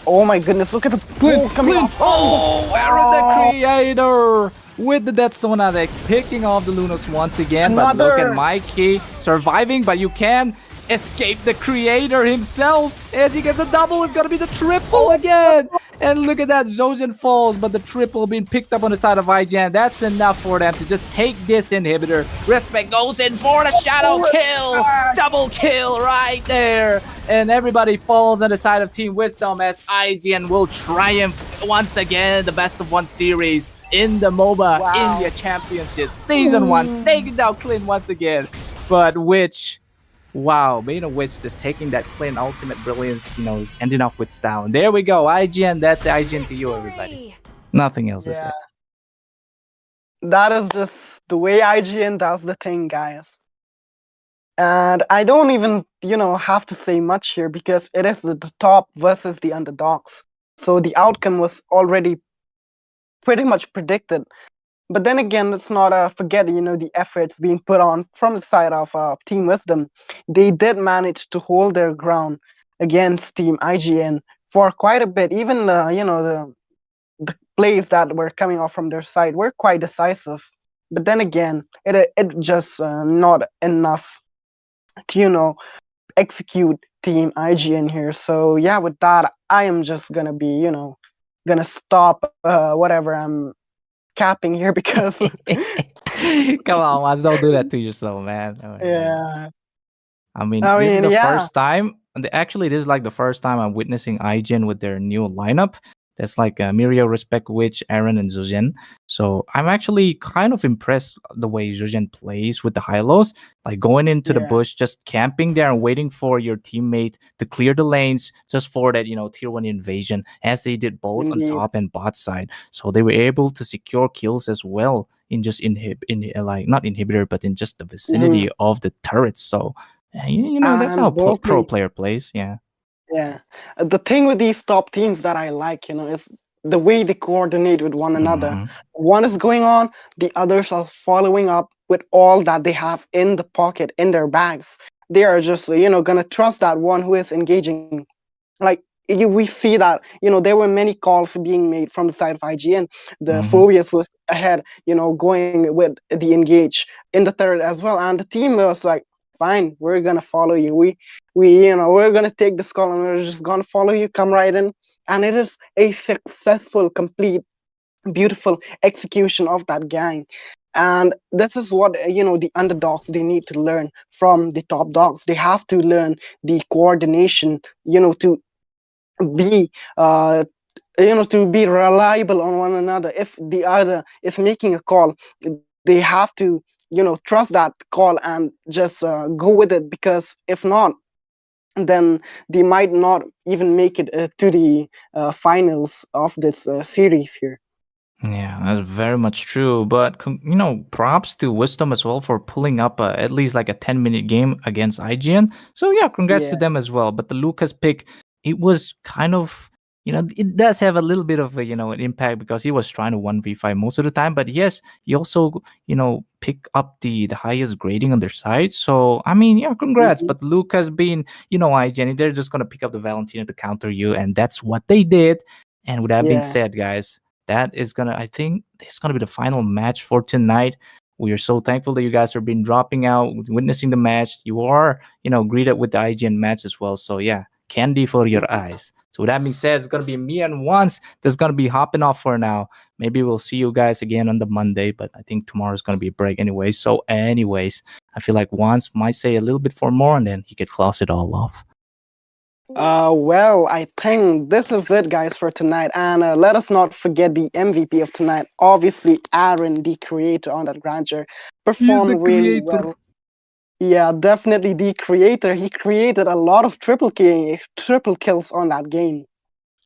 [SPEAKER 4] Oh my goodness, look at the poke coming
[SPEAKER 5] Clint.
[SPEAKER 4] off.
[SPEAKER 5] Oh, Aaron the Creator with the Death Sonata picking off the Lunox once again. But look
[SPEAKER 4] Another.
[SPEAKER 5] at Mikey surviving, but you can escape the Creator himself as he gets the double. It's gonna be the triple again. And look at that, Zozen falls, but the triple being picked up on the side of IGN. That's enough for them to just take this inhibitor. Respect goes in for the shadow kill. Double kill right there. And everybody falls on the side of Team Wisdom as IGN will triumph once again the best of 1 series in the Moba
[SPEAKER 4] Wow.
[SPEAKER 5] India Championship Season 1. Taking down Clint once again. But which, wow, Which just taking that Clint ultimate brilliance, ending off with style. And there we go, IGN. That's IGN to you, everybody. Nothing else to
[SPEAKER 4] Yeah.
[SPEAKER 5] say.
[SPEAKER 4] That is just the way IGN does the thing, guys. And I don't even, have to say much here because it is the top versus the underdogs. So the outcome was already pretty much predicted. But then again, let's not forget, the efforts being put on from the side of Team Wisdom. They did manage to hold their ground against Team IGN for quite a bit. Even the plays that were coming off from their side were quite decisive. But then again, it just not enough to execute Team IGN here. So yeah, with that, I am just gonna be gonna stop whatever I'm capping here because
[SPEAKER 5] Come on, Maz, don't do that to yourself, man. Oh my God.
[SPEAKER 4] yeah.
[SPEAKER 5] I mean,
[SPEAKER 4] I
[SPEAKER 5] this is
[SPEAKER 4] mean,
[SPEAKER 5] the
[SPEAKER 4] yeah.
[SPEAKER 5] first time. Actually, this is like the first time I'm witnessing IGN with their new lineup. That's like Mirio, Respect Witch, Aaron, and Zuzhen. So I'm actually kind of impressed the way Zuzhen plays with the high-lows. Like going into the
[SPEAKER 4] Yeah.
[SPEAKER 5] bush, just camping there and waiting for your teammate to clear the lanes just for that, tier 1 invasion, as they did both
[SPEAKER 4] Indeed.
[SPEAKER 5] on top and bot side. So they were able to secure kills as well in just like not inhibitor, but in just the vicinity of the turrets. So that's how
[SPEAKER 4] And both
[SPEAKER 5] pro
[SPEAKER 4] the-
[SPEAKER 5] player plays. Yeah.
[SPEAKER 4] Yeah. The thing with these top teams that I like, is the way they coordinate with one another.
[SPEAKER 5] Mhm.
[SPEAKER 4] One is going on, the others are following up with all that they have in the pocket, in their bags. They are just, gonna trust that one who is engaging. Like we see that, there were many calls being made from the side of IGN. The
[SPEAKER 5] Mhm.
[SPEAKER 4] Phobias was ahead, going with the engage in the third as well. And the team was like, fine, we're gonna follow you. We're gonna take this call and we're just gonna follow you. Come right in, and it is a successful, complete, beautiful execution of that gang. And this is what the underdogs, they need to learn from the top dogs. They have to learn the coordination, to be to be reliable on one another. If the other is making a call, they have to trust that call and just go with it, because if not, then they might not even make it to the finals of this series here.
[SPEAKER 5] Yeah, that's very much true. But props to Wisdom as well for pulling up at least like a 10-minute game against IGN. So yeah, congrats to
[SPEAKER 4] Yeah,
[SPEAKER 5] them as well. But the Lucas pick, it was kind of, it does have a little bit of a, an impact because he was trying to 1v5 most of the time. But yes, he also, pick up the highest grading on their side. So I mean, yeah, congrats.
[SPEAKER 4] hmm,
[SPEAKER 5] But Lucas being, IGN, they're just gonna pick up the Valentina to counter you, and that's what they did. And with that being
[SPEAKER 4] yeah.
[SPEAKER 5] said, guys, I think it's gonna be the final match for tonight. We are so thankful that you guys have been dropping out, witnessing the match. You are, greeted with the IGN match as well. So yeah, candy for your
[SPEAKER 4] Mhm.
[SPEAKER 5] eyes. So with that being said, it's gonna be me and Once that's gonna be hopping off for now. Maybe we'll see you guys again on the Monday, but I think tomorrow's gonna be a break anyway. So, anyways, I feel like Once might say a little bit for more and then he could close it all off.
[SPEAKER 4] Well, I think this is it, guys, for tonight. And let us not forget the MVP of tonight. Obviously, Aaron, the creator on that grandeur,
[SPEAKER 5] He is the
[SPEAKER 4] performed really
[SPEAKER 5] creator.
[SPEAKER 4] well. Yeah, definitely the creator. He created a lot of triple kills on that game.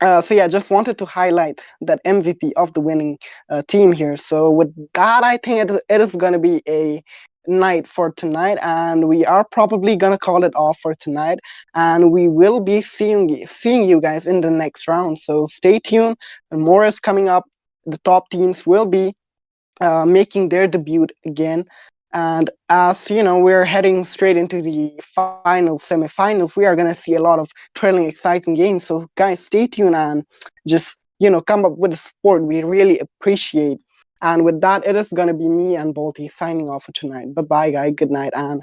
[SPEAKER 4] So yeah, just wanted to highlight that MVP of the winning team here. So with that, I think it is going to be a night for tonight, and we are probably going to call it off for tonight. And we will be seeing you guys in the next round. So stay tuned. More is coming up. The top teams will be making their debut again. And as you know, we're heading straight into the finals, semifinals. We are going to see a lot of thrilling, exciting games. So, guys, stay tuned and just come up with the support we really appreciate. And with that, it is going to be me and Bolty signing off for tonight. Bye bye, guys. Good night. And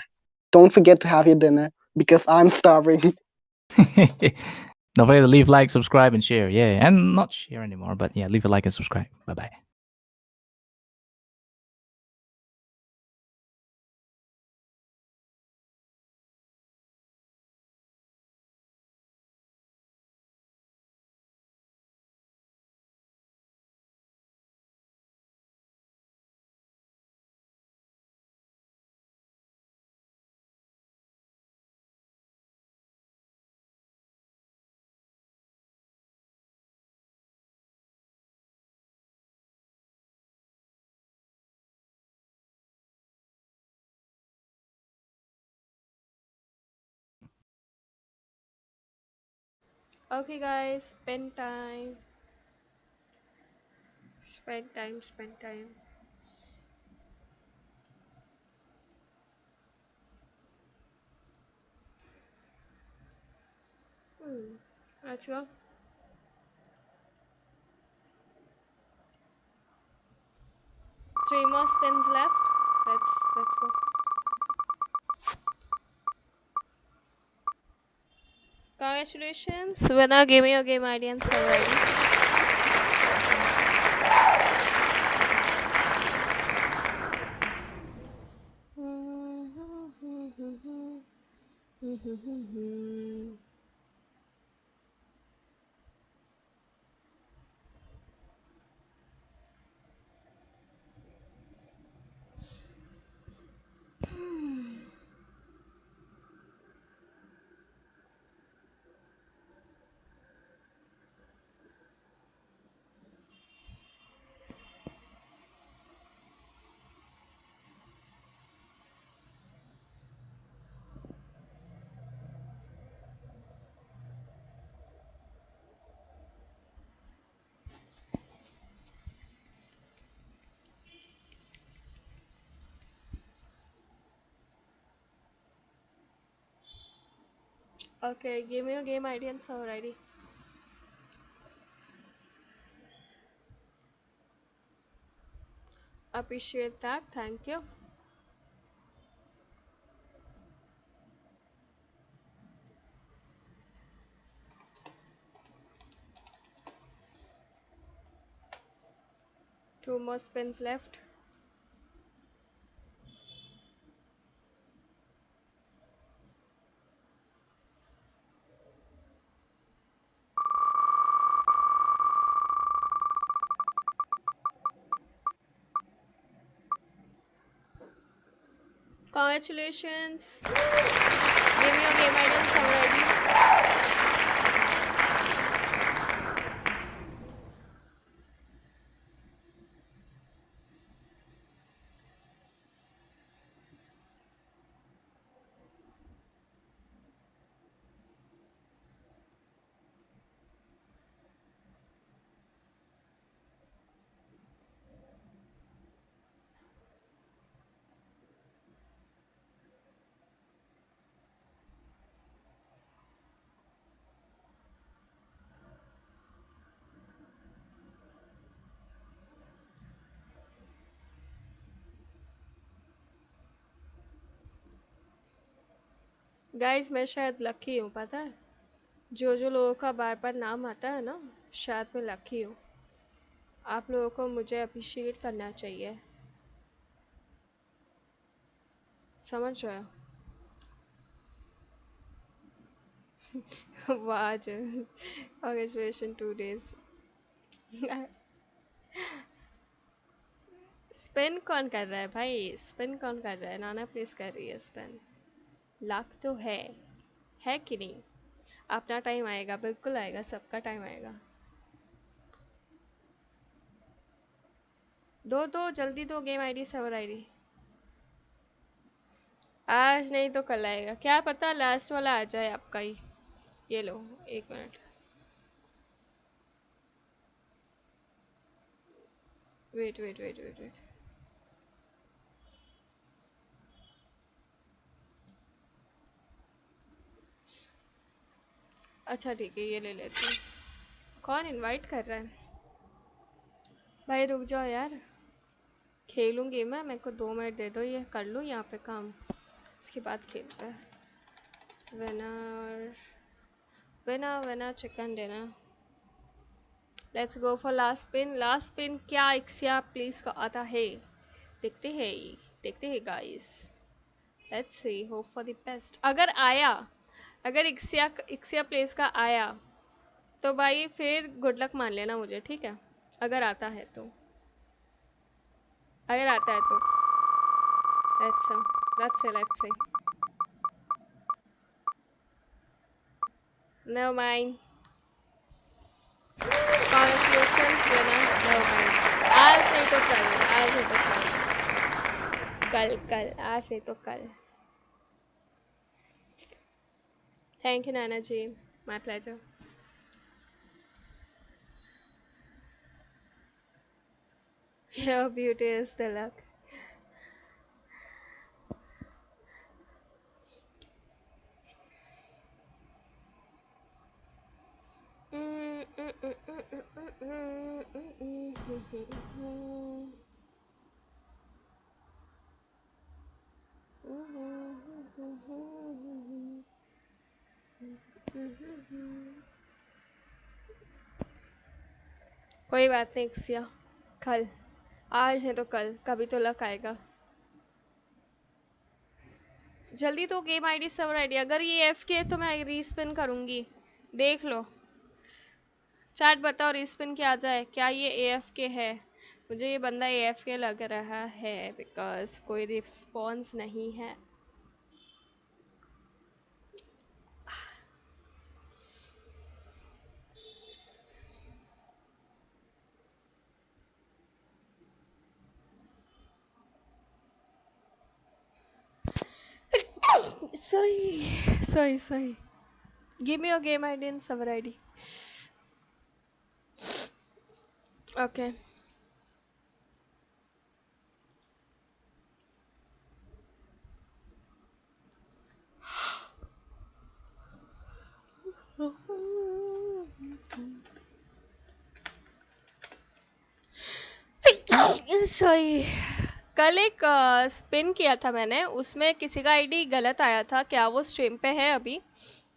[SPEAKER 4] don't forget to have your dinner because I'm starving.
[SPEAKER 5] Don't forget to leave, like, subscribe, and share. Yeah, and not share anymore, but yeah, leave a like and subscribe. Bye bye.
[SPEAKER 6] Okay, guys, spend time. Spend time, spend time. Let's go. Three more spins left. Let's go. Congratulations, winner. Give me your game ID and server ID. Okay, give me your game ID and server ID. Appreciate that. Thank you. Two more spins left. Congratulations. Give me your game ID and server ID. Guys मैं शायद lucky हूँ, पता है? जो जो लोगों का बार बार नाम आता है ना, शायद मैं लकी हूँ। आप लोगों को मुझे अप्रिशिएट करना चाहिए, समझ रहे हो? वाह जो कांग्रेचुलेशन 2 days। स्पिन कौन कर रहा है भाई? स्पिन कौन कर रहा है? नाना प्लीज कर रही है स्पिन। लाख तो है कि नहीं? अपना टाइम आएगा, बिल्कुल आएगा, सबका टाइम आएगा। दो दो जल्दी दो गेम आईडी सर्वर आईडी। आज नहीं तो कल आएगा, क्या पता लास्ट वाला आ जाए आपका ही। ये लो 1 minute, wait wait wait wait wait. अच्छा ठीक है, ये ले लेती हूँ। कौन इनवाइट कर रहा है भाई? रुक जाओ यार, खेलूंगी मैं, मेरे को 2 मिनट दे दो, ये कर लूँ यहाँ पे काम, उसके बाद खेलते हैं। Winner winner winner chicken dinner. Let's go for last spin. Last spin क्या इक्सिया प्लीज का आता है? देखते हैं, देखते हैं guys. Let's see, hope for the best. अगर आया, अगर इक्सिया प्लेस का आया तो भाई फिर गुड लक मान लेना मुझे, ठीक है? अगर आता है तो, अगर आता है तो let's see. Never mind, congratulations winner. Never mind, आज नहीं तो कल, आज नहीं तो कल, कल आज नहीं तो कल। Thank you Naina ji, my pleasure. Your beauty is the luck. कोई बात नहीं इक्सिया, कल, आज नहीं तो कल, कभी तो लक आएगा। जल्दी तो गेम आईडी सर्वर आईडी। अगर ये एफ के है तो मैं रीस्पिन करूँगी, देख लो। चैट बताओ रीस्पिन क्या आ जाए, क्या ये ए एफ के है? मुझे ये बंदा ए एफ के लग रहा है, बिकॉज कोई रिस्पॉन्स नहीं है। Sorry. Give me your game ID and server ID. Okay. Sorry. कल एक स्पिन किया था मैंने, उसमें किसी का आईडी गलत आया था। क्या वो स्ट्रीम पे है अभी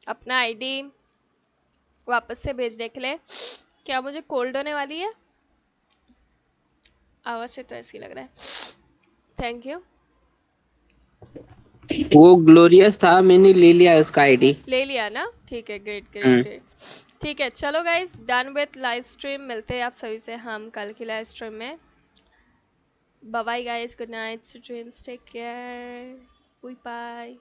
[SPEAKER 6] अपना आईडी वापस से भेजने के लिए? क्या मुझे कोल्ड होने वाली है? आवाज़ से तो ऐसी लग रहा है। Thank you.
[SPEAKER 7] वो ग्लोरियस था, मैंने ले लिया उसका आईडी।
[SPEAKER 6] ले लिया ना? ठीक है, ग्रेट ग्रेट ग्रेट। ठीक है, चलो guys, done with live stream. मिलते हैं आप सभी से हम कल की लाइव स्ट्रीम में। Bye bye guys, good night, dreams, take care. Bye bye.